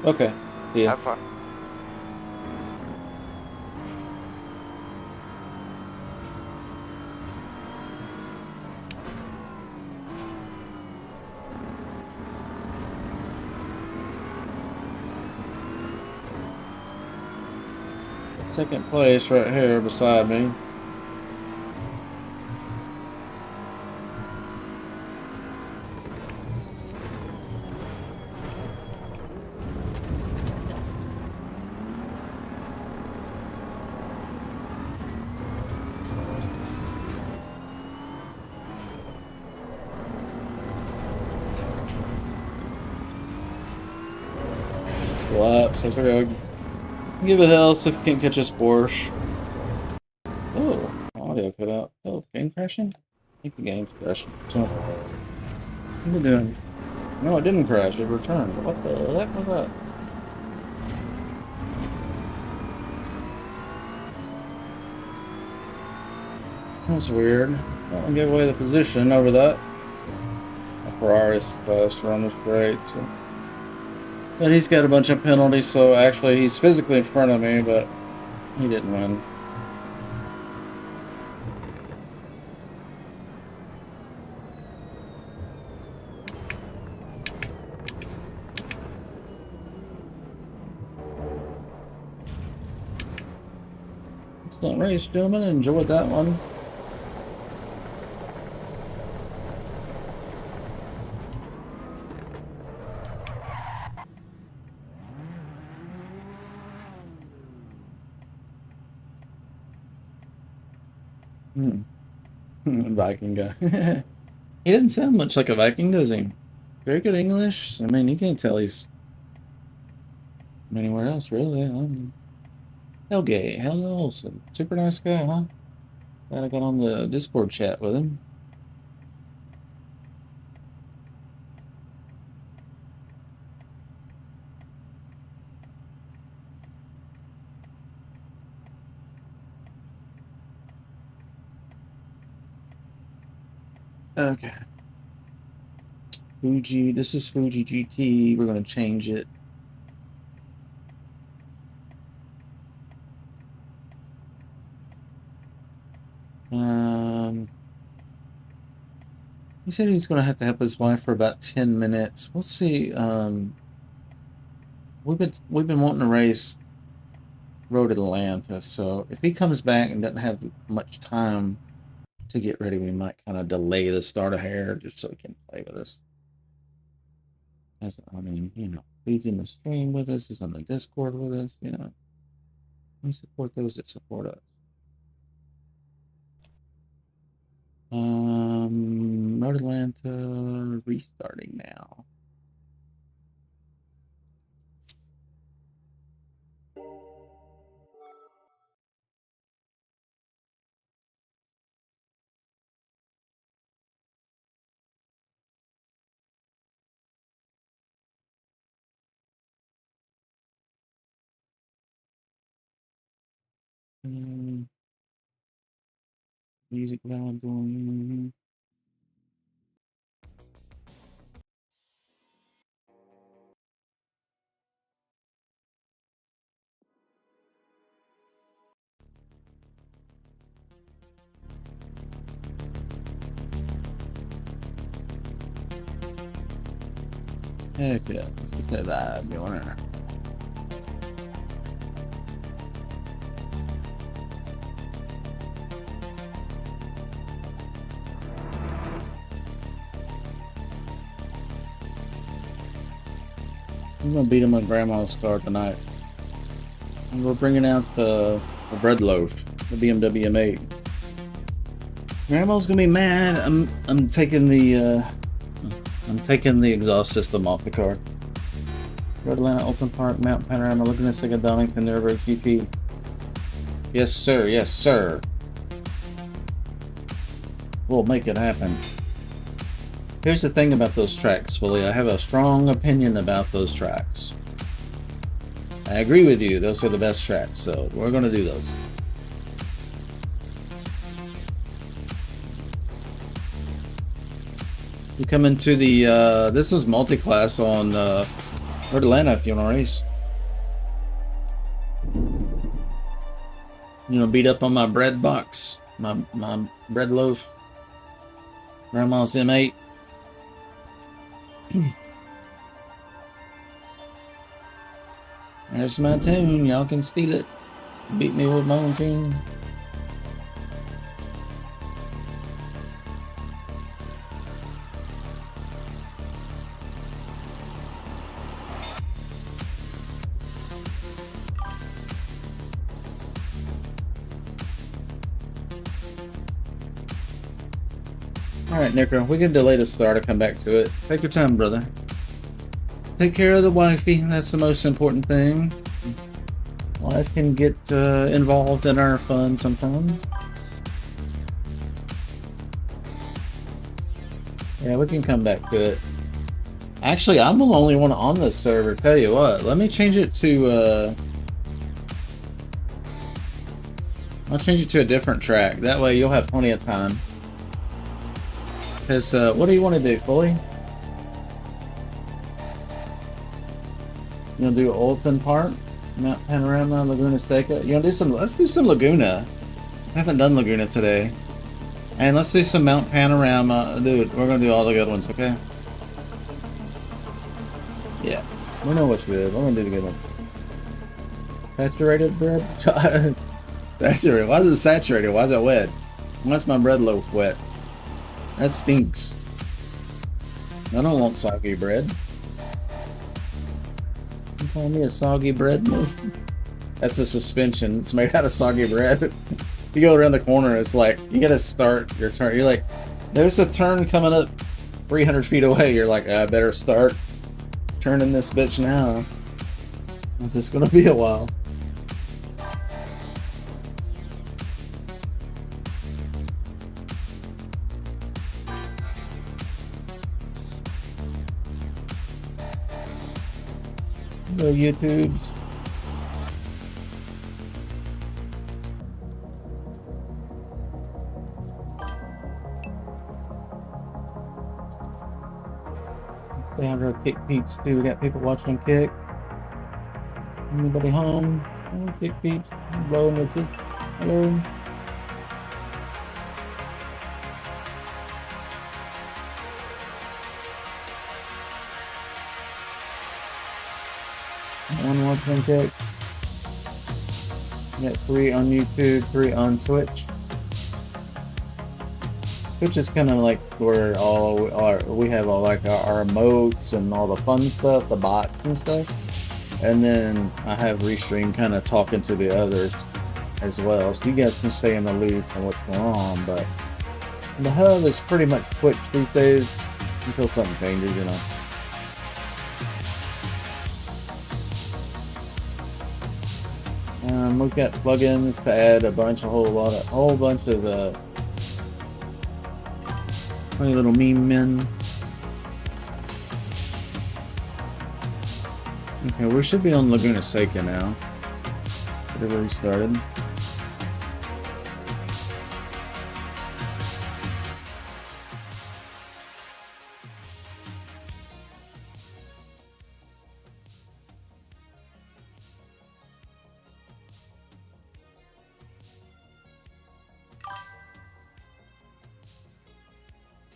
Okay, see ya. Have fun. Second place right here beside me. Laps, I figure I'll give it hell, see if we can catch this Porsche. Oh, audio cut out. Oh, game crashing? I think the game's crashing. So, what are we doing? No, it didn't crash, it returned. What the heck was that? That's weird. I'll give away the position over that. A Ferrari's fast run the straight, so. But he's got a bunch of penalties, so actually he's physically in front of me, but he didn't win. Excellent race, gentlemen. Enjoyed that one. Viking guy. He didn't sound much like a Viking, does he? Very good English. I mean, you can't tell he's from anywhere else, really. Helge, Helge Olsen. Super nice guy, huh? Glad I got on the Discord chat with him. Okay. Fuji, this is Fuji GT. We're going to change it. He said he's going to have to help his wife for about 10 minutes. We'll see. We've been wanting to race Road Atlanta, so if he comes back and doesn't have much time to get ready, we might kind of delay the start of hair just so he can play with us. I mean, you know, he's in the stream with us, he's on the Discord with us, you know. We support those that support us. Road Atlanta restarting now. Music valid going. Heck yeah, let's get that vibe going. I'm gonna beat him on Grandma's car tonight. And we're bringing out the bread loaf, the BMW M8. Grandma's gonna be mad. I'm taking the exhaust system off the car. Road Atlanta Open Park, Mount Panorama, looking at like a Donington River GP. Yes, sir. Yes, sir. We'll make it happen. Here's the thing about those tracks, Fully. I have a strong opinion about those tracks. I agree with you. Those are the best tracks, so we're going to do those. You come into the, this is multi-class on Road Atlanta if you want to race. You know, beat up on my bread box, my bread loaf. Grandma's M8. There's my tune. Y'all can steal it. Beat me with my own tune. Alright, Nicker, we can delay the start and come back to it. Take your time, brother. Take care of the wifey, that's the most important thing. Wife can get involved in our fun sometimes. Yeah, we can come back to it. Actually, I'm the only one on this server, tell you what. Let me change it to, I'll change it to a different track. That way you'll have plenty of time. Because, what do you want to do, Fully? You know, do Olton Park, Mount Panorama, Laguna Seca. You know, do some. Let's do some Laguna. I haven't done Laguna today, and let's do some Mount Panorama, dude. We're gonna do all the good ones, okay? Yeah, we know what's good. We're gonna do the good one. Saturated bread. Saturated. Why is it saturated? Why is it wet? Why's my bread loaf wet? That stinks. I don't want soggy bread. You call me a soggy bread? That's a suspension. It's made out of soggy bread. You go around the corner, it's like, you gotta start your turn. You're like, there's a turn coming up 300 feet away. You're like, I better start turning this bitch now. This is gonna be a while. Hello, YouTubes. Say hi to our Kick peeps too. We got people watching on Kick. Anybody home? Hello, Kick peeps. Hello, no kiss. Hello. One watching on Kick. We got 3 on YouTube, 3 on Twitch. Twitch is kind of like where we have all like our emotes and all the fun stuff, the bots and stuff. And then I have Restream kind of talking to the others as well, so you guys can stay in the loop on what's going on. But the hub is pretty much Twitch these days until something changes, you know. We've got plugins to add a whole bunch of funny little meme men. Okay, we should be on Laguna Seca now. Whatever we started.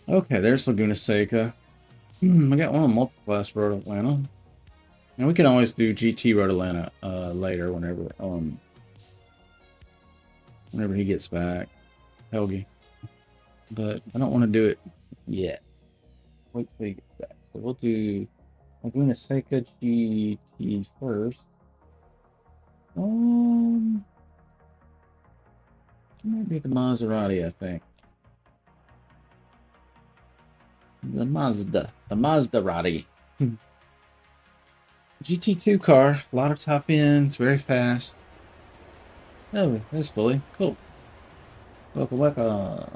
Okay, there's Laguna Seca. I got one on Multiclass Road Atlanta. And we can always do GT Road Atlanta later whenever he gets back. Helgi. But I don't want to do it yet. Wait till he gets back. So we'll do Laguna Seca GT first. Might be the Maserati, I think. The Maserati. GT2 car, a lot of top ends, very fast. Oh, there's fully cool. Welcome, welcome.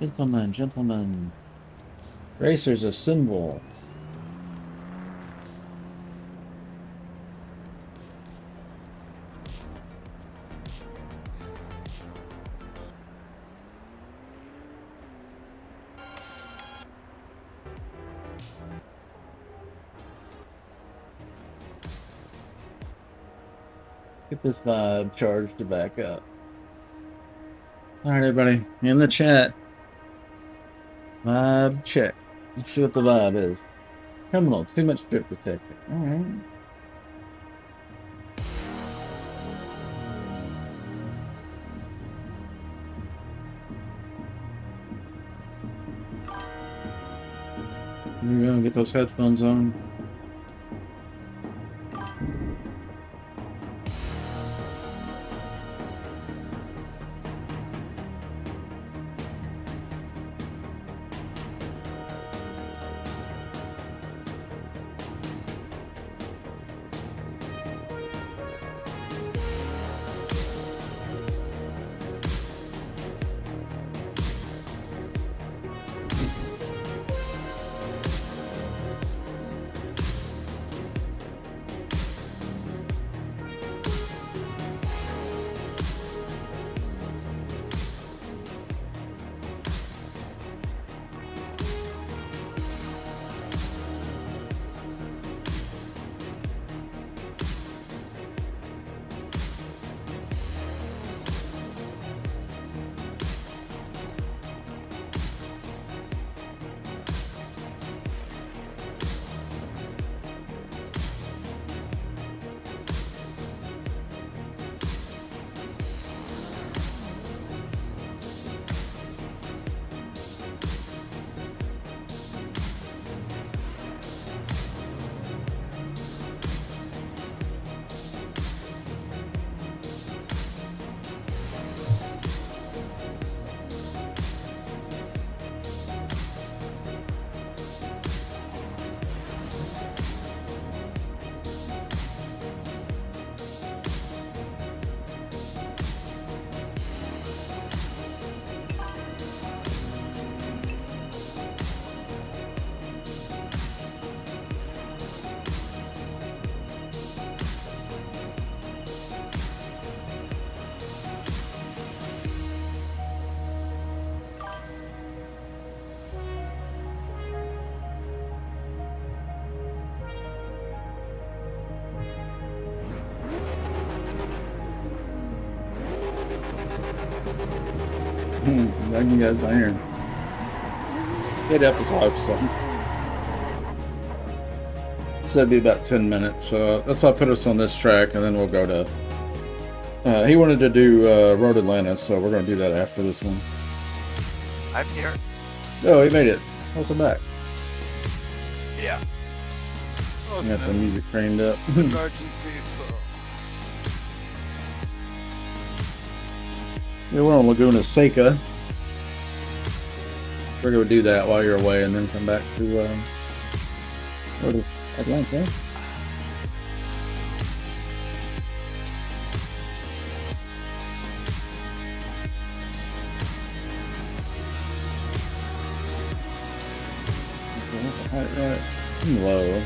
Gentlemen, gentlemen. Racer's a symbol. Get this vibe charged to back up. Alright, everybody, in the chat. Vibe check. Let's see what the vibe is. Criminal, too much strip detected. Alright. Here we go, get those headphones on. I can guys not hearing. Hit up his wife or something. So it'd be about 10 minutes. That's why I put us on this track, and then we'll go to. He wanted to do Road Atlanta, so we're going to do that after this one. I'm here. Oh, he made it. Welcome back. Yeah. Got the music craned up. Emergency, so. Yeah, we're on Laguna Seca. We're going to do that while you're away, and then come back to Atlanta. Right. Low.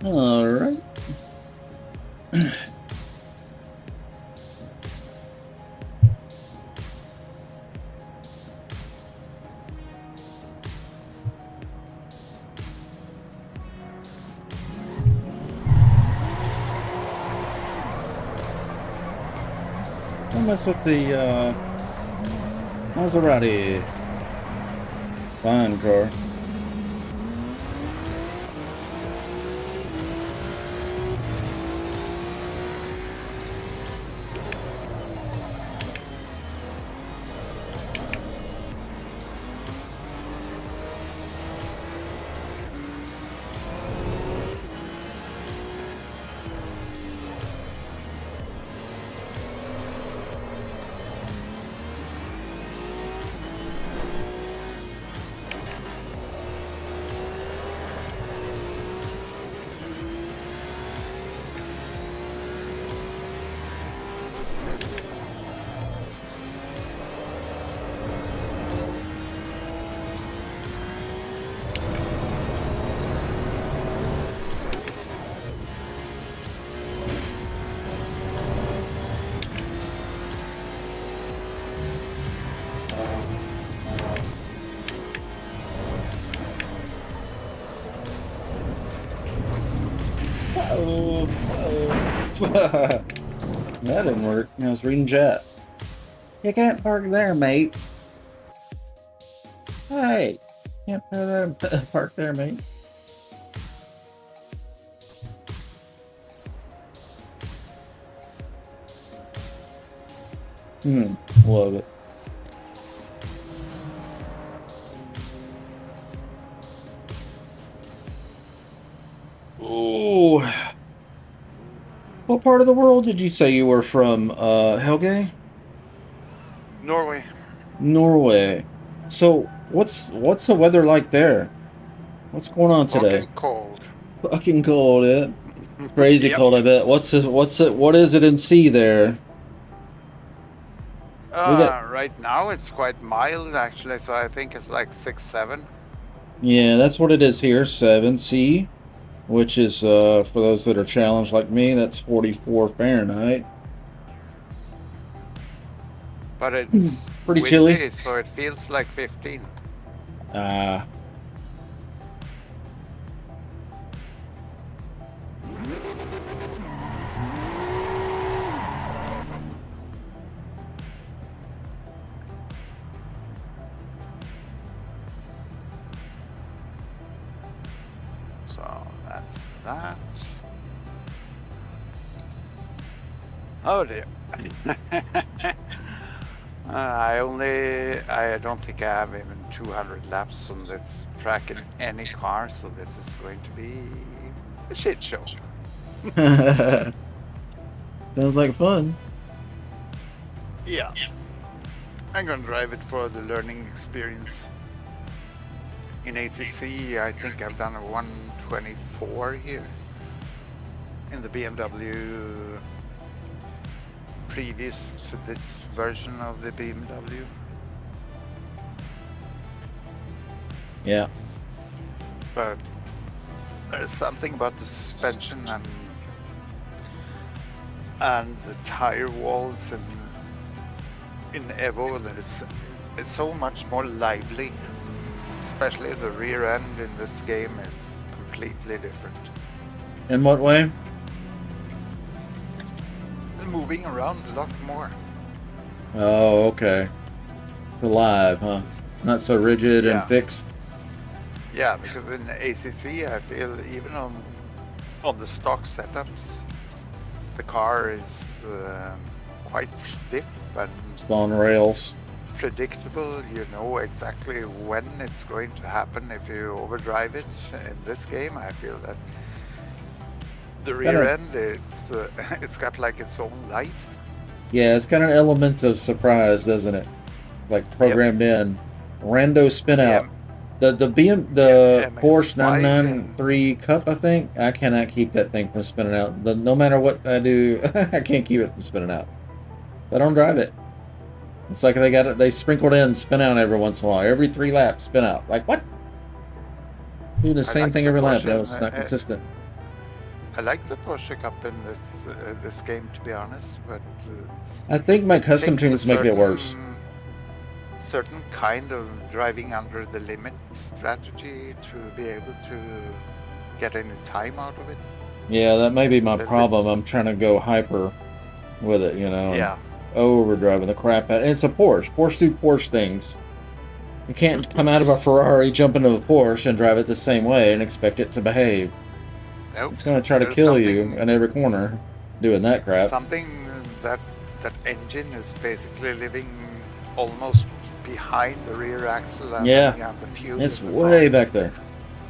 All right. Don't mess with the Maserati. Fine car. That didn't work. I was reading chat. You can't park there, mate. Hey, can't park there, mate. Love it. Ooh. What part of the world did you say you were from, Helge? Norway. Norway. So, what's the weather like there? What's going on today? Fucking cold. Fucking cold, yeah. Crazy Yep. cold, I bet. What is it in sea there? Right now it's quite mild actually, so I think it's like 6, 7. Yeah, that's what it is here, 7C, which is, for those that are challenged like me, that's 44 Fahrenheit. But it's Pretty windy, chilly. so it feels like 15. So that's that. Oh dear. I don't think I have even 200 laps on this track in any car, so this is going to be a shit show. Sounds like fun. Yeah. I'm gonna drive it for the learning experience. In ACC, I think I've done a 124 here. In the BMW previous to this version of the BMW. Yeah. But there's something about the suspension and the tire walls in Evo that it's so much more lively. Especially the rear end in this game is completely different. In what way? Moving around a lot more. Oh, okay. Alive, huh? Not so rigid and Yeah. fixed. Yeah, because in ACC I feel even on the stock setups, the car is quite stiff and It's on rails. predictable. You know exactly when it's going to happen if you overdrive it. In this game, I feel that the rear end, it's got like its own life. Yeah, it's got an element of surprise, doesn't it? Like programmed in. Rando spin out. The Porsche 993 Cup, I think, I cannot keep that thing from spinning out. No matter what I do, I can't keep it from spinning out. I don't drive it. It's like they sprinkled in spin out every once in a while. Every 3 laps, spin out. Like, what? Do the same thing every lap. No, it's not consistent. I like the Porsche Cup in this game, to be honest, but I think my custom tunes make it worse. Certain kind of driving under the limit strategy to be able to get any time out of it. Yeah, that may be my problem. I'm trying to go hyper with it, you know. Yeah. Overdriving the crap out. And it's a Porsche. Porsche do Porsche things. You can't come out of a Ferrari, jump into a Porsche, and drive it the same way and expect it to behave. Nope. It's going to try to kill you in every corner doing that crap. Something that engine is basically living almost behind the rear axle and the fuel. It's way back there.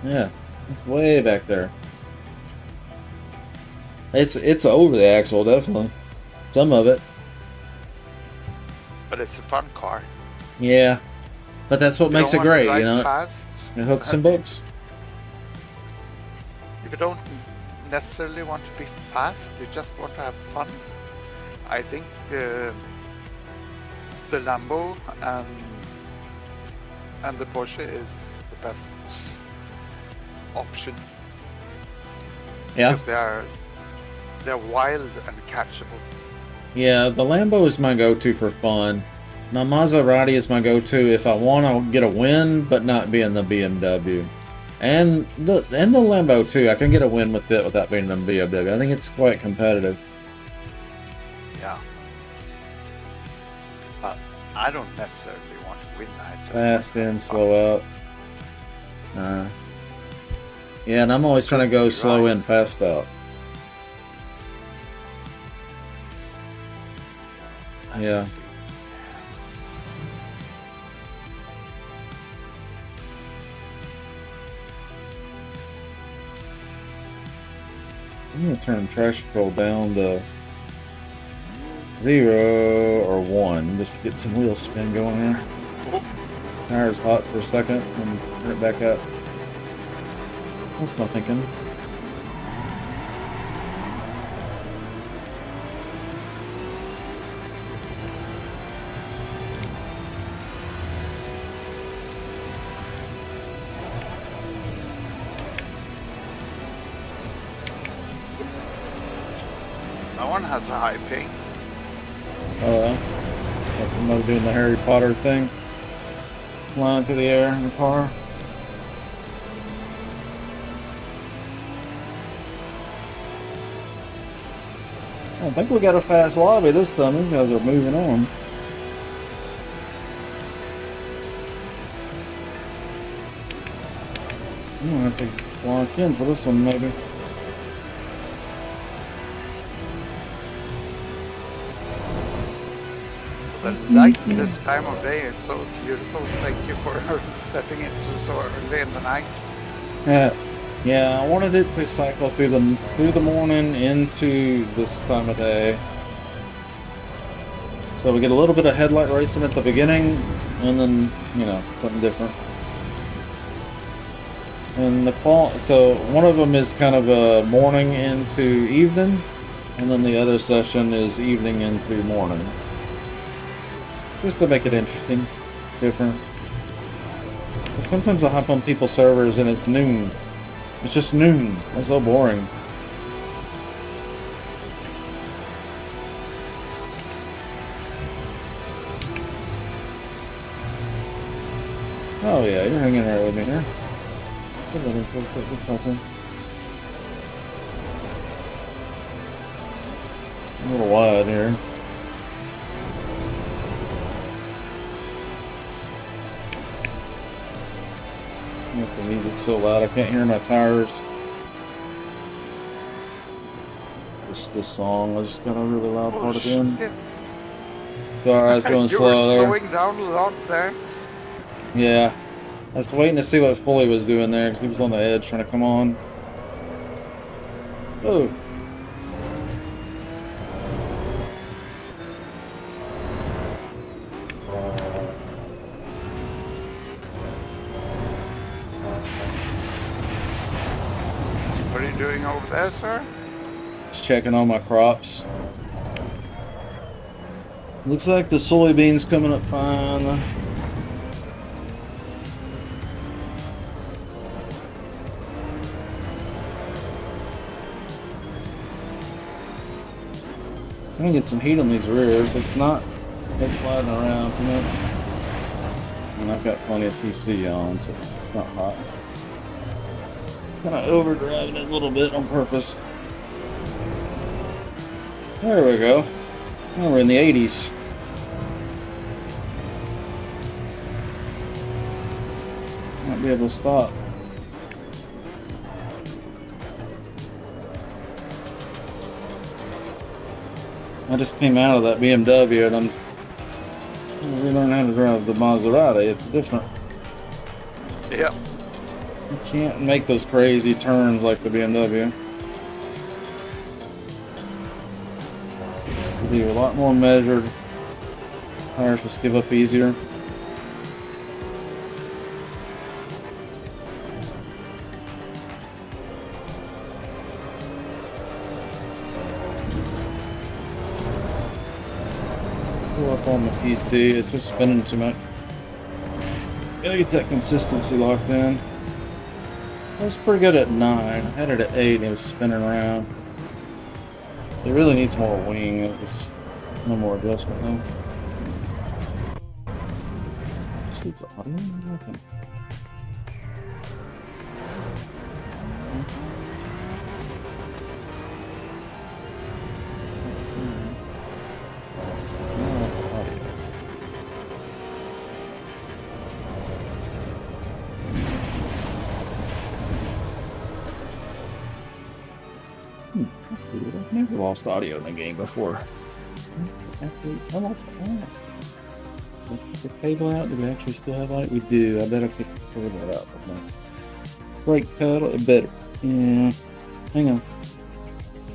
Yeah, it's way back there. It's over the axle, definitely. Some of it. But it's a fun car. Yeah, but that's what makes it great, you know. Fast, it hooks and books. If you don't necessarily want to be fast, you just want to have fun, I think the Lambo and the Porsche is the best option. Yeah. Because they're wild and catchable. Yeah, the Lambo is my go-to for fun. My Maserati is my go-to if I want to get a win, but not be in the BMW. And the Lambo too. I can get a win with it without being in the BMW. I think it's quite competitive. Yeah. But I don't necessarily want to win. I just fast in, slow out. Yeah, and I'm always trying to go slow in, fast out. Yeah. I'm gonna turn traction control down to 0 or 1 just to get some wheel spin going here. Tire's hot for a second and turn it back up. That's my thinking. That one has a high ping. That's another doing the Harry Potter thing. Flying through the air in the car. I think we got a fast lobby this time. These guys are moving on. I'm gonna have to lock in for this one, maybe. The light this time of day, it's so beautiful. Thank you for setting it to so early in the night. Yeah, I wanted it to cycle through the morning into this time of day. So we get a little bit of headlight racing at the beginning, and then, you know, something different. And so one of them is kind of a morning into evening, And then the other session is evening into morning. Just to make it interesting, different. But sometimes I'll hop on people's servers and it's noon. It's just noon. That's so boring. Oh yeah, you're hanging right with me here. What's happening? A little wide here. The music's so loud I can't hear my tires. This song, I just got a really loud part again. Sorry, I was going slow there. You were slowing down a lot there. Yeah. I was waiting to see what Foley was doing there because he was on the edge trying to come on. Oh. What are you doing over there, sir? Just checking on my crops. Looks like the soybeans coming up fine. I'm gonna get some heat on these rears. It's not sliding around too much. And I've got plenty of TC on, so it's not hot. Kind of overdriving it a little bit on purpose. There we go. Now we're in the 80s. Might be able to stop. I just came out of that BMW and I'm relearning how to drive the Maserati. It's different. Yep. You can't make those crazy turns like the BMW. You do a lot more measured. Tires just give up easier. Pull up on the PC, it's just spinning too much. Gotta get that consistency locked in. It was pretty good at 9. I had it at 8 and it was spinning around. It really needs more wing. It's no more adjustment though. Sleep the audio? Nothing. I've never lost audio in a game before. The cable out? Do we actually still have light? We do. I better kick the cable out. Brake pedal. It better. Yeah. Hang on.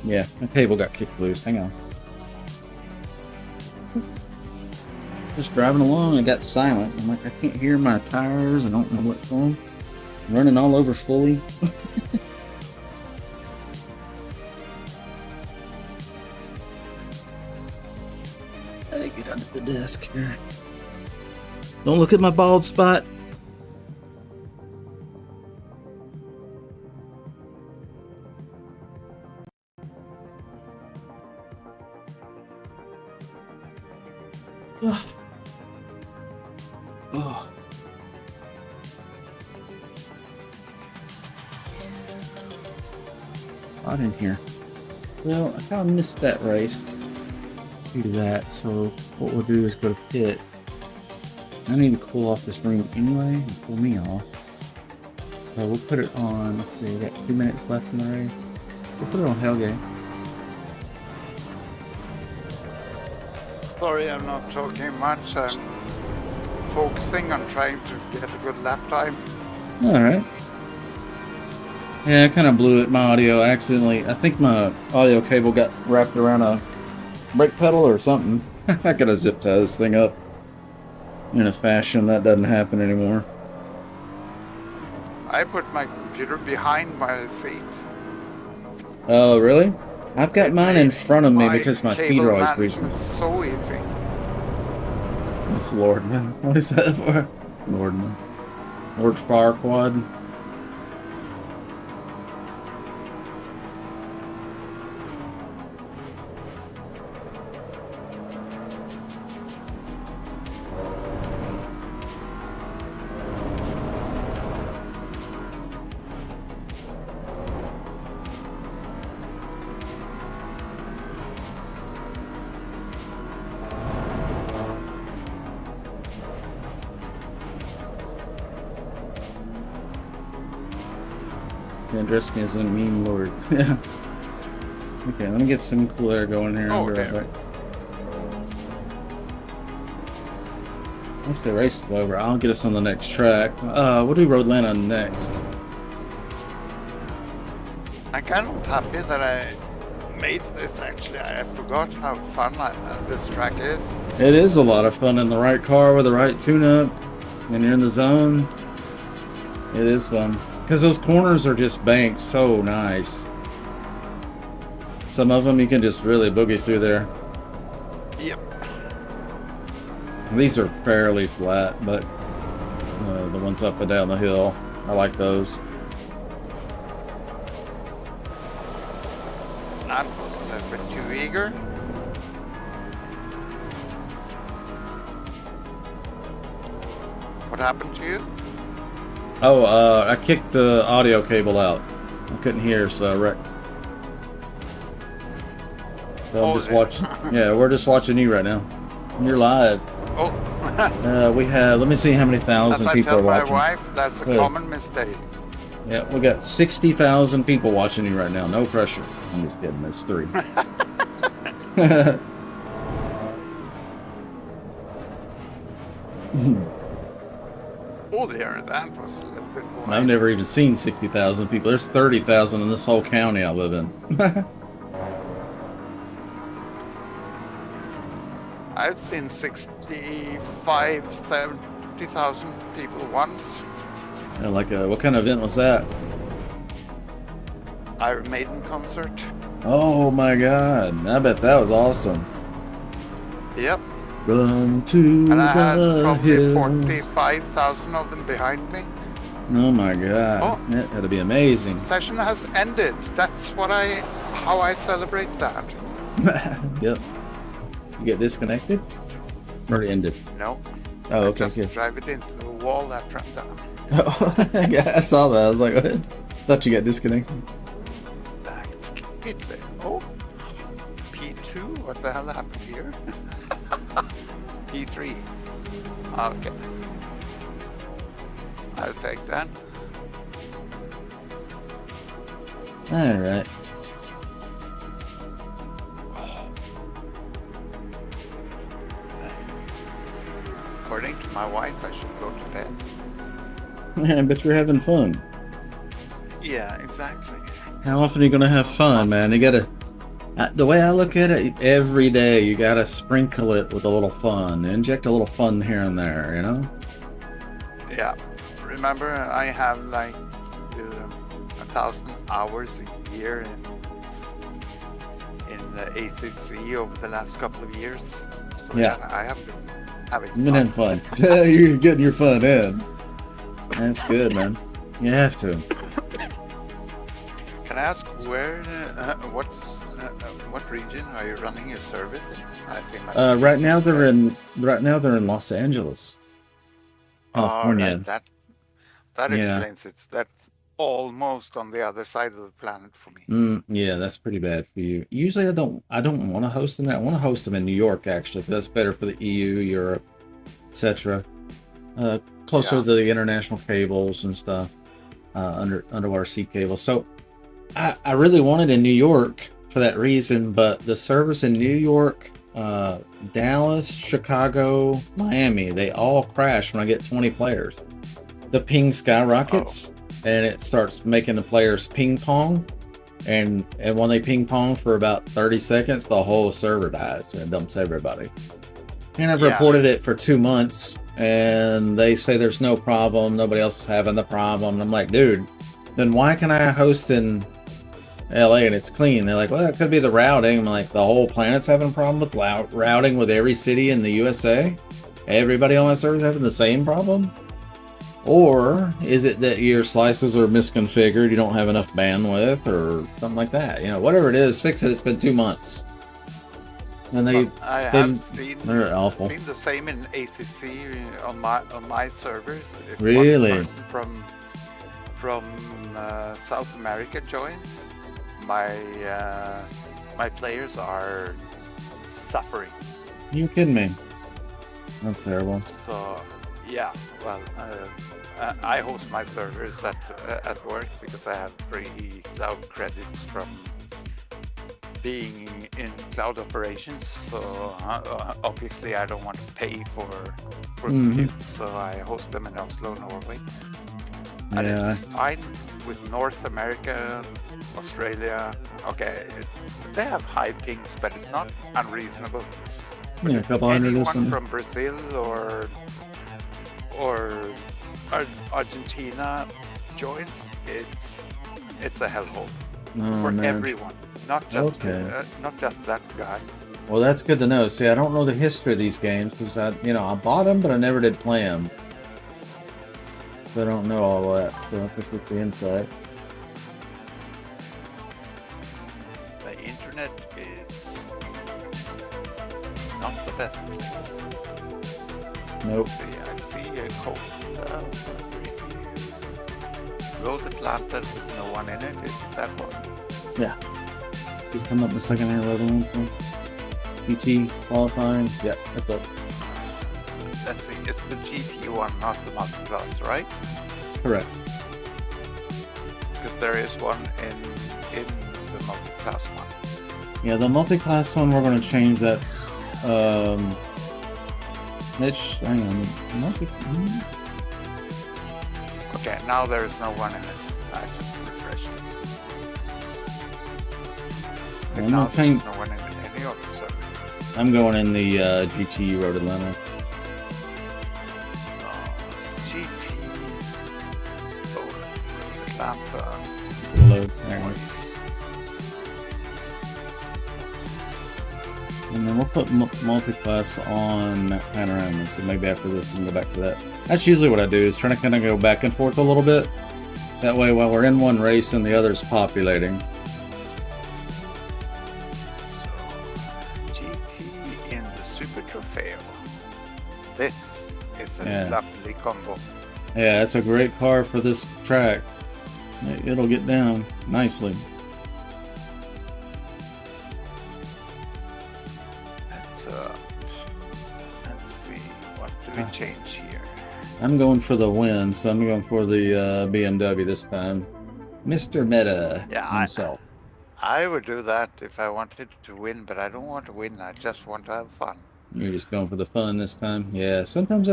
Yeah, my cable got kicked loose. Hang on. Just driving along, I got silent. I'm like, I can't hear my tires. I don't know what's going on. I'm running all over fully. I get under the desk here. Don't look at my bald spot. Oh. Hot in here. Well, I kind of missed that race due to that, so what we'll do is go to pit. I need to cool off this room anyway and pull me off. So we'll put it on, let's see, we got 2 minutes left in the race. We'll put it on Helge. Sorry, I'm not talking much. I'm focusing on trying to get a good lap time. Alright. Yeah, I kind of blew it, my audio accidentally. I think my audio cable got wrapped around a brake pedal or something. I gotta zip tie this thing up in a fashion that doesn't happen anymore. I put my computer behind my seat. Oh, really? I've got It mine in made front of me my because my feet cable are always reaching. management so easy. It's Lord, man. What is that for? Lord, man. Lord Farquaad. Address me as a meme lord. Yeah. Okay, let me get some cool air going here. Oh, I'll be right there. back. Once the race is over, I'll get us on the next track. We'll do Road Atlanta next. I'm kind of happy that I made this actually. I forgot how fun this track is. It is a lot of fun in the right car with the right tune-up. When you're in the zone, it is fun. Because those corners are just banked so nice. Some of them you can just really boogie through there. Yep. These are fairly flat, but the ones up and down the hill, I like those. That was a little bit too eager. What happened to you? Oh, I kicked the audio cable out. I couldn't hear, so I wrecked. So I'm just watching. Yeah, we're just watching you right now. You're live. Oh. We have. Let me see how many thousand As I people tell are my watching. wife, that's a common mistake. Yeah, we got 60,000 people watching you right now. No pressure. I'm just kidding. There's 3. Oh, there, that was a little bit quiet. I've never even seen 60,000 people. There's 30,000 in this whole county I live in. I've seen 65, 70,000 people once. Yeah, like, what kind of event was that? Iron Maiden concert. Oh my god. I bet that was awesome. Yep. Run to And I had the probably hills. 45,000 of them behind me. Oh my god. Oh. That had to be amazing. Session has ended. That's how I celebrate that. Yep. You get disconnected? Or it ended? No. Oh, I okay, just good. drive it into the wall after I'm done. Yeah, I saw that. I was like, what? Thought you got disconnected. Back to Pitley. Oh. P2? What the hell happened here? P3. Okay. I'll take that. Alright. According to my wife, I should go to bed. Yeah, but you're having fun. Yeah, exactly. How often are you gonna have fun, man? You gotta. The way I look at it, every day you gotta sprinkle it with a little fun, inject a little fun here and there, you know? Yeah. Remember, I have like 1,000 hours a year in the ACC over the last couple of years. So Yeah. I have been having You've been having fun. fun. You're getting your fun in. That's good, man. You have to. Can I ask where, what region are you running your service in? I see my Right now they're in Los Angeles, California. Right, that Yeah. explains it. That's almost on the other side of the planet for me. Yeah, that's pretty bad for you. Usually, I don't want to host them. I want to host them in New York, actually. 'Cause that's better for the EU, Europe, etc. Closer Yeah. to the international cables and stuff, underwater sea cables. So, I really wanted in New York for that reason, but the service in New York, Dallas, Chicago, Miami, they all crash when I get 20 players. The ping skyrockets, and it starts making the players ping pong. And when they ping pong for about 30 seconds, the whole server dies and it dumps everybody. And I've reported it for 2 months, and they say there's no problem. Nobody else is having the problem. I'm like, dude, then why can I host in LA and it's clean. They're like, well, that could be the routing. I'm like, the whole planet's having a problem with routing with every city in the USA? Everybody on my server is having the same problem? Or is it that your slices are misconfigured, you don't have enough bandwidth, or something like that? You know, whatever it is, fix it. It's been 2 months. And I have they're awful. seen the same in ACC on my servers. If Really? one person from South America joins, my players are suffering. You kidding me? That's terrible. So yeah, well, I host my servers at work because I have free cloud credits from being in cloud operations. So obviously I don't want to pay for compute, so I host them in Oslo, Norway. And it's fine with North America, Australia. Okay, they have high pings, but it's not unreasonable. But Yeah, a couple hundred or anyone something. from Brazil or Argentina joins, it's a hellhole for everyone, not just that guy. Well, that's good to know. See, I don't know the history of these games because I bought them, but I never did play them. So I don't know all that. So just with the insight. The internet is not the best place. Nope. See, I see a code. Road Atlanta with no one in it. Is it that one? Yeah. Just come up in the second hand level one. So. PT qualifying. Yeah, that's it. Let's see. It's the GT one, not the Multi Plus, right? Correct. Because there is one in the Multi Plus one. Yeah, the multi-class one, we're going to change that. Mitch, hang on. Okay, now there is no one in it. I just refreshed it. But I'm now not saying. there's no one in any of the servers. I'm going in the GT Road Atlanta. GT. Oh, Atlanta. Load. There it is. And then we'll put multi-class on Panorama, so maybe after this we can go back to that. That's usually what I do, is trying to kind of go back and forth a little bit. That way, while we're in one race and the other's populating. So, GT in the Super Trofeo. This is a lovely combo. Yeah, it's a great car for this track. It'll get down nicely. Let's see, what do we change here? I'm going for the win, so I'm going for the BMW this time. Mr. Meta himself. I would do that if I wanted to win, but I don't want to win. I just want to have fun. You're just going for the fun this time? Yeah, sometimes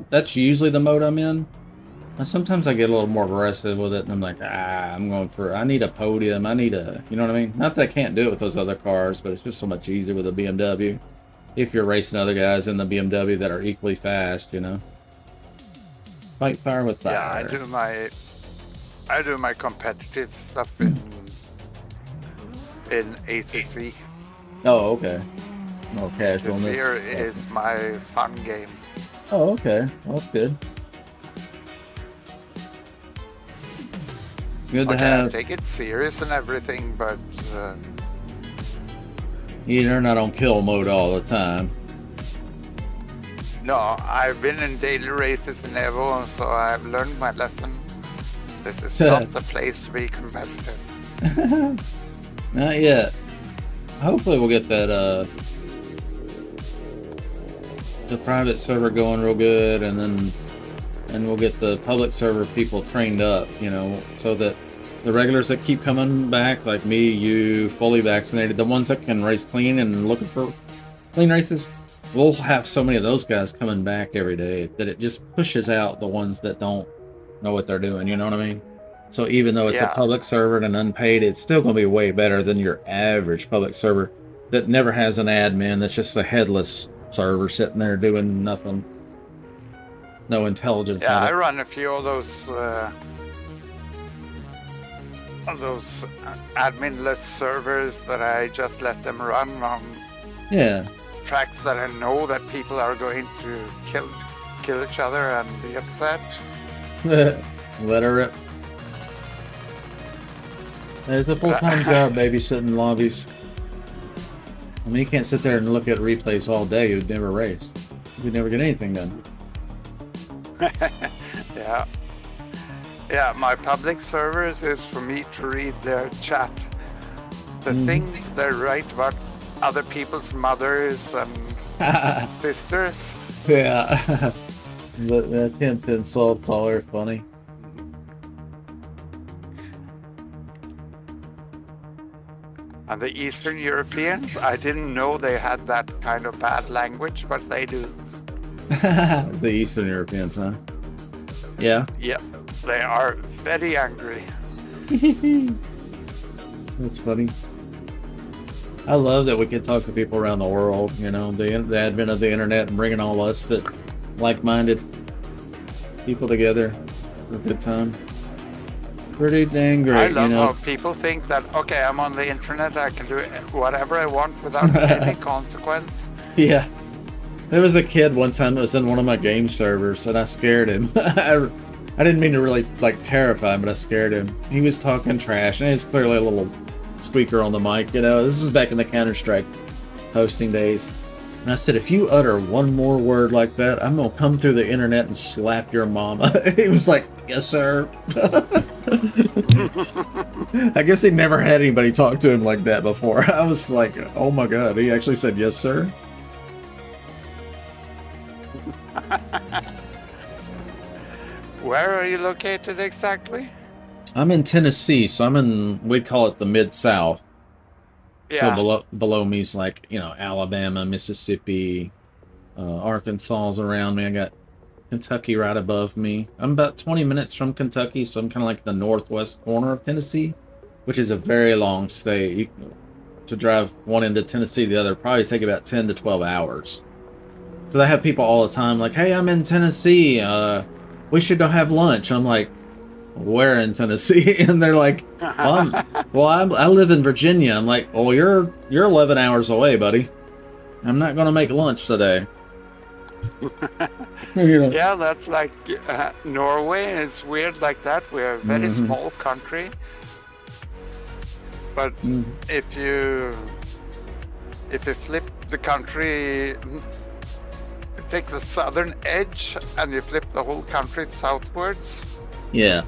that's usually the mode I'm in. And sometimes I get a little more aggressive with it, and I'm like, I need a podium, you know what I mean? Not that I can't do it with those other cars, but it's just so much easier with a BMW. If you're racing other guys in the BMW that are equally fast, you know? Fight fire with fire. Yeah, I do my competitive stuff in ACC. Oh, okay. More casual. This here is my fun game. Oh, okay. Well, that's good. It's good to have. I take it serious and everything, but you're not on kill mode all the time. No, I've been in daily races in EVO, so I've learned my lesson. This is not the place to be competitive. Not yet. Hopefully we'll get that the private server going real good, and we'll get the public server people trained up, you know, so that the regulars that keep coming back, like me, you, fully vaccinated, the ones that can race clean and looking for clean races, we'll have so many of those guys coming back every day that it just pushes out the ones that don't know what they're doing, you know what I mean? So even though it's a public server and unpaid, it's still going to be way better than your average public server that never has an admin, that's just a headless server sitting there doing nothing. No intelligence. Yeah, I run a few of those those admin-less servers that I just let them run on Yeah. tracks that I know that people are going to kill each other and be upset. Let her rip. It's a full-time job babysitting lobbies. I mean, you can't sit there and look at replays all day. You'd never race. You'd never get anything done. Yeah. Yeah, my public servers is for me to read their chat. The things they write about other people's mothers and sisters. Yeah. The attempt insults all are funny. And the Eastern Europeans, I didn't know they had that kind of bad language, but they do. The Eastern Europeans, huh? Yeah. Yeah, they are very angry. That's funny. I love that we can talk to people around the world, you know, the advent of the internet and bringing all us that like-minded people together for a good time. Pretty dang great, I love you know. how people think that, okay, I'm on the internet, I can do whatever I want without any consequence. Yeah. There was a kid one time that was in one of my game servers, and I scared him. I didn't mean to really, like, terrify him, but I scared him. He was talking trash, and he was clearly a little squeaker on the mic, you know. This is back in the Counter-Strike hosting days. And I said, if you utter one more word like that, I'm going to come through the internet and slap your mama. He was like, yes, sir. I guess he never had anybody talk to him like that before. I was like, oh my God, he actually said, yes, sir. Where are you located exactly? I'm in Tennessee, so I'm in, we'd call it the Mid-South. Yeah. So below me is like, you know, Alabama, Mississippi, Arkansas's around me. I got Kentucky right above me. I'm about 20 minutes from Kentucky, so I'm kind of like the northwest corner of Tennessee, which is a very long state. To drive one end of Tennessee, the other probably take about 10 to 12 hours. So I have people all the time like, hey, I'm in Tennessee. We should go have lunch. I'm like, where in Tennessee? And they're like, I live in Virginia. I'm like, well, you're 11 hours away, buddy. I'm not going to make lunch today. You know? Yeah, that's like Norway is weird like that. We're a very small country. But if you flip the country, take the southern edge and you flip the whole country southwards. Yeah.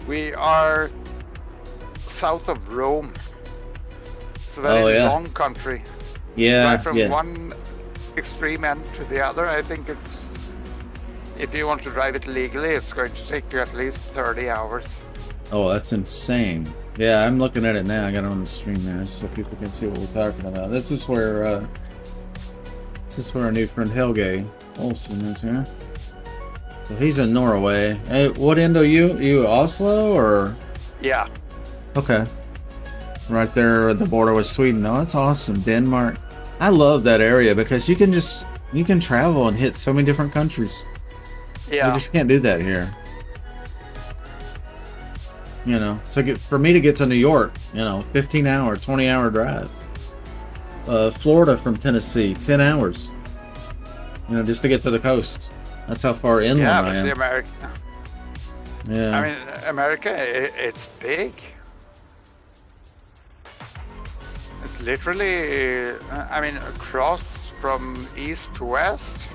We are south of Rome. It's a very long country. Yeah. Right from one extreme end to the other. I think if you want to drive it legally, it's going to take you at least 30 hours. Oh, that's insane. Yeah, I'm looking at it now. I got it on the stream there so people can see what we're talking about. This is where our new friend Helge Olsen is here. So he's in Norway. Hey, what end are you? You Oslo or? Yeah. Okay. Right there at the border with Sweden. Oh, that's awesome. Denmark. I love that area because you can travel and hit so many different countries. Yeah. You just can't do that here. You know, for me to get to New York, you know, 15-hour, 20-hour drive. Florida from Tennessee, 10 hours. You know, just to get to the coast. That's how far inland I am. Yeah. I mean, America, it's big. It's literally, I mean, across from east to west.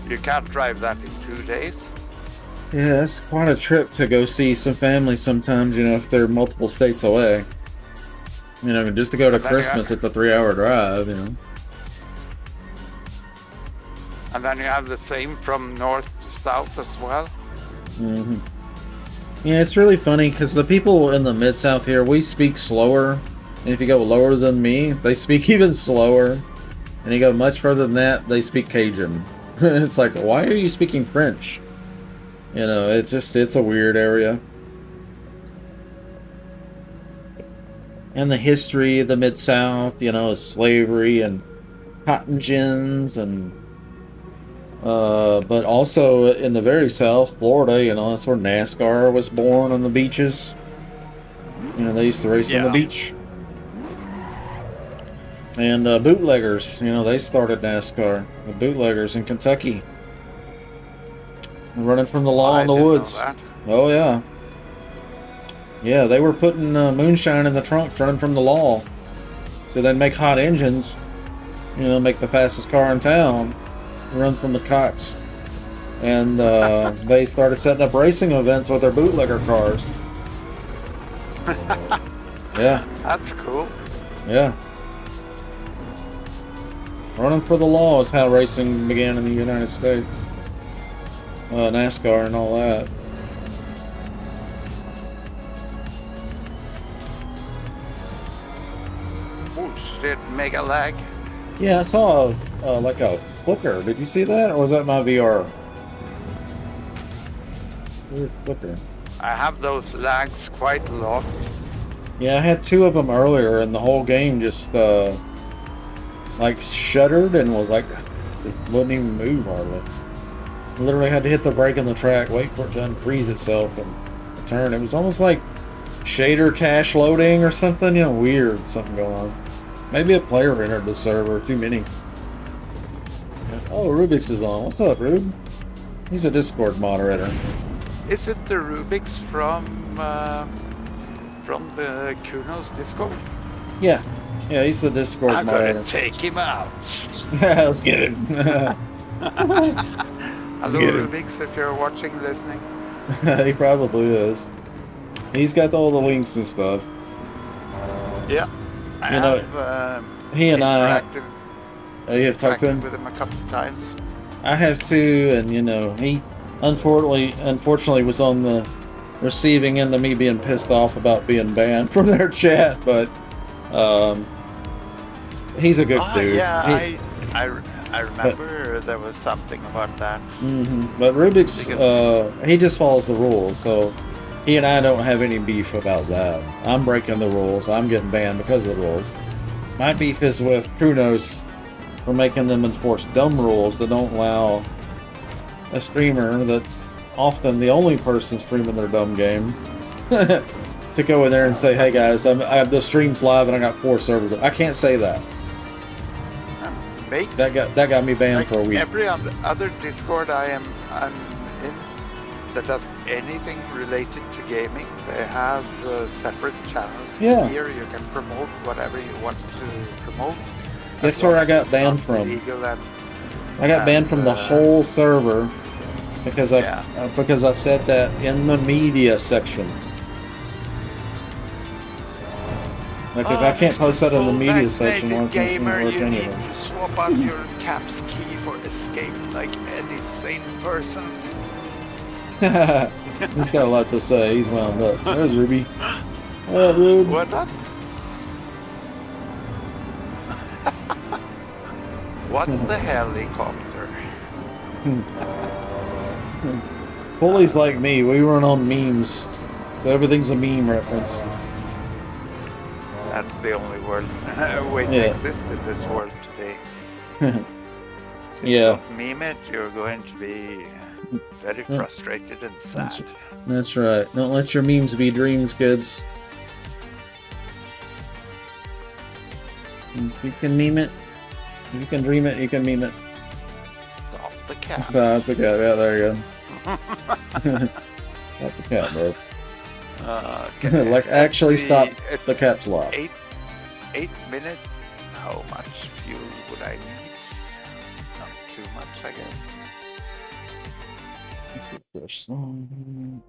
You can't drive that in 2 days. Yeah, that's quite a trip to go see some family sometimes, you know, if they're multiple states away. You know, just to go to Christmas, it's a 3-hour drive, you know. And then you have the same from north to south as well. Mm-hmm. Yeah, it's really funny because the people in the Mid-South here, we speak slower. And if you go lower than me, they speak even slower. And you go much further than that, they speak Cajun. It's like, why are you speaking French? You know, it's a weird area. And the history of the Mid-South, you know, slavery and cotton gins and But also in the very south, Florida, you know, that's where NASCAR was born on the beaches. You know, they used to race on the Yeah. beach. And bootleggers, you know, they started NASCAR. The bootleggers in Kentucky. Running from the law I in the didn't know woods. that. Oh, yeah. Yeah, they were putting moonshine in the trunks, running from the law. So they'd make hot engines, you know, make the fastest car in town, run from the cops. And they started setting up racing events with their bootlegger cars. Yeah, That's cool. yeah. Running for the law is how racing began in the United States. NASCAR and all that. Oh shit, mega lag. Yeah, I saw like a flicker. Did you see that, or was that my VR? Weird flicker. I have those lags quite a lot. Yeah, I had 2 of them earlier, and the whole game just like shuddered and was like, it wouldn't even move hardly. Literally had to hit the brake on the track, wait for it to unfreeze itself and return. It was almost like shader cache loading or something, you know, weird, something going on. Maybe a player entered the server, too many. Oh, Rubik's is on. What's up, Rube? He's a Discord moderator. Is it the Rubik's from the Kuno's Discord? Yeah. Yeah, he's the Discord I'm moderator. gonna take him out. Yeah, let's get him. Hello, get him. Rubik's, if you're watching, listening. He probably is. He's got all the links and stuff. Yeah, I You know, have he and I interacted, you have talked to him? with him a couple of times. I have too, and you know, he unfortunately was on the receiving end of me being pissed off about being banned from their chat, but he's a good dude. Yeah, I remember there was something about that. But Rubik's, Because- he just follows the rules, so he and I don't have any beef about that. I'm breaking the rules. I'm getting banned because of the rules. My beef is with Kunos for making them enforce dumb rules that don't allow a streamer that's often the only person streaming their dumb game to go in there and say, "Hey guys, I have the streams live and I got 4 servers." I can't say that. Make That got me banned like for a week. every other Discord I'm in that does anything related to gaming, they have separate channels. Yeah. Here you can promote whatever you want to promote. That's as long where I as got it's banned not from. illegal and I got banned from the whole server because I said that in the media section. Like if I can't post that in the media section, why can't it gamer, work you need anyway? to swap out your caps key for escape like any sane person. He's got a lot to say. He's wound up. There's Ruby. Rube. What up? What the helicopter? Bullies like me, we run on memes. So everything's a meme reference. That's the only way to Yeah. exist in this world today. If you Yeah. don't meme it, you're going to be very frustrated and sad. That's right. Don't let your memes be dreams, kids. You can meme it. You can dream it. You can meme it. Stop the cat. Stop the cat. Yeah, there you go. Stop the cat, bro. Okay, Like, actually let's stop see, the it's caps lock. 8 minutes. How much fuel would I need? Not too much, I guess. Let's get fresh song.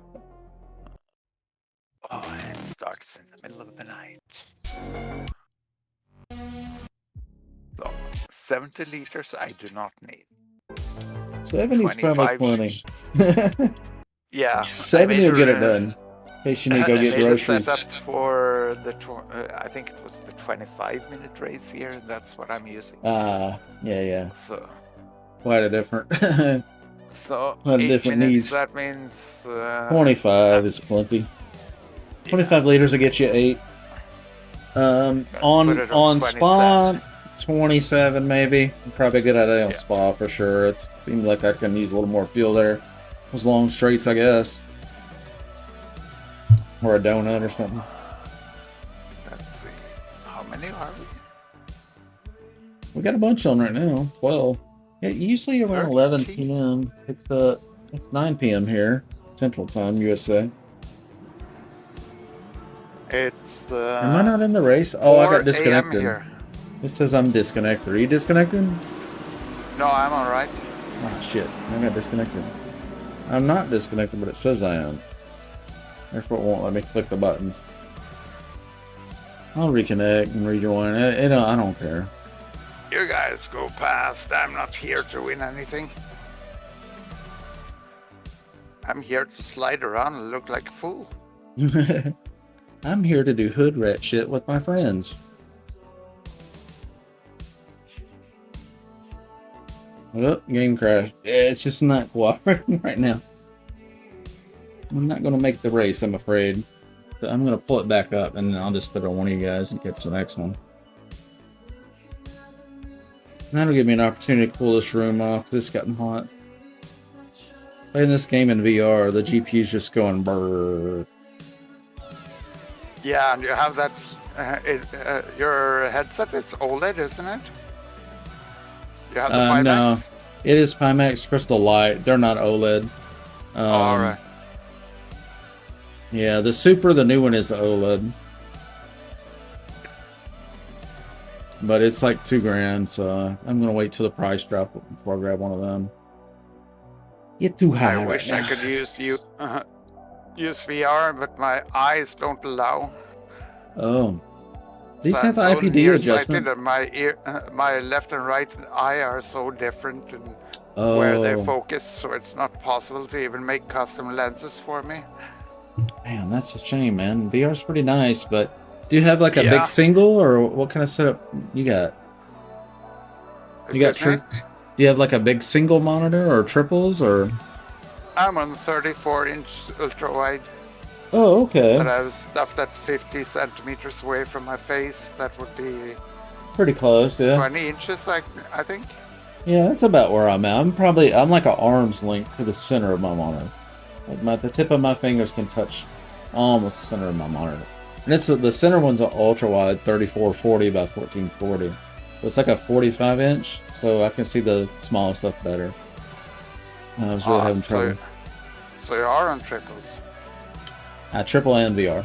Oh, and it starts in the middle of the night. So, 70 liters I do not need. 70's probably 25. 20. Yeah. 70 will get it done. In case you need to go get I made a groceries. setup for the, I think it was the 25-minute race here, and that's what I'm using. Yeah. So, Quite a different. so Quite a 8 different minutes, needs. that means... 25 is plenty. 25 liters will get you 8. Put it On on Spa, 27 maybe. Probably a good idea on Yeah. Spa for sure. It seems like I can use a little more fuel there. Those long straights, I guess. Or a donut or something. Let's see. How many are we? We got a bunch on right now. 12. Yeah, usually around 11 p.m. It's 9 p.m. here, Central Time, USA. It's Am I not in the race? Oh, I got 4 a.m. disconnected. here. It says I'm disconnected. Are you disconnected? No, I'm all right. Ah, shit. I got disconnected. I'm not disconnected, but it says I am. Therefore, it won't let me click the buttons. I'll reconnect and rejoin. I don't care. You guys go past. I'm not here to win anything. I'm here to slide around and look like a fool. I'm here to do hood rat shit with my friends. Oh, game crashed. Yeah, it's just not cooperating right now. I'm not going to make the race, I'm afraid. So I'm going to pull it back up, and then I'll just put it on one of you guys and catch the next one. That'll give me an opportunity to cool this room off, because it's gotten hot. Playing this game in VR, the GPU's just going brrr. Yeah, and you have that. Your headset is OLED, isn't it? You have the Pimax? No, it is Pimax Crystal Light. They're not OLED. All right. Yeah, the new one is OLED. But it's like $2,000, so I'm gonna wait till the price drop before I grab one of them. You're too high. I wish I could use VR, but my eyes don't allow. Oh, these So have I'm so IPD adjustment. nearsighted, and my left and right eye are so different in where they focus, so it's not possible to even make custom lenses for me. Man, that's a shame, man. VR's pretty nice, but do you have like a big single, or what kind of setup you got? You got do you have like a big single monitor or triples, or? I'm on 34-inch ultra wide. Oh, okay. But I was stuffed at 50 centimeters away from my face. That would be pretty close, yeah. 20 inches, I think. Yeah, that's about where I'm at. I'm like an arm's length to the center of my monitor. Like the tip of my fingers can touch almost the center of my monitor. And it's the center one's an ultra wide 3440 by 1440. So it's like a 45 inch, so I can see the smaller stuff better. I was really having trouble. So you are on triples. Triple and VR.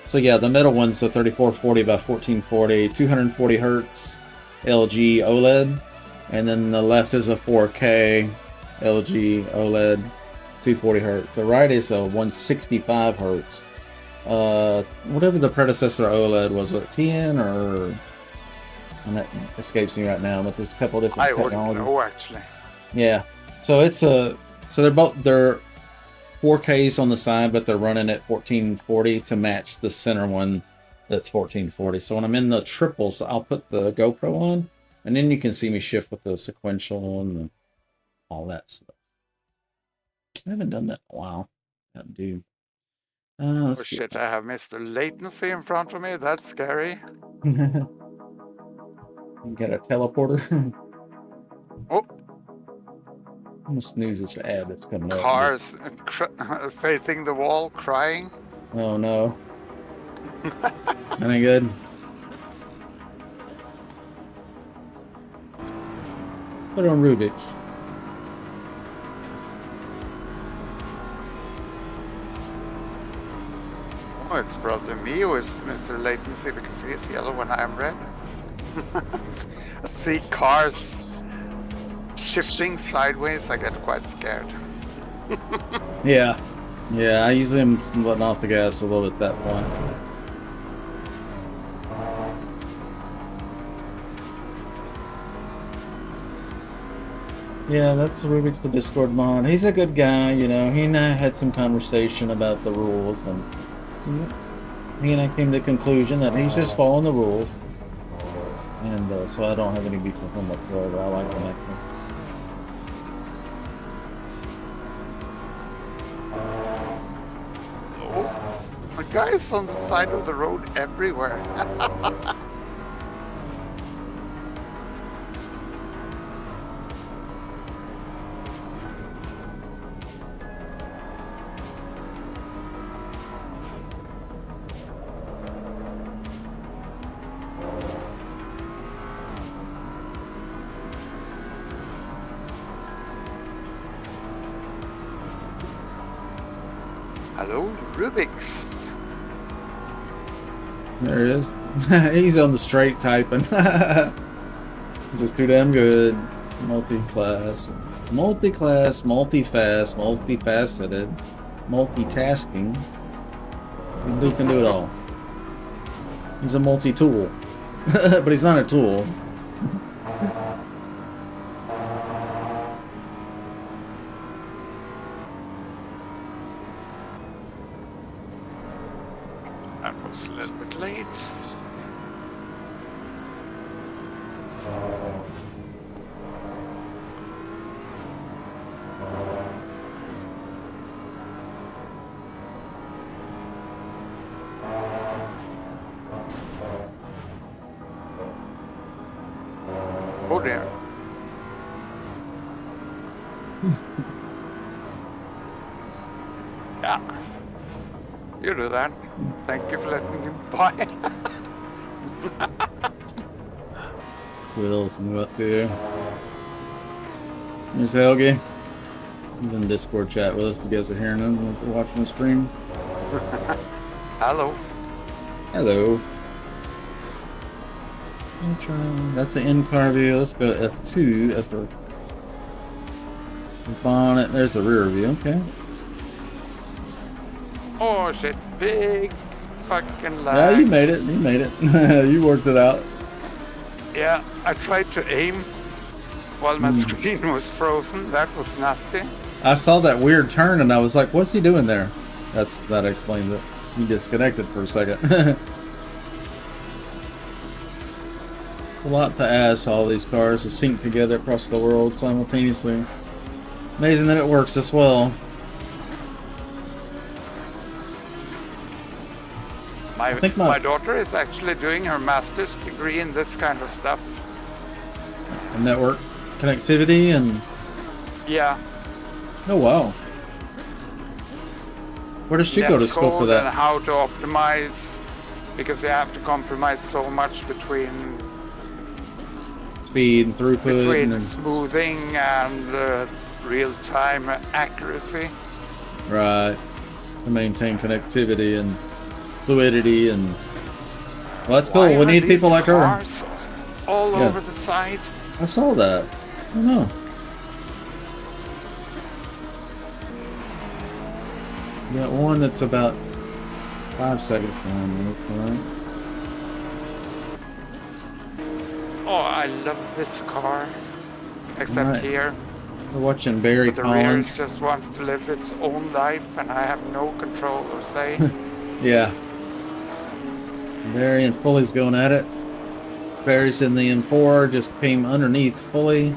So yeah, the middle one's a 3440 by 1440, 240 hertz LG OLED, and then the left is a 4K LG OLED 240 hertz. The right is a 165 hertz. Whatever the predecessor OLED was, what 10 or? And that escapes me right now, but there's a couple different technologies. I wouldn't know actually. Yeah, so they're 4Ks on the side, but they're running at 1440 to match the center one that's 1440. So when I'm in the triples, I'll put the GoPro on, and then you can see me shift with the sequential and all that stuff. I haven't done that in a while. I do. Oh shit, I have Mr. Latency in front of me. That's scary. You got a teleporter? Oh. I'm gonna snooze this ad that's coming up. Cars facing the wall, crying. Oh no. Any good? Put on Rubik's. Oh, it's probably me who is Mr. Latency because he is yellow when I'm red. I see cars shifting sideways, I get quite scared. Yeah. I usually am letting off the gas a little bit at that point. Yeah, that's Rubik's the Discord mod. He's a good guy, you know. He and I had some conversation about the rules, and he and I came to the conclusion that he's just following the rules. And so I don't have any beef with him whatsoever. I like him actually. The guys on the side of the road everywhere. Hello, Rubik's. There it is. He's on the straight typing. Just too damn good. Multi-class, multi-fast, multifaceted, multitasking. Dude can do it all. He's a multi-tool. But he's not a tool. That was a little bit late. Oh dear. Yeah. You do that. Thank you for letting me buy. See what else is up there. There's Helgi. He's in Discord chat with us. You guys are hearing him as we're watching the stream. Hello. Hello. I'll try. That's an in-car view. Let's go to F2. F bonnet. There's the rear view. Okay. Oh shit, big fucking lag. Yeah, you made it. You made it. You worked it out. Yeah, I tried to aim while my screen was frozen. That was nasty. I saw that weird turn and I was like, what's he doing there? That explains it. He disconnected for a second. A lot to ask all these cars to sync together across the world simultaneously. Amazing that it works this well. My daughter is actually doing her master's degree in this kind of stuff. Network connectivity and... Yeah. Oh, wow. Where does she go to school for that? And how to optimize, because they have to compromise so much between speed and throughput. Between smoothing and real-time accuracy. Right. To maintain connectivity and fluidity and... Well, that's cool. We need people like her. All over the side. I saw that. I don't know. Got one that's about 5 seconds behind me. Right? Oh, I love this car. Except here. We're watching Barry Collins. The rear just wants to live its own life and I have no control or say. Yeah. Barry and Fully's going at it. Barry's in the M4, just came underneath Fully.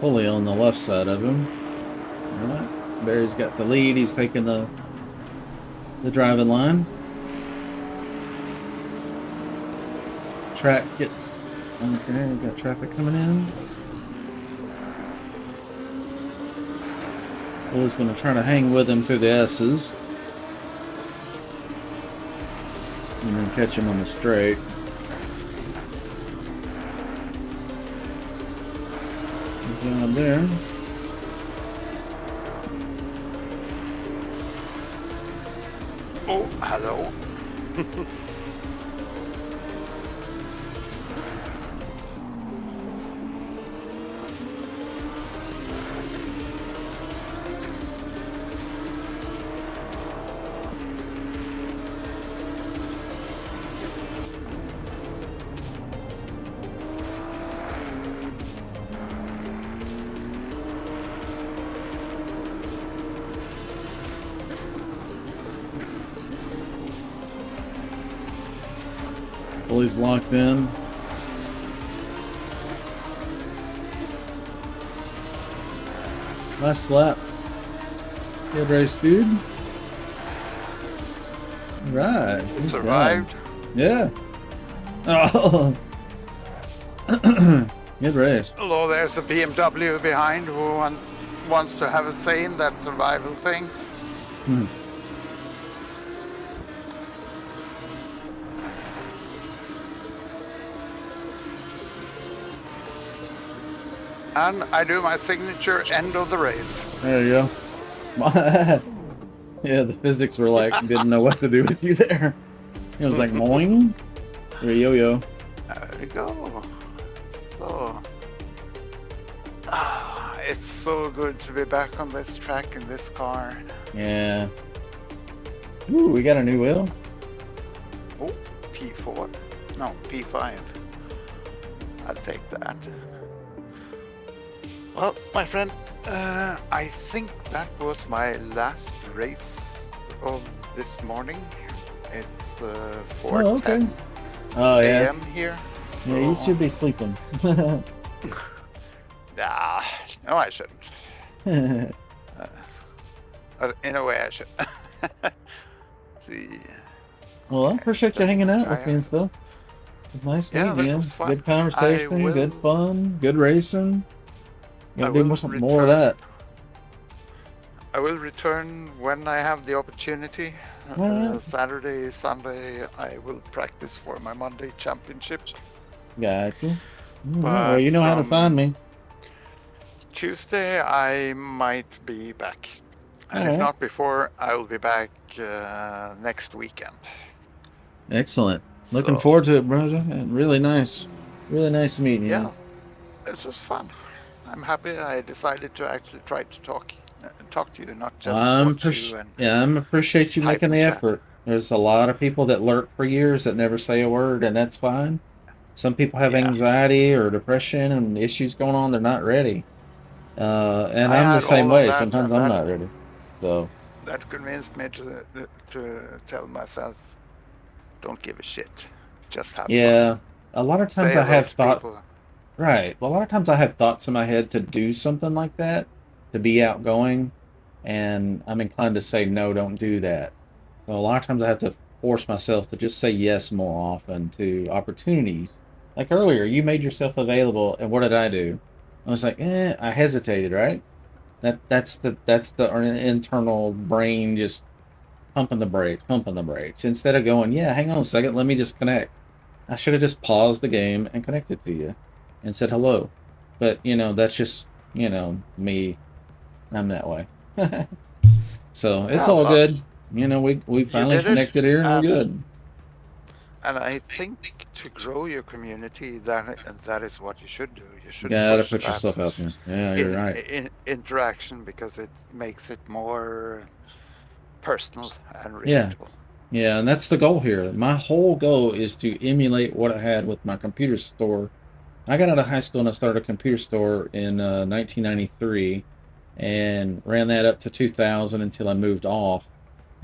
Fully on the left side of him. Alright. Barry's got the lead, he's taking the driving line. Okay, we got traffic coming in. Fully's gonna try to hang with him through the S's. And then catch him on the straight. Good job there. Oh, hello. Fully's locked in. Last lap. Good race, dude. Right. He survived. Yeah. Oh. Good race. Although there's a BMW behind who wants to have a say in that survival thing. Hmm. And I do my signature end of the race. There you go. Yeah, the physics were like, didn't know what to do with you there. It was like, moing, or a yo-yo. There we go. So, it's so good to be back on this track in this car. Yeah. Ooh, we got a new wheel. Oh, P4. No, P5. I'll take that. Well, my friend, I think that was my last race of this morning. It's 4:10 Oh, yeah. a.m. here. Yeah, you so- should be sleeping. Nah, no, I shouldn't. In a way, I should. See. Well, I appreciate you hanging out with me and stuff. Nice Yeah, meeting that you. was fun. Good conversation, will- good fun, good racing. I Gotta do will more of that. I will return when I have the opportunity. Alright. Saturday, Sunday, I will practice for my Monday championship. Got you. But Well, you know how to from- find me. Tuesday, I might be back. And if Alright. not before, I will be back next weekend. Excellent. Looking So, forward to it, brother. Really nice. Really nice meeting you. Yeah, this was fun. I'm happy I decided to actually try to talk to you, not just watch you. And appreciate you type making and the chat. effort. There's a lot of people that lurk for years that never say a word, and that's fine. Some people have Yeah. anxiety or depression and issues going on. They're not ready. And I I'm the had same all of way. that, Sometimes and I'm that- not ready. So, That convinced me to tell myself, don't give a shit, just have yeah. fun. A lot of times Say I hello have to thought, people. right. Well, a lot of times I have thoughts in my head to do something like that, to be outgoing, and I'm inclined to say, no, don't do that. So a lot of times I have to force myself to just say yes more often to opportunities. Like earlier, you made yourself available, and what did I do? I was like, I hesitated, right? That's the internal brain just pumping the brakes. Instead of going, yeah, hang on a second, let me just connect. I should have just paused the game and connected to you and said hello. But that's just me. I'm that way. So it's Yeah, all but good. We finally did it, connected here and we're and good. and I think to grow your community, that is what you should do. You should Gotta push put that yourself out there. Yeah, you're right. interaction, because it makes it more personal and Yeah. relatable. Yeah, and that's the goal here. My whole goal is to emulate what I had with my computer store. I got out of high school and I started a computer store in 1993 and ran that up to 2000 until I moved off.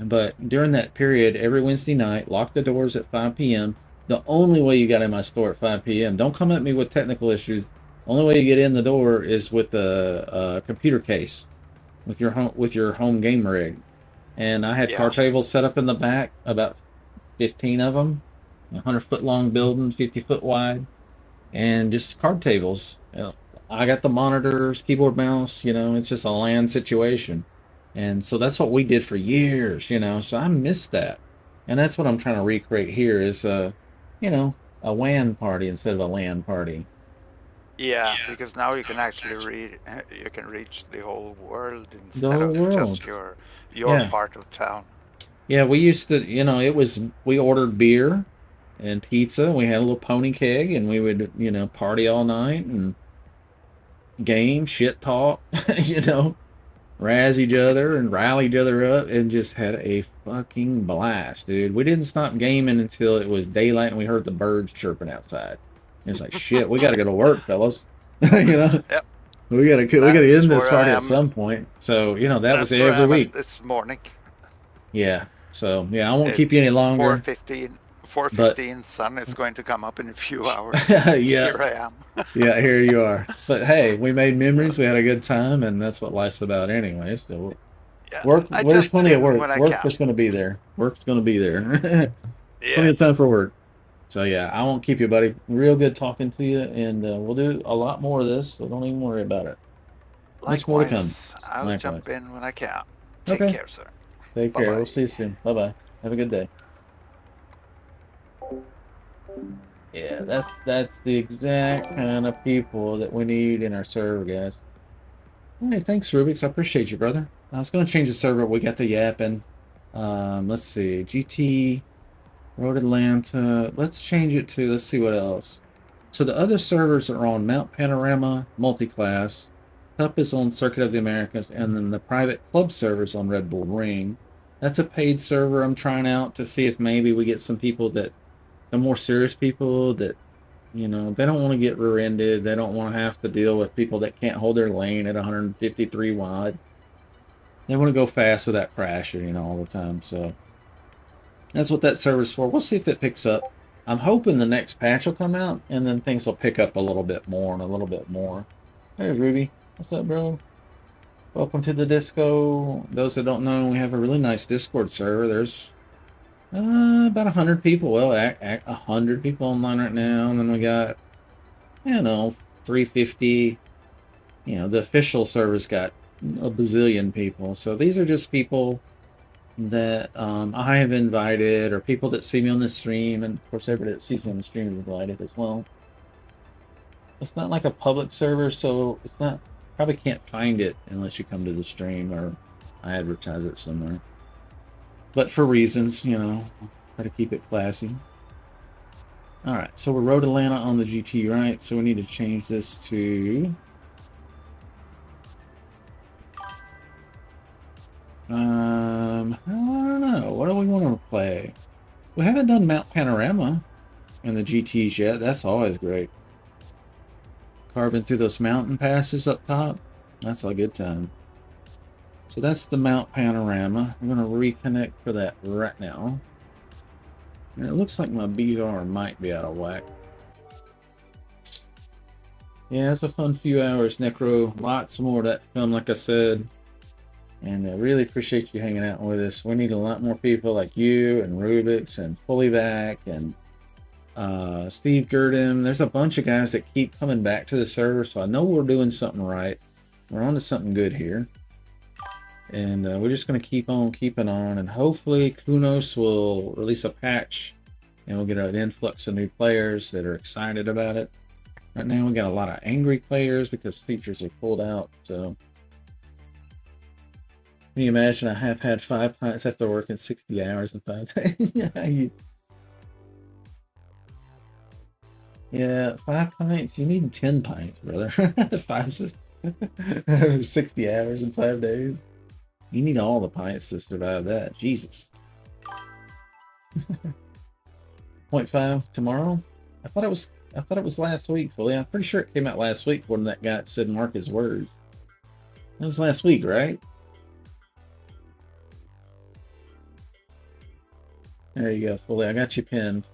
But during that period, every Wednesday night, lock the doors at 5 p.m. The only way you got in my store at 5 p.m. Don't come at me with technical issues. Only way you get in the door is with a computer case with your home game rig. And I had card tables set up in the back, about 15 of them, 100-foot long building, 50-foot wide, and just card tables. I got the monitors, keyboard, mouse. It's just a LAN situation, and so that's what we did for years. So I miss that, and that's what I'm trying to recreate here is a WAN party instead of a LAN party. Yeah, because now you can actually you can reach the whole world The instead whole of world. just your Yeah. part of town. Yeah, we used to, we ordered beer and pizza. We had a little pony keg and we would, party all night and game, shit talk, razz each other and rile each other up and just had a fucking blast, dude. We didn't stop gaming until it was daylight and we heard the birds chirping outside. It's like, shit, we got to go to work, fellas. Yep. We gotta That's end this where party I at am. some point. So, that was That's where every I'm week. at this morning. Yeah. So, I won't keep you any longer. 4:15. Sun is going to come up in a few hours. Yeah. Here I am. Yeah, here you are. But hey, we made memories. We had a good time, and that's what life's about, anyway. So Yeah, there's jump plenty of in work. when I Work can. is going to be there. Work's going to be there. Plenty Yeah. of time for work. So yeah, I won't keep you, buddy. Real good talking to you, and we'll do a lot more of this. So don't even worry about it. Much more to come. Likewise, I'll Likewise. jump in when I can. Take Okay. care, sir. Take care. Bye-bye. We'll see you soon. Bye bye. Have a good day. Yeah, that's the exact kind of people that we need in our server, guys. Hey, thanks, Rubik's. I appreciate you, brother. I was going to change the server. We got the yapping. Let's see. GT, Road Atlanta. Let's change it to, let's see what else. So the other servers are on Mount Panorama, Multiclass. Cup is on Circuit of the Americas, and then the private club servers on Red Bull Ring. That's a paid server I'm trying out to see if maybe we get some people that, the more serious people that, they don't want to get rear-ended. They don't want to have to deal with people that can't hold their lane at 153 wide. They want to go fast without crashing, all the time. So that's what that server's for. We'll see if it picks up. I'm hoping the next patch will come out, and then things will pick up a little bit more and a little bit more. Hey, Rudy. What's up, bro? Welcome to the disco. Those that don't know, we have a really nice Discord server. There's about 100 people. Well, 100 people online right now. And then we got, 350. The official server's got a bazillion people. So these are just people that I have invited, or people that see me on the stream, and of course everybody that sees me on the stream is invited as well. It's not like a public server, so it's not, probably can't find it unless you come to the stream or I advertise it somewhere. But for reasons, try to keep it classy. Alright, so we're Road Atlanta on the GT, right? So we need to change this to I don't know. What do we want to play? We haven't done Mount Panorama in the GTs yet. That's always great. Carving through those mountain passes up top. That's a good time. So that's the Mount Panorama. I'm going to reconnect for that right now. And it looks like my BR might be out of whack. Yeah, it's a fun few hours, Necro. Lots more of that to come, like I said. And I really appreciate you hanging out with us. We need a lot more people like you and Rubik's and Fullyvac and Steve Gurdon. There's a bunch of guys that keep coming back to the server, so I know we're doing something right. We're on to something good here. And we're just going to keep on keeping on. And hopefully Kunos will release a patch and we'll get an influx of new players that are excited about it. Right now we got a lot of angry players because features are pulled out, so... Can you imagine I have had 5 pints after working 60 hours in 5 days? Yeah, 5 pints. You need 10 pints, brother. 60 hours in 5 days. You need all the pints to survive that. Jesus. 0.5 tomorrow? I thought it was last week, fully. I'm pretty sure it came out last week when that guy said mark his words. That was last week, right? There you go, fully. I got you pinned.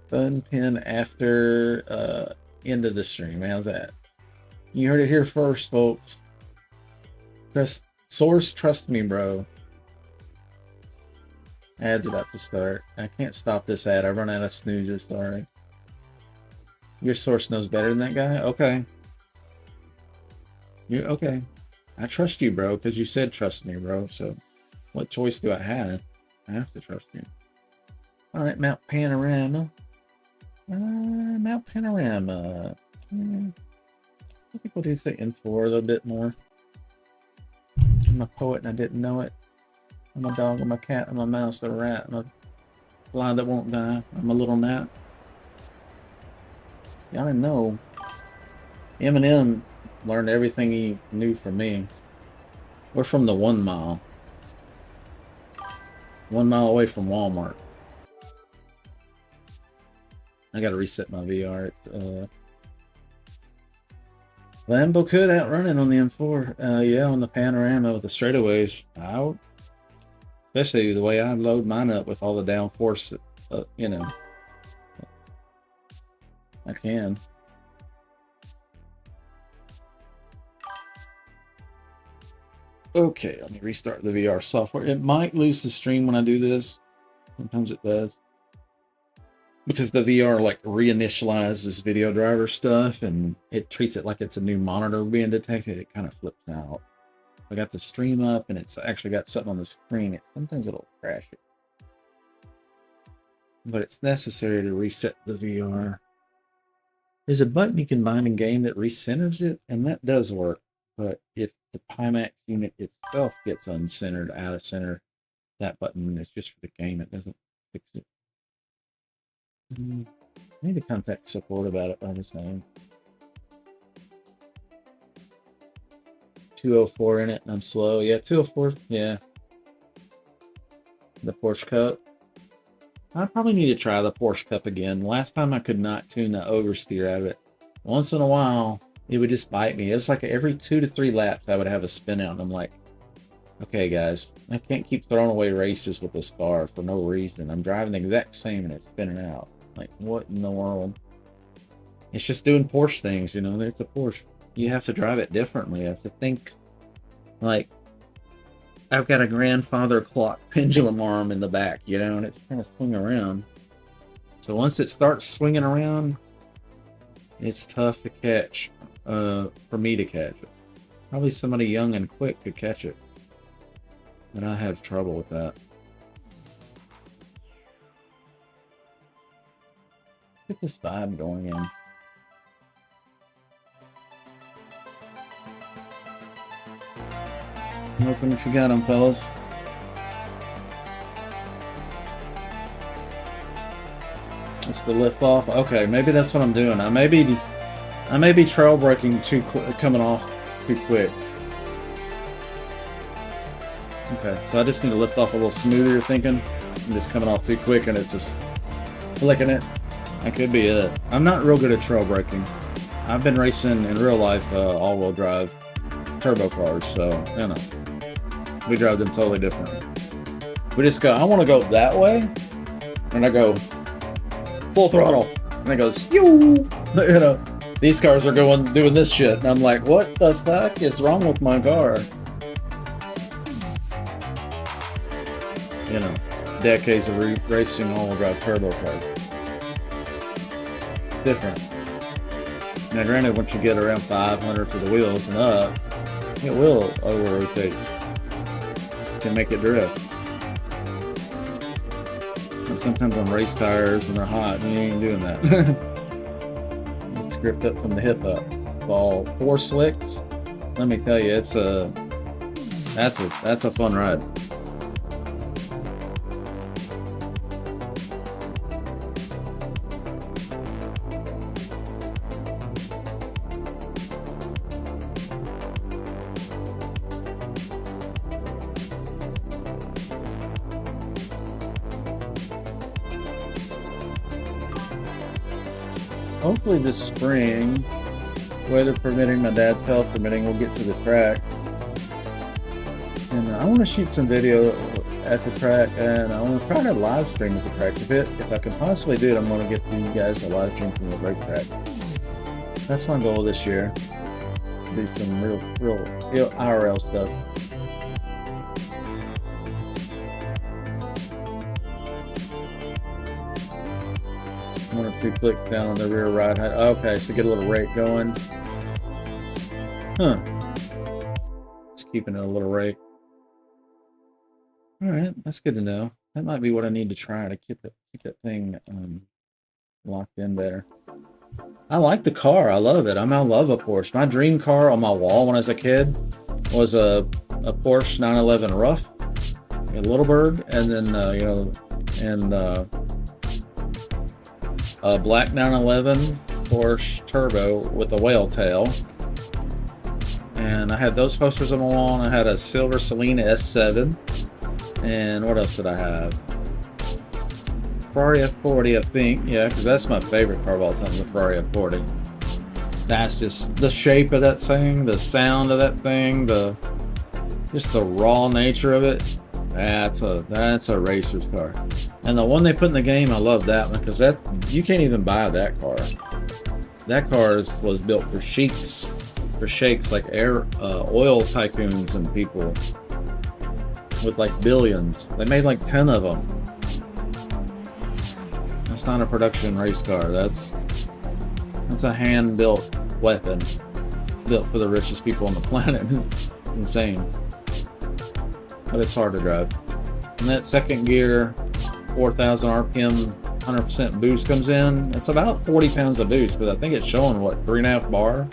Fun pin after end of the stream. How's that? You heard it here first, folks. Trust me, bro. Ad's about to start. I can't stop this ad. I run out of snoozes, sorry. Your source knows better than that guy? Okay. Okay. I trust you, bro, because you said trust me, bro. So what choice do I have? I have to trust you. All right, Mount Panorama. Mount Panorama. I think we'll do the N4 a little bit more. I'm a poet and I didn't know it. I'm a dog, I'm a cat, I'm a mouse, I'm a rat, I'm a fly that won't die. I'm a little gnat. Y'all didn't know. Eminem learned everything he knew from me. We're from the 1 mile. 1 mile away from Walmart. I gotta reset my VR. It's Lambo could outrun it on the M4. Yeah, on the Panorama with the straightaways. Especially the way I load mine up with all the downforce, I can. Okay, let me restart the VR software. It might lose the stream when I do this. Sometimes it does. Because the VR like reinitializes video driver stuff and it treats it like it's a new monitor being detected. It kind of flips out. I got the stream up and it's actually got something on the screen. Sometimes it'll crash it. But it's necessary to reset the VR. There's a button you can bind in game that recenters it, and that does work. But if the Pimax unit itself gets uncentered, out of center, that button is just for the game. It doesn't fix it. I need to contact support about it by this name. 204 in it, and I'm slow. Yeah, 204. Yeah. The Porsche Cup. I probably need to try the Porsche Cup again. Last time I could not tune the oversteer out of it. Once in a while, it would just bite me. It was like every 2 to 3 laps, I would have a spin out, and I'm like, okay, guys, I can't keep throwing away races with this car for no reason. I'm driving the exact same, and it's spinning out. Like, what in the world? It's just doing Porsche things, you know? There's a Porsche. You have to drive it differently. You have to think, like, I've got a grandfather clock pendulum arm in the back, you know, and it's trying to swing around. So once it starts swinging around, it's tough to catch, for me to catch it. Probably somebody young and quick could catch it, but I have trouble with that. Get this vibe going in. I'm hoping if you got them, fellas. It's the lift off. Okay, maybe that's what I'm doing. I may be trail braking too quick, coming off too quick. Okay, so I just need to lift off a little smoother. You're thinking I'm just coming off too quick and it's just flicking it. That could be it. I'm not real good at trail braking. I've been racing in real life all-wheel drive turbo cars, so you know. We drive them totally different. We just go, I want to go that way, and I go full throttle, and it goes, you know, these cars are doing this shit, and I'm like, what the fuck is wrong with my car? You know, decades of racing all-wheel drive turbo cars. Different. Now, granted, once you get around 500 for the wheels and up, it will over-rotate. Can make it drift. And sometimes on race tires when they're hot, you ain't doing that. It's gripped up from the hip up. All 4 slicks. Let me tell you, that's a fun ride. Hopefully this spring, weather permitting, my dad's health permitting, we'll get to the track. And I want to shoot some video at the track, and I want to try to live stream at the track. If I can possibly do it, I'm going to get to you guys a live stream from the racetrack. That's my goal this year. Do some real IRL stuff. One or two clicks down on the rear right. Okay, so get a little rake going. Huh. Just keeping it a little rake. All right, that's good to know. That might be what I need to try to keep that thing locked in better. I like the car. I love it. I love a Porsche. My dream car on my wall when I was a kid was a Porsche 911 Rough, a Little Bird, and then a black 911 Porsche Turbo with a whale tail. And I had those posters on the wall, and I had a silver Selena S7. And what else did I have? Ferrari F40, I think. Yeah, because that's my favorite car of all time, the Ferrari F40. That's just the shape of that thing, the sound of that thing, just the raw nature of it. That's a racer's car. And the one they put in the game, I love that one because you can't even buy that car. That car was built for sheiks like oil tycoons and people with like billions. They made like 10 of them. That's not a production race car. That's a hand-built weapon built for the richest people on the planet. Insane. But it's hard to drive. And that second gear, 4,000 RPM 100% boost comes in. It's about 40 pounds of boost, but I think it's showing what, 3.5 bar?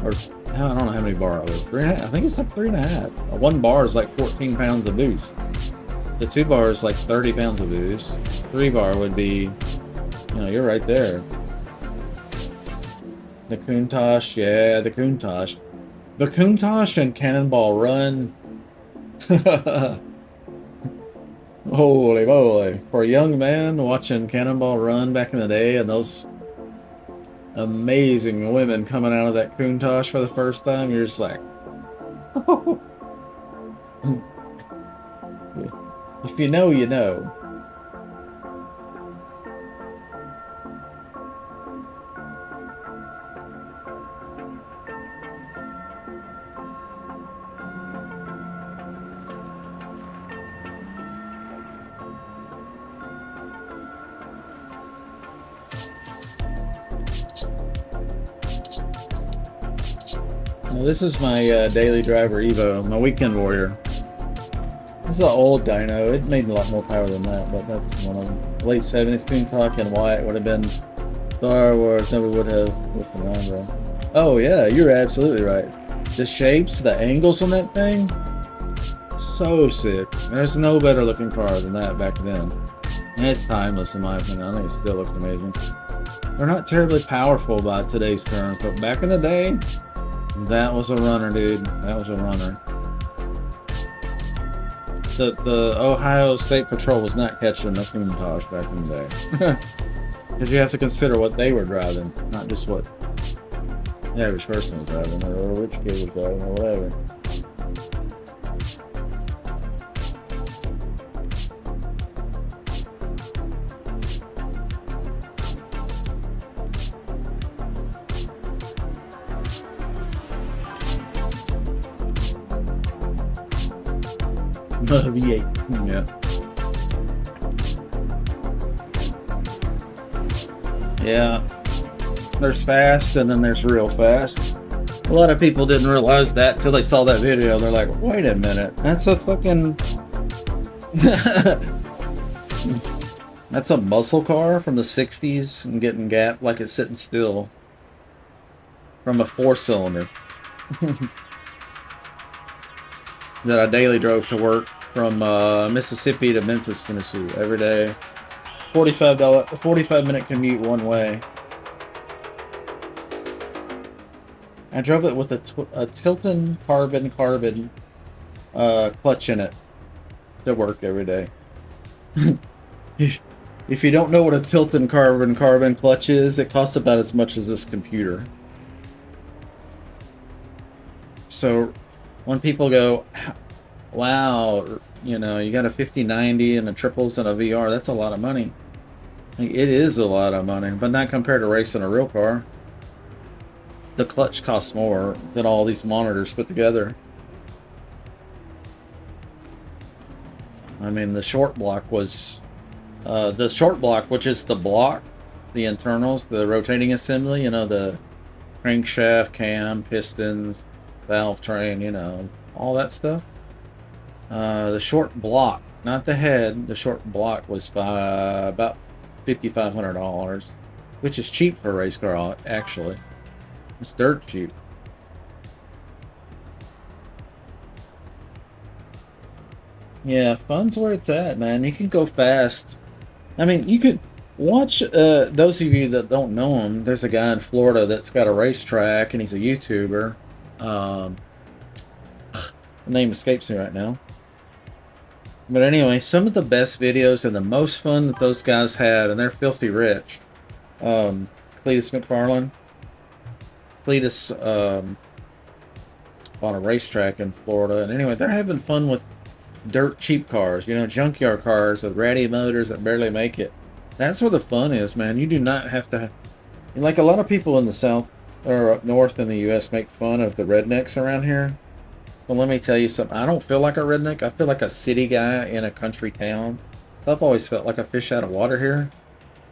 Or I don't know how many bar it was. 3.5. I think it's like 3.5. 1 bar is like 14 pounds of boost. The 2 bar is like 30 pounds of boost. 3 bar would be, you know, you're right there. The Countach, yeah, the Countach. The Countach and Cannonball Run. Holy moly. For a young man watching Cannonball Run back in the day and those amazing women coming out of that Countach for the first time, you're just like, oh. If you know, you know. Now, this is my daily driver Evo, my weekend warrior. This is an old dyno. It made a lot more power than that, but that's one of them. Late 70s Countach and white would have been Star Wars. Never would have with the Lambro. Oh yeah, you're absolutely right. The shapes, the angles on that thing, so sick. There's no better looking car than that back then. And it's timeless in my opinion. I think it still looks amazing. They're not terribly powerful by today's terms, but back in the day, that was a runner, dude. That was a runner. The Ohio State Patrol was not catching the Countach back in the day. Because you have to consider what they were driving, not just what the average person was driving, or a rich kid was driving, or whatever. V8, yeah. Yeah. There's fast, and then there's real fast. A lot of people didn't realize that till they saw that video. They're like, wait a minute, that's a fucking... That's a muscle car from the 60s and getting gapped like it's sitting still. From a 4-cylinder. That I daily drove to work from Mississippi to Memphis, Tennessee every day. $45 commute one way. I drove it with a Tilton carbon clutch in it to work every day. If you don't know what a Tilton carbon clutch is, it costs about as much as this computer. So when people go, wow, you know, you got a 5090 and the triples and a VR, that's a lot of money. Like, it is a lot of money, but not compared to racing a real car. The clutch costs more than all these monitors put together. I mean, the short block was... the short block, which is the block, the internals, the rotating assembly, you know, the crankshaft, cam, pistons, valve train, you know, all that stuff. The short block, not the head, the short block was about $5,500, which is cheap for a race car, actually. It's dirt cheap. Yeah, fun's where it's at, man. You can go fast. I mean, you could watch, those of you that don't know him, there's a guy in Florida that's got a racetrack, and he's a YouTuber. The name escapes me right now. But anyway, some of the best videos and the most fun that those guys had, and they're filthy rich. Cletus McFarlane. Cletus on a racetrack in Florida. And anyway, they're having fun with dirt cheap cars, you know, junkyard cars with ratty motors that barely make it. That's where the fun is, man. You do not have to... Like, a lot of people in the South or up north in the U.S. make fun of the rednecks around here. Well, let me tell you something. I don't feel like a redneck. I feel like a city guy in a country town. I've always felt like a fish out of water here.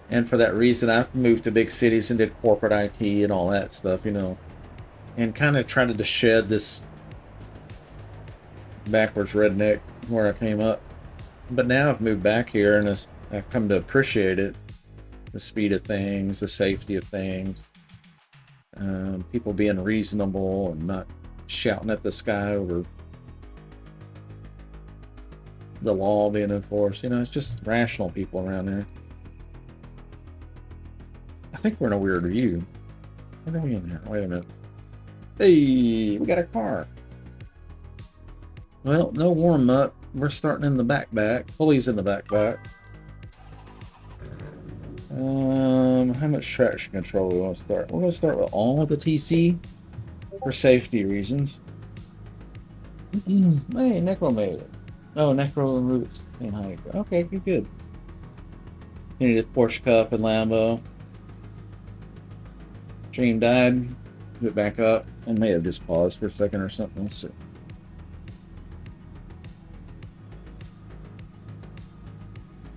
And for that reason, I've moved to big cities and did corporate IT and all that stuff, you know. And kind of tried to shed this backwards redneck where I came up. But now I've moved back here, and I've come to appreciate it. The speed of things, the safety of things, people being reasonable and not shouting at the sky over the law being enforced. You know, it's just rational people around there. I think we're in a weird view. What are we in here? Wait a minute. Hey, we got a car. Well, no warm up. We're starting in the back. Pulleys in the back. How much traction control do we want to start? We're going to start with all of the TC for safety reasons. Hey, Necro made it. Oh, Necro and Roots. Okay, good. You need a Porsche Cup and Lambo. Stream died. Is it back up? It may have just paused for a second or something. Let's see.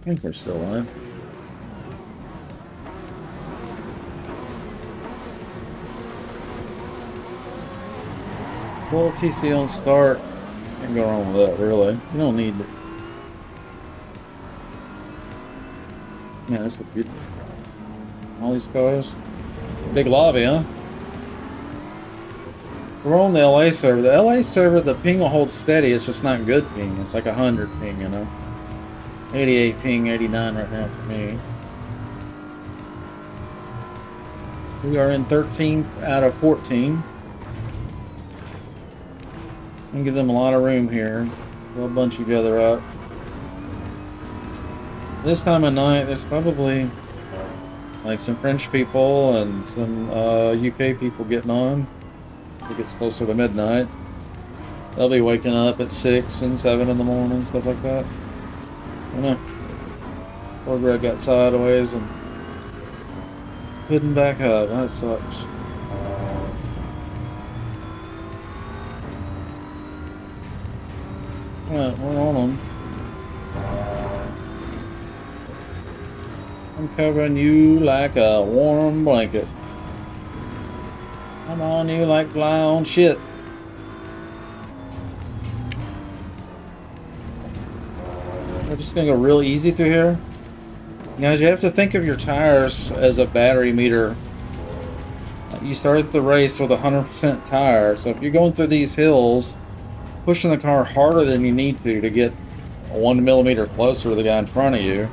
I think we're still on. Full TC on start. Can't go wrong with that, really. You don't need it. Man, this looks good. All these cars. Big lobby, huh? We're on the LA server. The LA server, the ping will hold steady. It's just not good ping. It's like 100 ping, you know. 88 ping, 89 right now for me. We are in 13 out of 14. And give them a lot of room here. They'll bunch each other up. This time of night, there's probably like some French people and some UK people getting on. I think it's closer to midnight. They'll be waking up at 6 and 7 in the morning, stuff like that. I don't know. Poor Greg got sideways and couldn't back up. That sucks. Alright, we're on them. I'm covering you like a warm blanket. I'm on you like fly on shit. We're just gonna go real easy through here. Guys, you have to think of your tires as a battery meter. You start the race with 100% tire, so if you're going through these hills, pushing the car harder than you need to get 1 millimeter closer to the guy in front of you,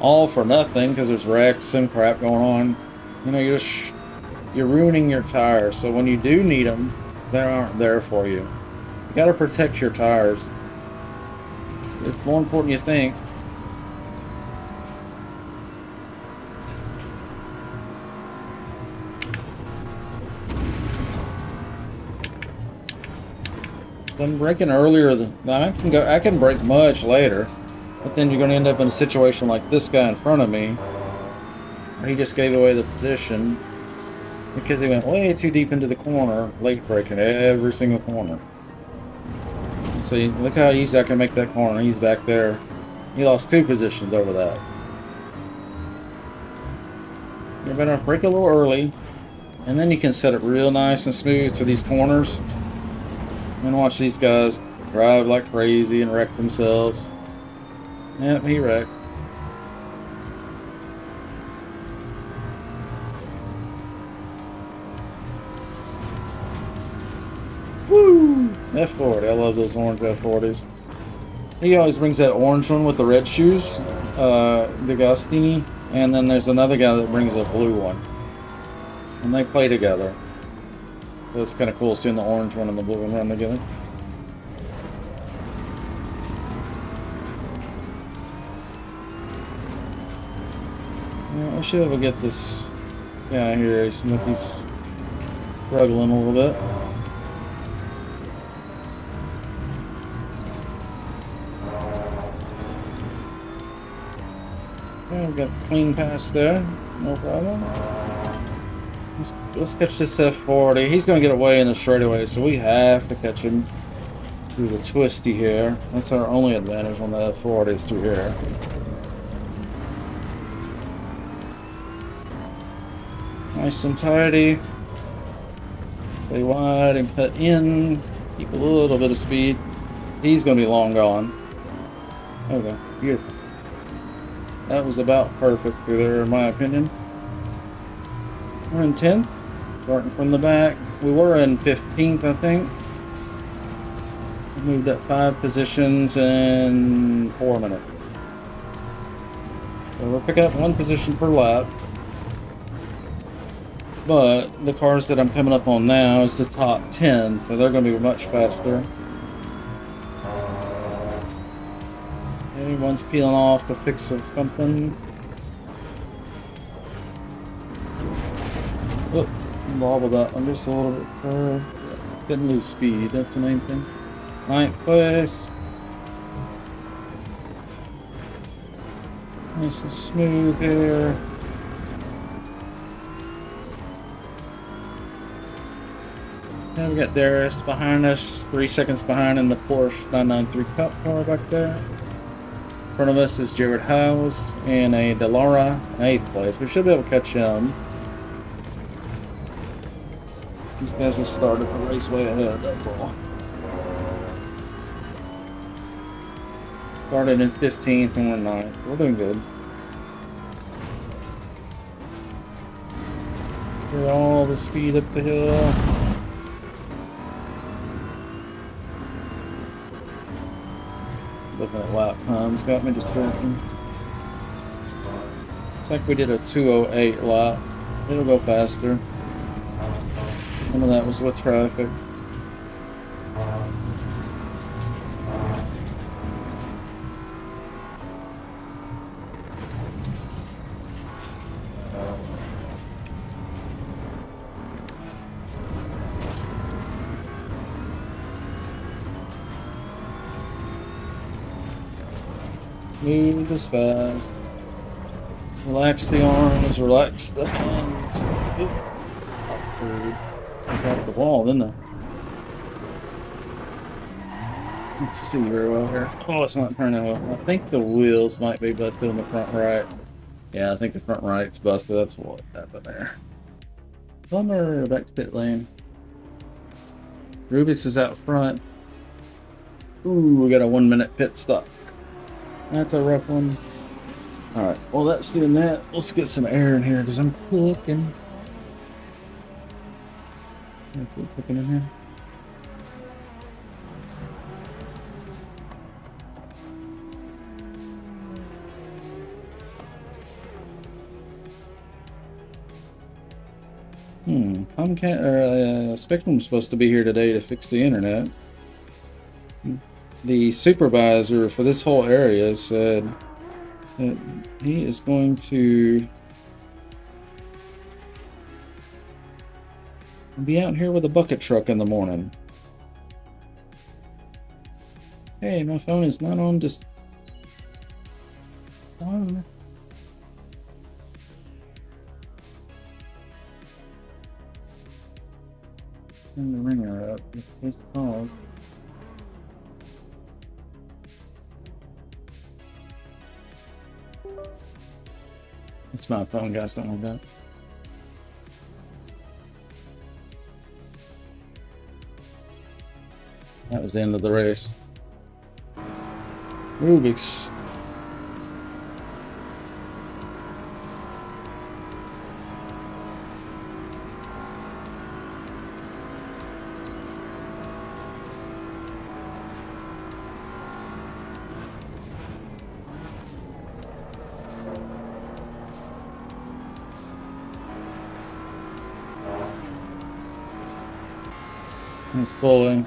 all for nothing because there's wrecks and crap going on. You know, you're ruining your tires. So when you do need them, they aren't there for you. You got to protect your tires. It's more important you think. I'm braking earlier than I can brake much later, but then you're going to end up in a situation like this guy in front of me, where he just gave away the position because he went way too deep into the corner, late braking every single corner. See, look how easy I can make that corner. He's back there. He lost 2 positions over that. You're better brake a little early, and then you can set it real nice and smooth to these corners. And watch these guys drive like crazy and wreck themselves. Yep, he wrecked. Woo! F40. I love those orange F40s. He always brings that orange one with the red shoes, D'Agostini, and then there's another guy that brings a blue one. And they play together. So it's kind of cool seeing the orange one and the blue one run together. Yeah, I should be able to get this guy here. He's struggling a little bit. Okay, we've got a clean pass there. No problem. Let's catch this F40. He's going to get away in the straightaway, so we have to catch him through the twisty here. That's our only advantage on the F40 is through here. Nice and tidy. Stay wide and cut in. Keep a little bit of speed. He's going to be long gone. Okay, beautiful. That was about perfect through there, in my opinion. We're in 10th, starting from the back. We were in 15th, I think. We moved up 5 positions in 4 minutes. So we're picking up 1 position per lap. But the cars that I'm coming up on now is the top 10, so they're going to be much faster. Okay, one's peeling off to fix something. Oh, wobbled up. I'm just a little bit curved. Didn't lose speed, that's the main thing. 9th place. Nice and smooth here. And we got Darius behind us, 3 seconds behind in the Porsche 993 Cup car back there. In front of us is Jared Howes and a Delara in 8th place. We should be able to catch him. These guys just started the race way ahead, that's all. Started in 15th and we're 9th. We're doing good. Get all the speed up the hill. Looking at lap times got me distracted. Looks like we did a 2:08 lap. It'll go faster. Some of that was with traffic. Move this fast. Relax the arms, relax the hands. Upward. Look out the wall, didn't I? Let's see very well here. Oh, it's not turning well. I think the wheels might be busted on the front right. Yeah, I think the front right's busted. That's what happened there. Bummer. Back to pit lane. Rubik's is out front. Ooh, we got a 1-minute pit stop. That's a rough one. Alright, well that's doing that. Let's get some air in here because I'm cooking. Cooking in here. Comcast or Spectrum's supposed to be here today to fix the internet. The supervisor for this whole area said that he is going to be out here with a bucket truck in the morning. Hey, my phone is not on just on. Turn the ringer up. Just pause. It's my phone, guys. Don't hold that. That was the end of the race. Rubik's. He's pulling.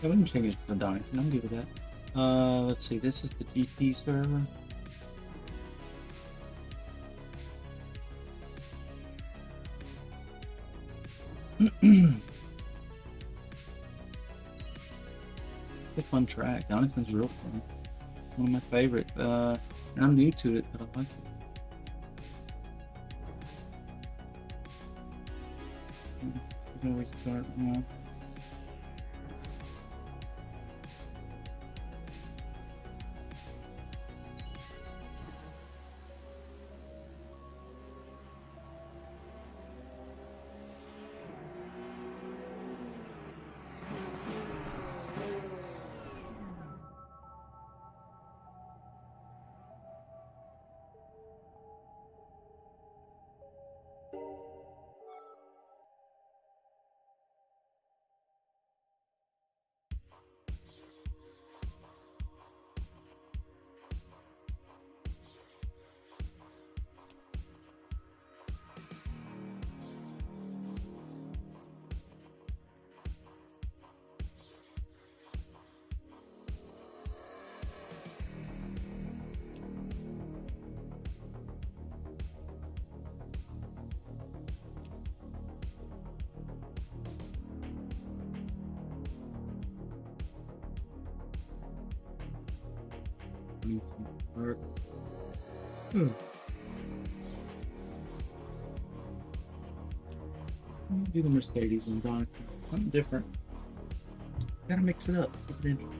Yeah, we can change it to Donington. I'm good with that. Let's see. This is the GT server. It's a fun track. Donington's real fun. One of my favorites. I'm new to it, but I like it. We can always start, you know. Work. Do the Mercedes and Donington. Something different. Gotta mix it up. Keep it interesting.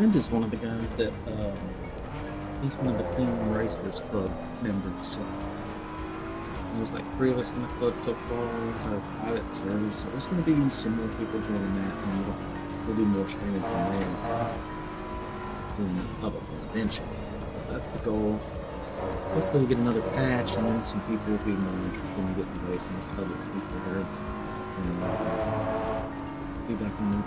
Friend is one of the guys that he's one of the Clean Racers Club members. So there's like 3 of us in the club so far. It's our pilot series, so there's going to be some more people joining that, and we'll do more streaming from there in the public eventually. That's the goal. Hopefully we get another patch, and then some people will be more interested in getting away from the public people here. Be back in a minute.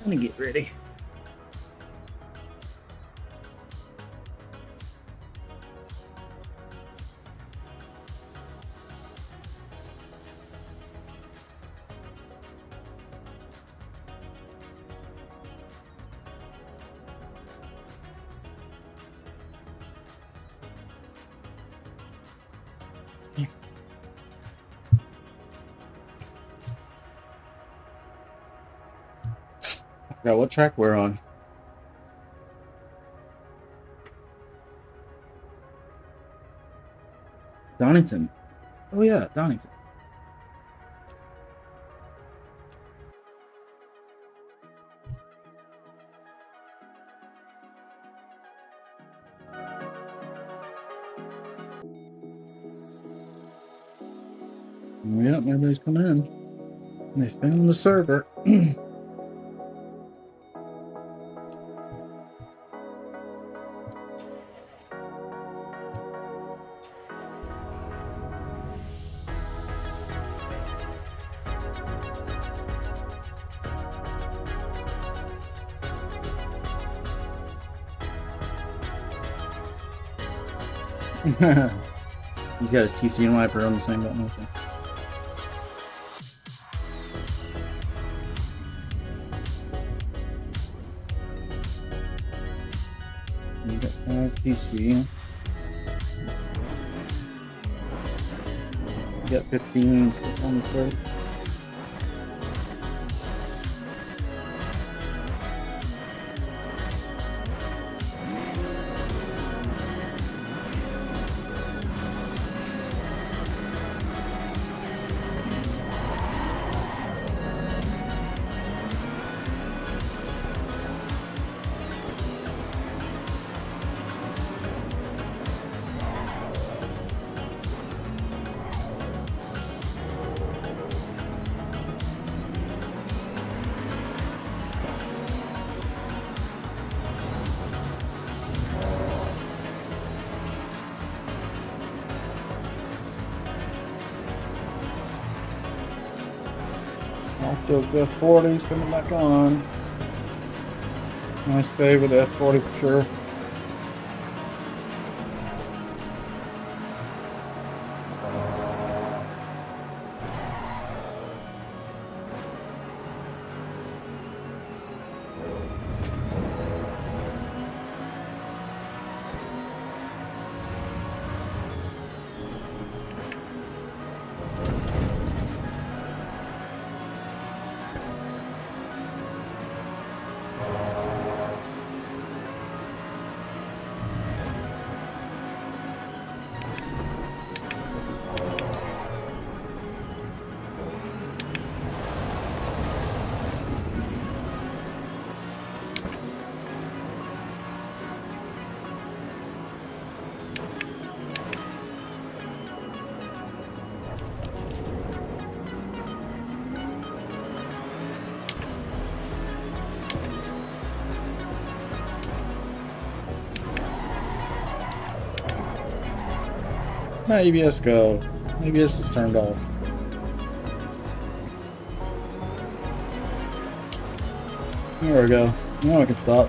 Let me get ready. I forgot what track we're on. Donington. Oh yeah, Donington. Yep, everybody's coming in. They found the server. He's got his TC and wiper on the same button. Okay. You got 5 TC. You got 15 stuff on this road. Off goes the F40's coming back on. Nice fade with the F40 for sure. Now ABS go. ABS is turned off. There we go. Now I can stop.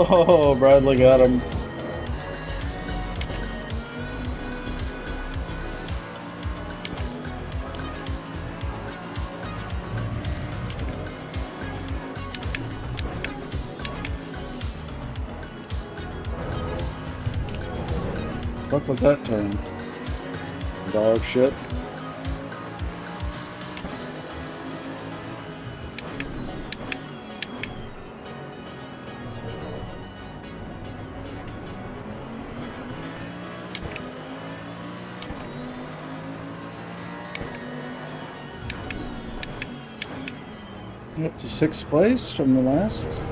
Oh, Bradley got him. What was that turn? Dog shit. Up to 6th place from the last.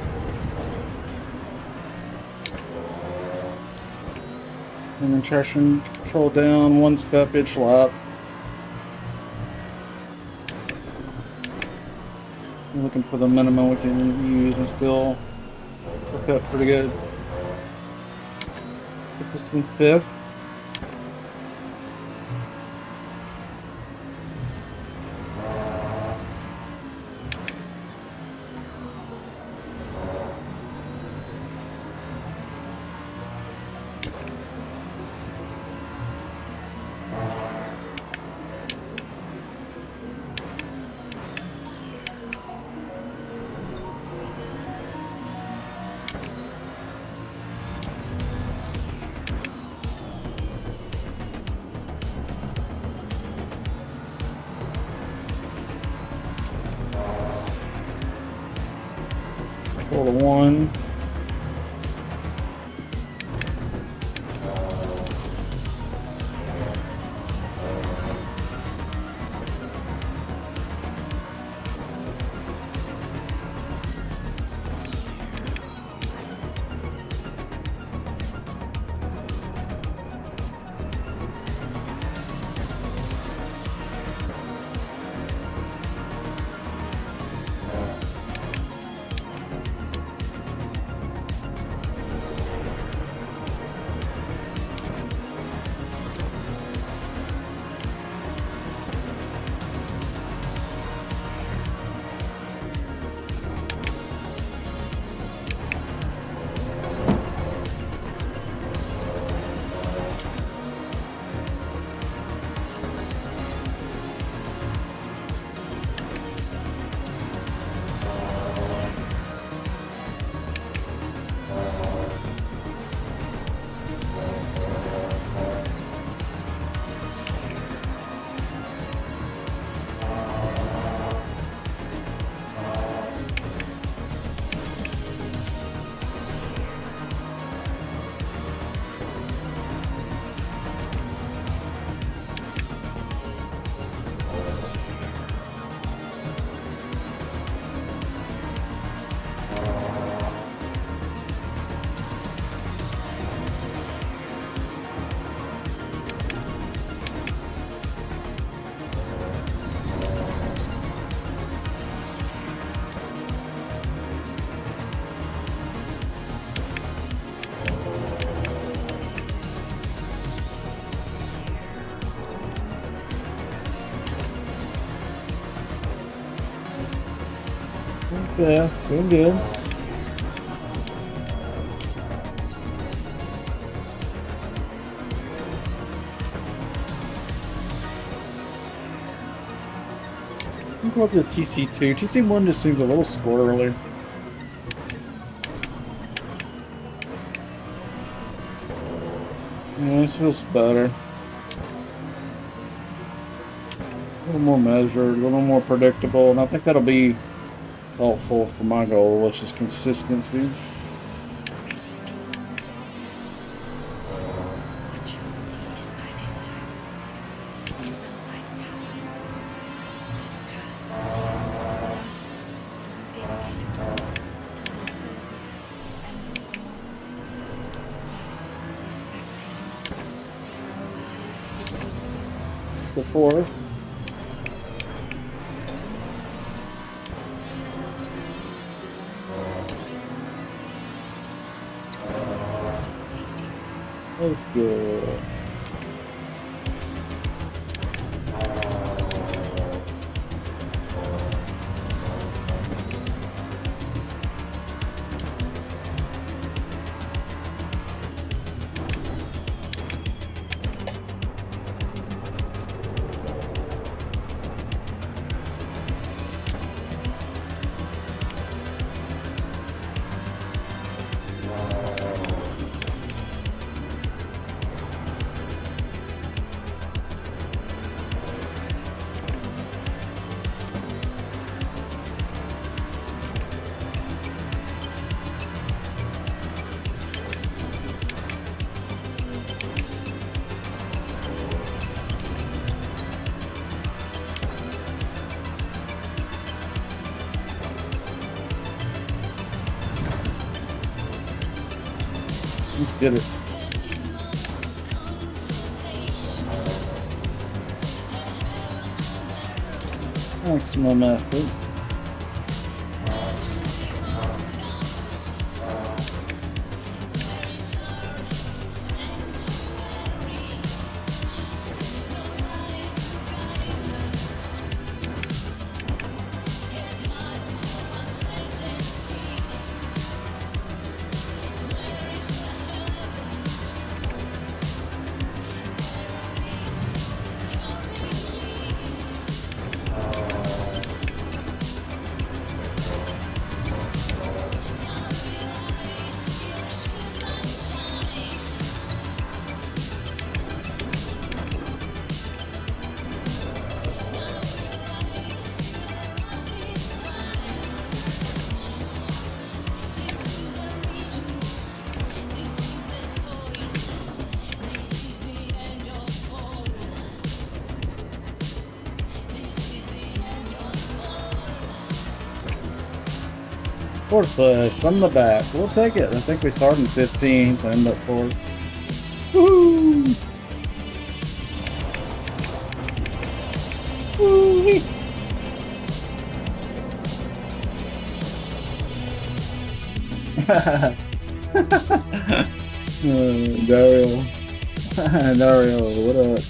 And then traction control down 1 step each lap. Looking for the minimum we can use and still look up pretty good. Put this in 5th. Pull the 1. Yeah, doing good. Go up to TC2. TC1 just seems a little squirrely. Yeah, this feels better. A little more measured, a little more predictable, and I think that'll be helpful for my goal, which is consistency. The 4th. Let's go. Let's get it. Maximum effort. Fourth push from the back. We'll take it. I think we started in 15th, end up fourth. Woo! Woo-wee! Dario. Dario, what up?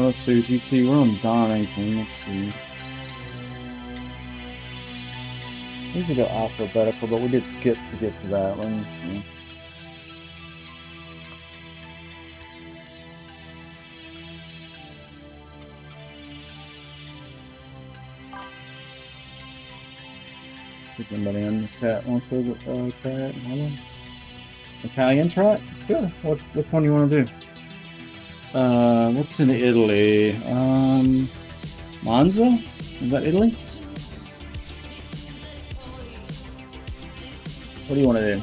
Let's see, GT, we're on Donington, let's see. We usually go alphabetical, but we did skip to get to that. Let me see. If anybody in the chat wants to try it, hold on. Italian try it? Good. Which one do you want to do? What's in Italy? Monza? Is that Italy? What do you want to do?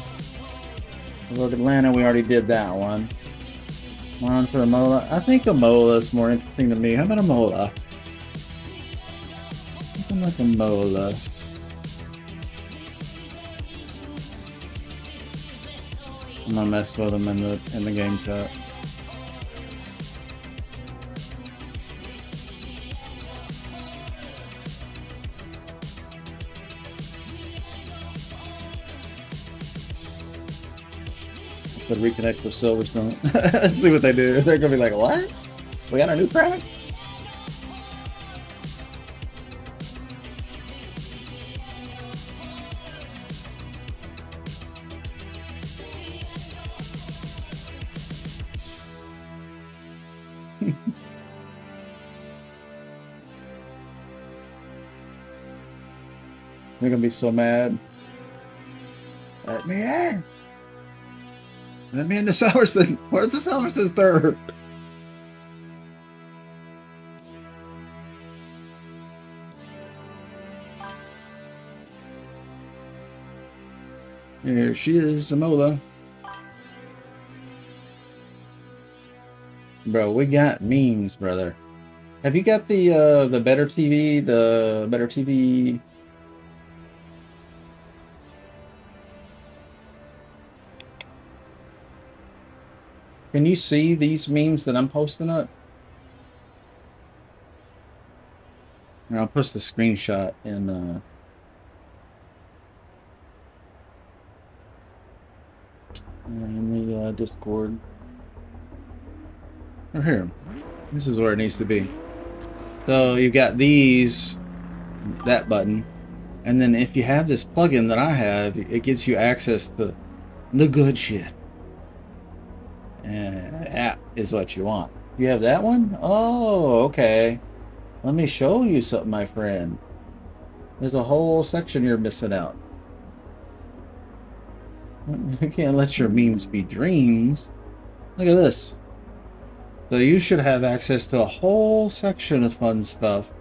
Look, Atlanta, we already did that one. Monza, Imola. I think Imola is more interesting to me. How about Imola? Something like Imola. I'm gonna mess with them in the game chat. But reconnect with Silverstone. Let's see what they do. They're gonna be like, what? We got a new product? They're gonna be so mad. Let me in! Let me in the Silverstone! Where's the Silverstone third? Here she is, Imola. Bro, we got memes, brother. Have you got the better TV? The better TV. Can you see these memes that I'm posting up? And I'll post the screenshot in the Discord. Right here. This is where it needs to be. So you've got these, that button, and then if you have this plugin that I have, it gives you access to the good shit. App is what you want. You have that one? Oh, okay. Let me show you something, my friend. There's a whole section you're missing out. You can't let your memes be dreams. Look at this. So you should have access to a whole section of fun stuff.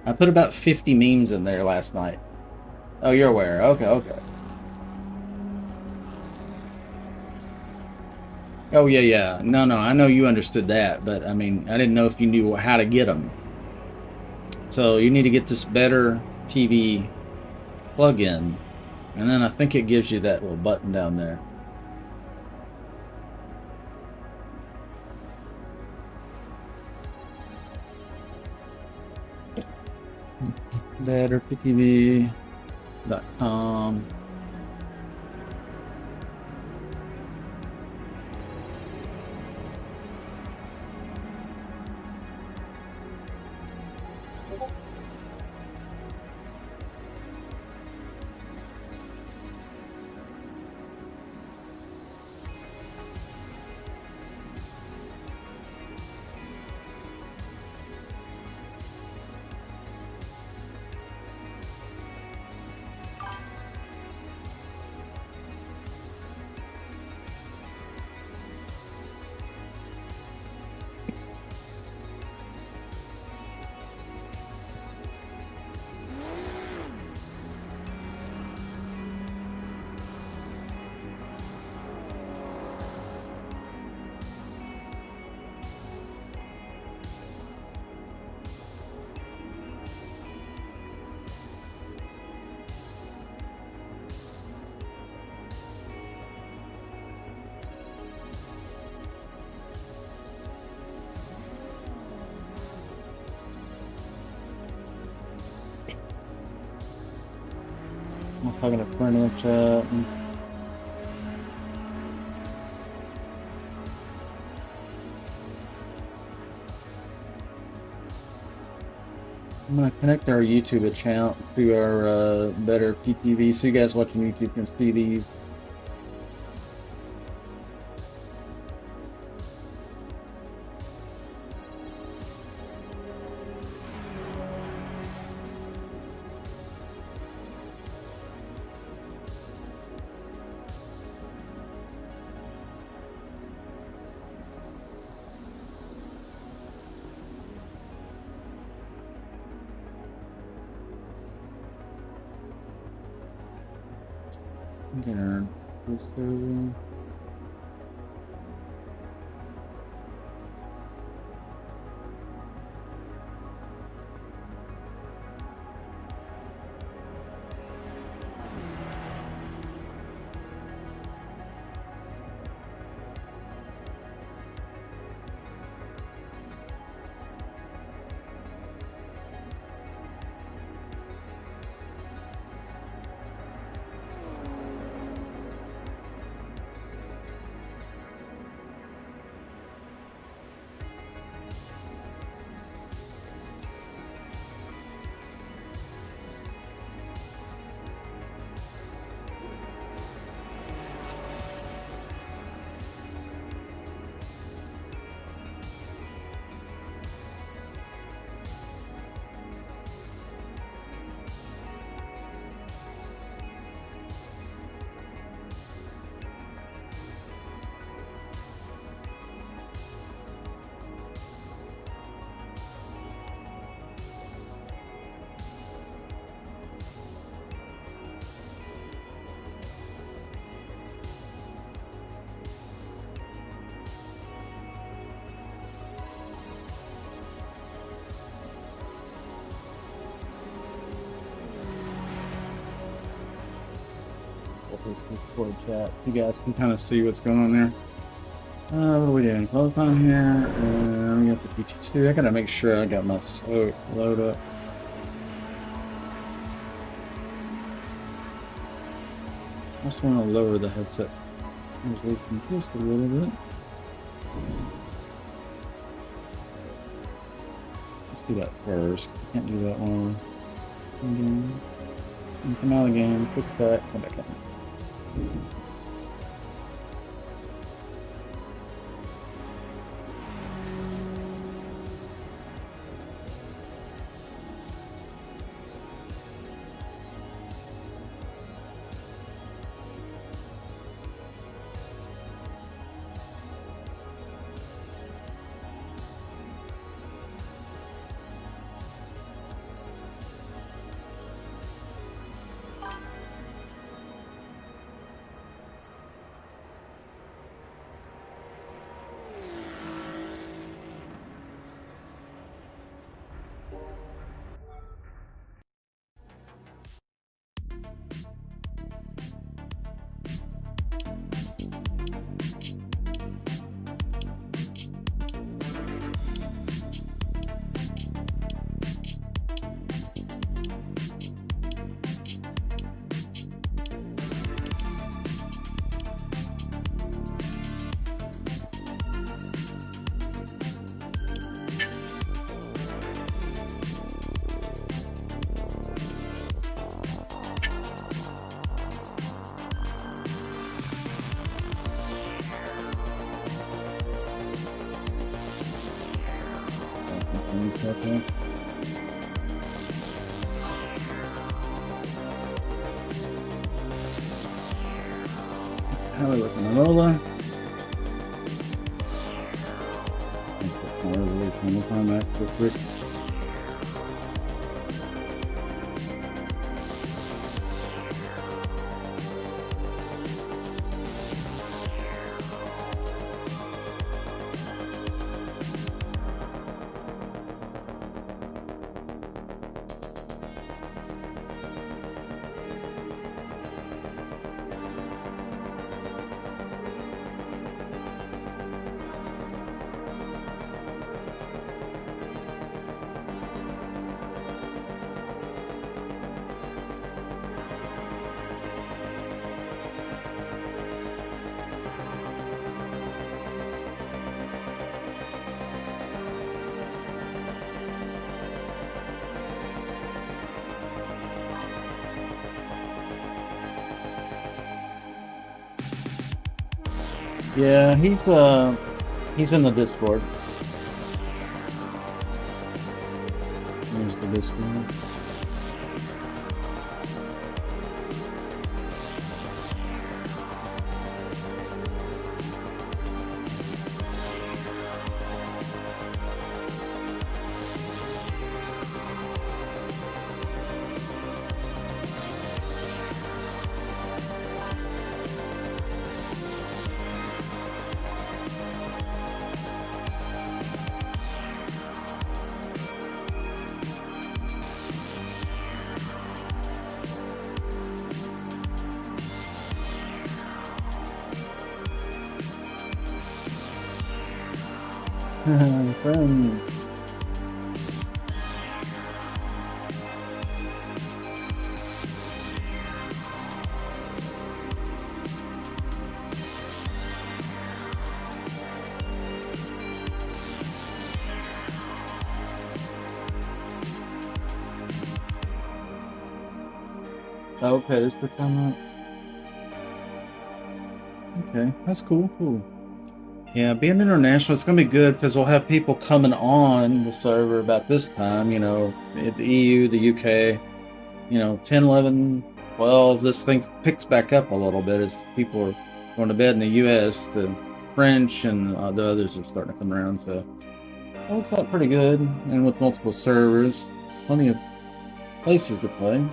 I put about 50 memes in there last night. Oh, you're aware. Okay, okay. Oh, yeah, yeah. No, I know you understood that, but I mean, I didn't know if you knew how to get them. So you need to get this Better TV plugin, and then I think it gives you that little button down there. BetterPTV.com. I was talking to a friend in the chat. I'm gonna connect our YouTube account to our Better PTV, so you guys watching YouTube can see these. Get our this Discord chat. You guys can kind of see what's going on there. What are we doing? Close on here. We got the GT2. I gotta make sure I got my load up. I just want to lower the headset resolution just a little bit. Let's do that first. Can't do that one. Again. Come out again. Quick cut. Come back in. Okay. How are we looking? Lola? Resolution. We'll find that real quick. Yeah, he's in the Discord. There's the Discord. Friend. Okay, there's the comment. Okay, that's cool, cool. Yeah, being international, it's going to be good because we'll have people coming on the server about this time, you know, the EU, the UK, you know, 10, 11, 12, this thing picks back up a little bit as people are going to bed in the US, the French and the others are starting to come around, so it looks like pretty good, and with multiple servers, plenty of places to play.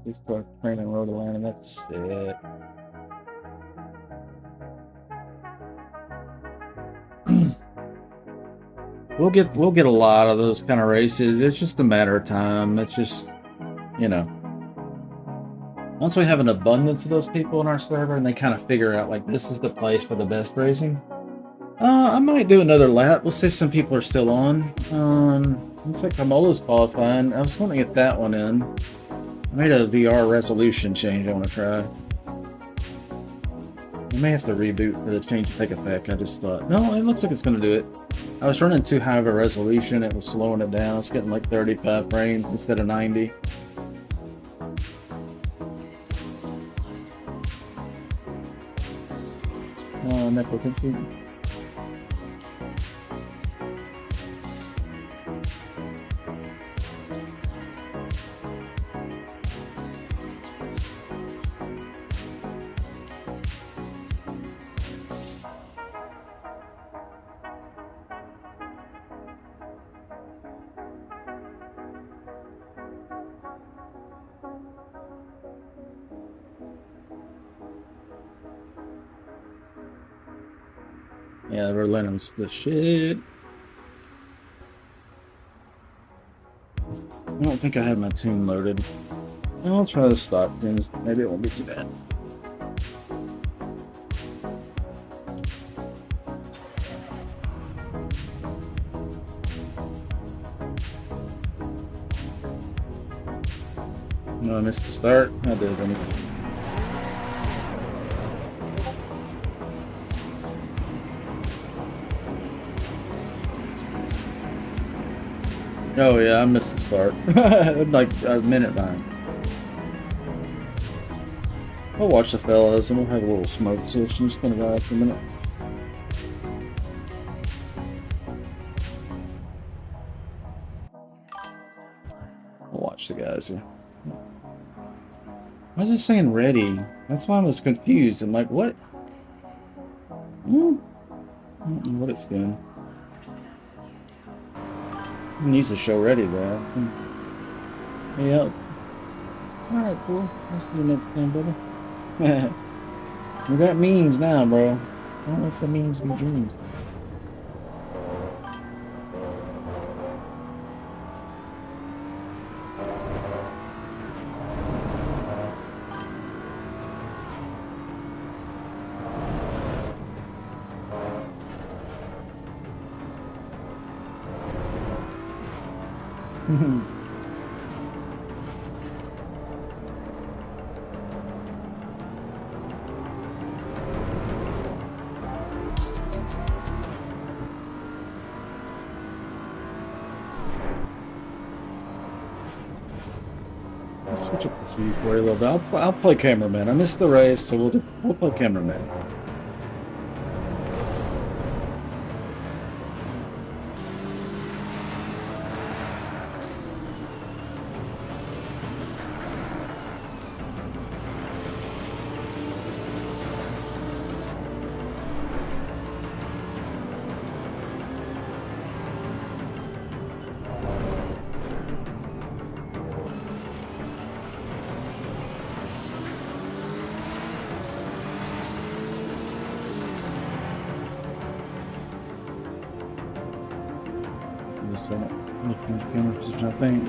We start training Road Atlanta, that's it. We'll get a lot of those kind of races. It's just a matter of time. It's just, you know, once we have an abundance of those people in our server and they kind of figure out like this is the place for the best racing, I might do another lap. We'll see if some people are still on. Looks like Kamola's qualifying. I was going to get that one in. I made a VR resolution change I want to try. I may have to reboot for the change to take effect. I just thought, no, it looks like it's going to do it. I was running too high of a resolution. It was slowing it down. It's getting like 35 frames instead of 90. Network config. Yeah, Berlinum's the shit. I don't think I have my tune loaded. I'll try the stock tunes. Maybe it won't be too bad. missed the start. I didn't. Oh yeah, I missed the start. Like a minute behind. I'll watch the fellas and we'll have a little smoke session. Just gonna go out for a minute. I'll watch the guys here. Why is it saying ready? That's why I was confused. I'm like, what? I don't know what it's doing. It needs to show ready there. Yep. Alright, cool. I'll see you next time, brother. We got memes now, bro. I don't know if the memes be dreams. Switch up the speed for you a little bit. I'll play cameraman. I missed the race, so we'll play cameraman. Set up. I'll change camera position, I think.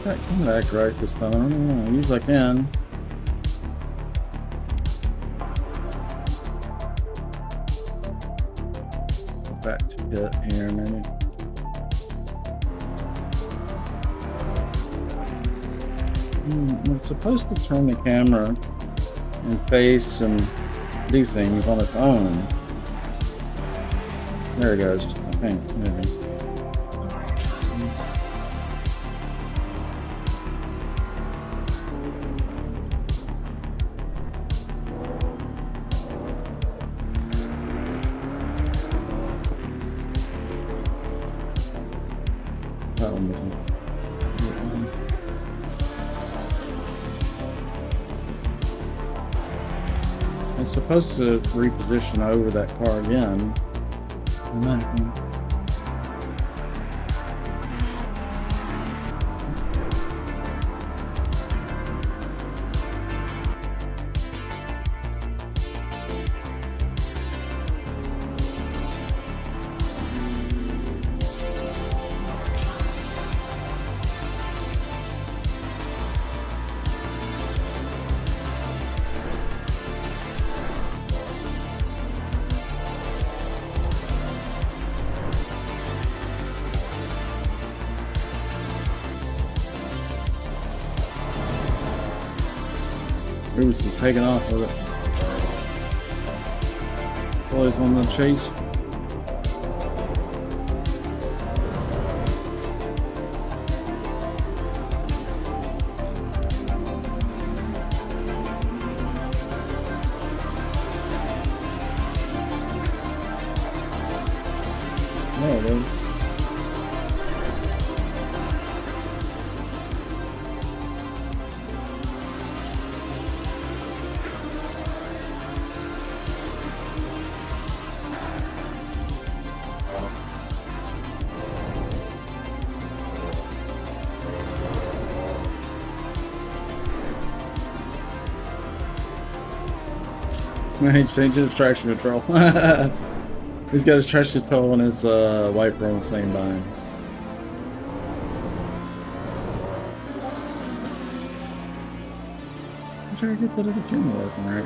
I'm gonna act right this time. I don't know. Usually I can. Back to pit here, maybe. I'm supposed to turn the camera and face and do things on its own. There it goes. I think maybe. It's supposed to reposition over that car again. Roots is taking off with it. Boys on the chase. No, dude. He's changing his traction control. He's got his traction control and his wiper on the same bind. I'm trying to get that other camera working right.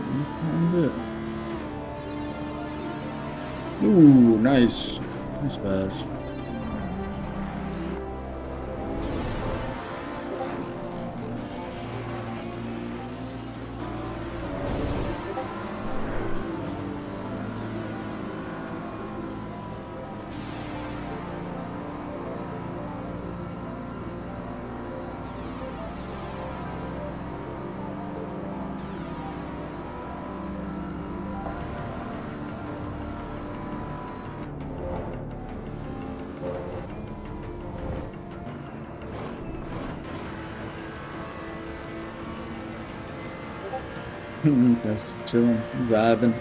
Ooh, nice. Nice pass. Just chilling, vibing.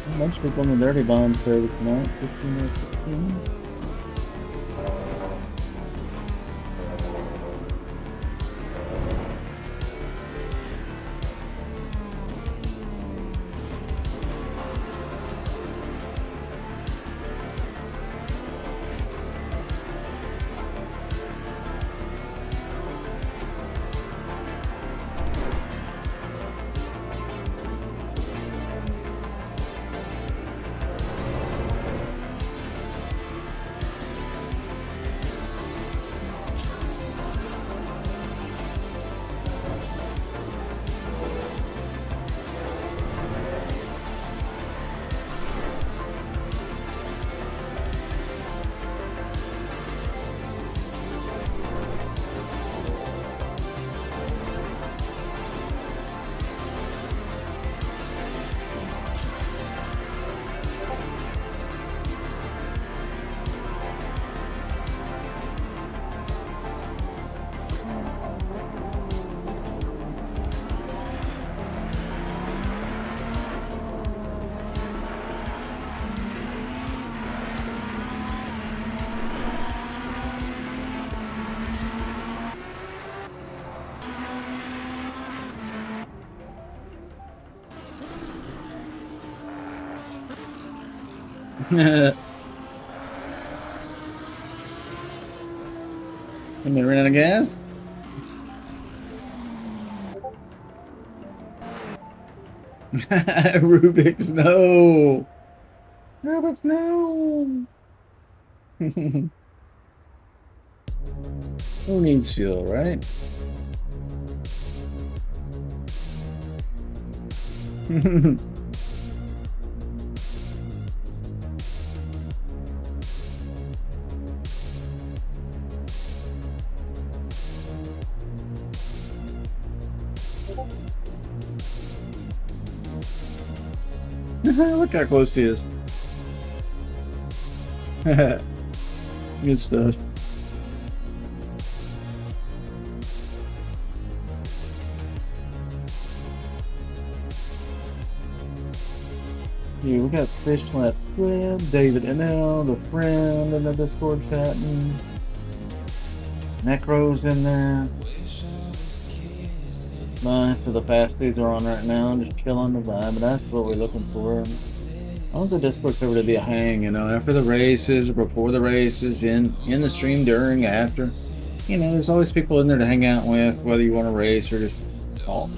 A bunch of people on the Dirty Bomb server tonight. 15 or 16. I mean, ran out of gas? Rubik's, no! Rubik's, no! Who needs fuel, right? Look how close he is. Good stuff. Yeah, we got Fish Lap Squid, David NL, the friend in the Discord chatting. Necro's in there. Nice for the fasties are on right now, just chilling the vibe, but that's what we're looking for. I want the Discord server to be a hang, you know, after the races, before the races, in the stream, during, after. You know, there's always people in there to hang out with, whether you want to race or just talk.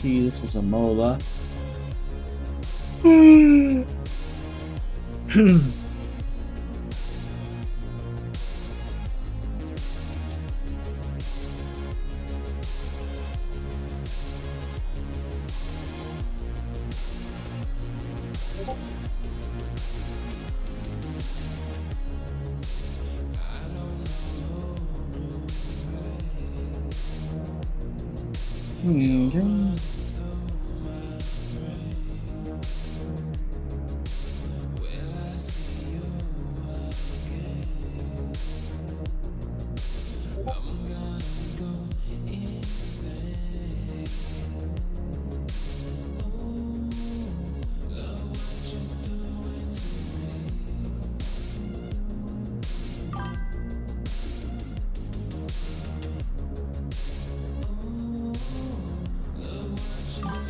This is a mola. Okay.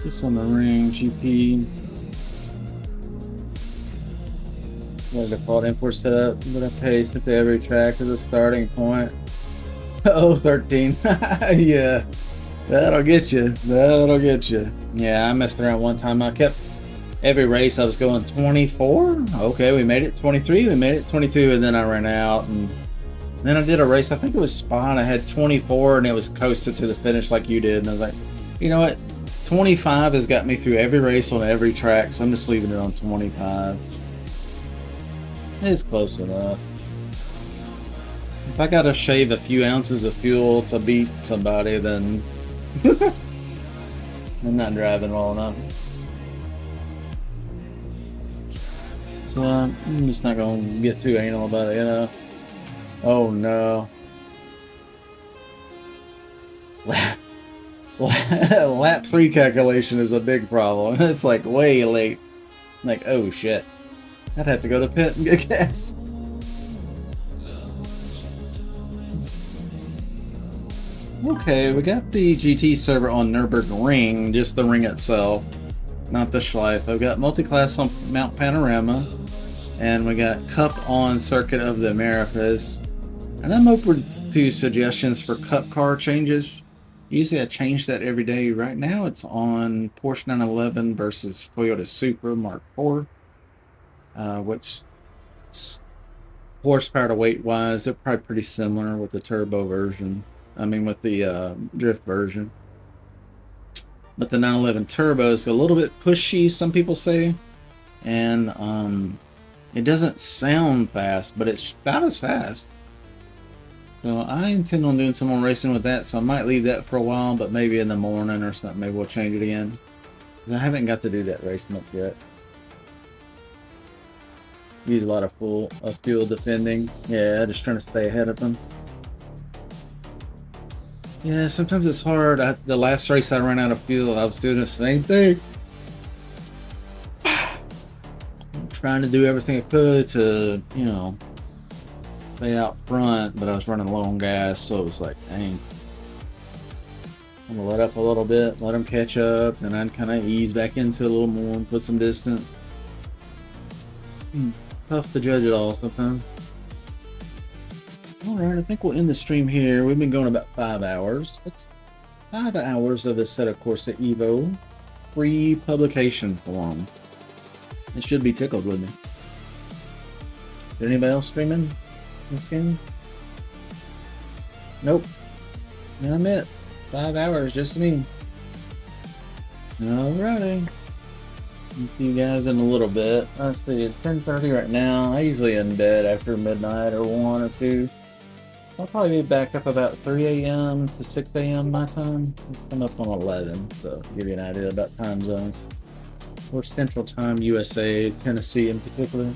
Just on the ring, GP. The default import setup, but I pay to every track as a starting point. Oh, 13. Yeah, that'll get you. That'll get you. Yeah, I messed around one time. I kept every race I was going 24. Okay, we made it 23. We made it 22, and then I ran out. And then I did a race. I think it was Spa, and I had 24, and it was coasted to the finish like you did. And I was like, you know what? 25 has got me through every race on every track, so I'm just leaving it on 25. It's close enough. If I gotta shave a few ounces of fuel to beat somebody, then I'm not driving well enough. So I'm just not gonna get too anal about it, you know? Oh no. Lap 3 calculation is a big problem. It's like way late. Like, oh shit. I'd have to go to pit and get gas. Okay, we got the GT server on Nürburgring, just the ring itself, not the Schleif. I've got multi-class on Mount Panorama, and we got Cup on Circuit of the Americas. And I'm open to suggestions for Cup car changes. Usually I change that every day. Right now it's on Porsche 911 versus Toyota Supra Mark IV. Which horsepower to weight wise, they're probably pretty similar with the turbo version. I mean, with the drift version. But the 911 turbo is a little bit pushy, some people say, and it doesn't sound fast, but it's about as fast. So I intend on doing some more racing with that, so I might leave that for a while, but maybe in the morning or something, maybe we'll change it again. I haven't got to do that race much yet. Use a lot of fuel defending. Yeah, just trying to stay ahead of them. Yeah, sometimes it's hard. The last race I ran out of fuel, I was doing the same thing. Trying to do everything I could to, you know, stay out front, but I was running low on gas, so it was like, dang. I'm gonna let up a little bit, let them catch up, and then kind of ease back into a little more and put some distance. Tough to judge it all sometimes. Alright, I think we'll end the stream here. We've been going about 5 hours. That's 5 hours of Assetto Corsa EVO free publication form. It should be tickled with me. Is anybody else streaming this game? Nope. I'm it. 5 hours, just me. Alrighty. I'll see you guys in a little bit. Let's see, it's 10:30 right now. I usually in bed after midnight or 1 or 2. I'll probably be back up about 3 a.m. to 6 a.m. my time. It's come up on 11, so to give you an idea about time zones. Or Central Time, USA, Tennessee in particular.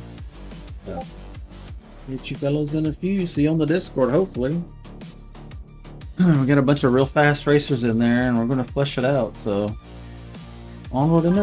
So, get you fellows in a few. See you on the Discord, hopefully. We got a bunch of real fast racers in there, and we're going to flesh it out, so onward and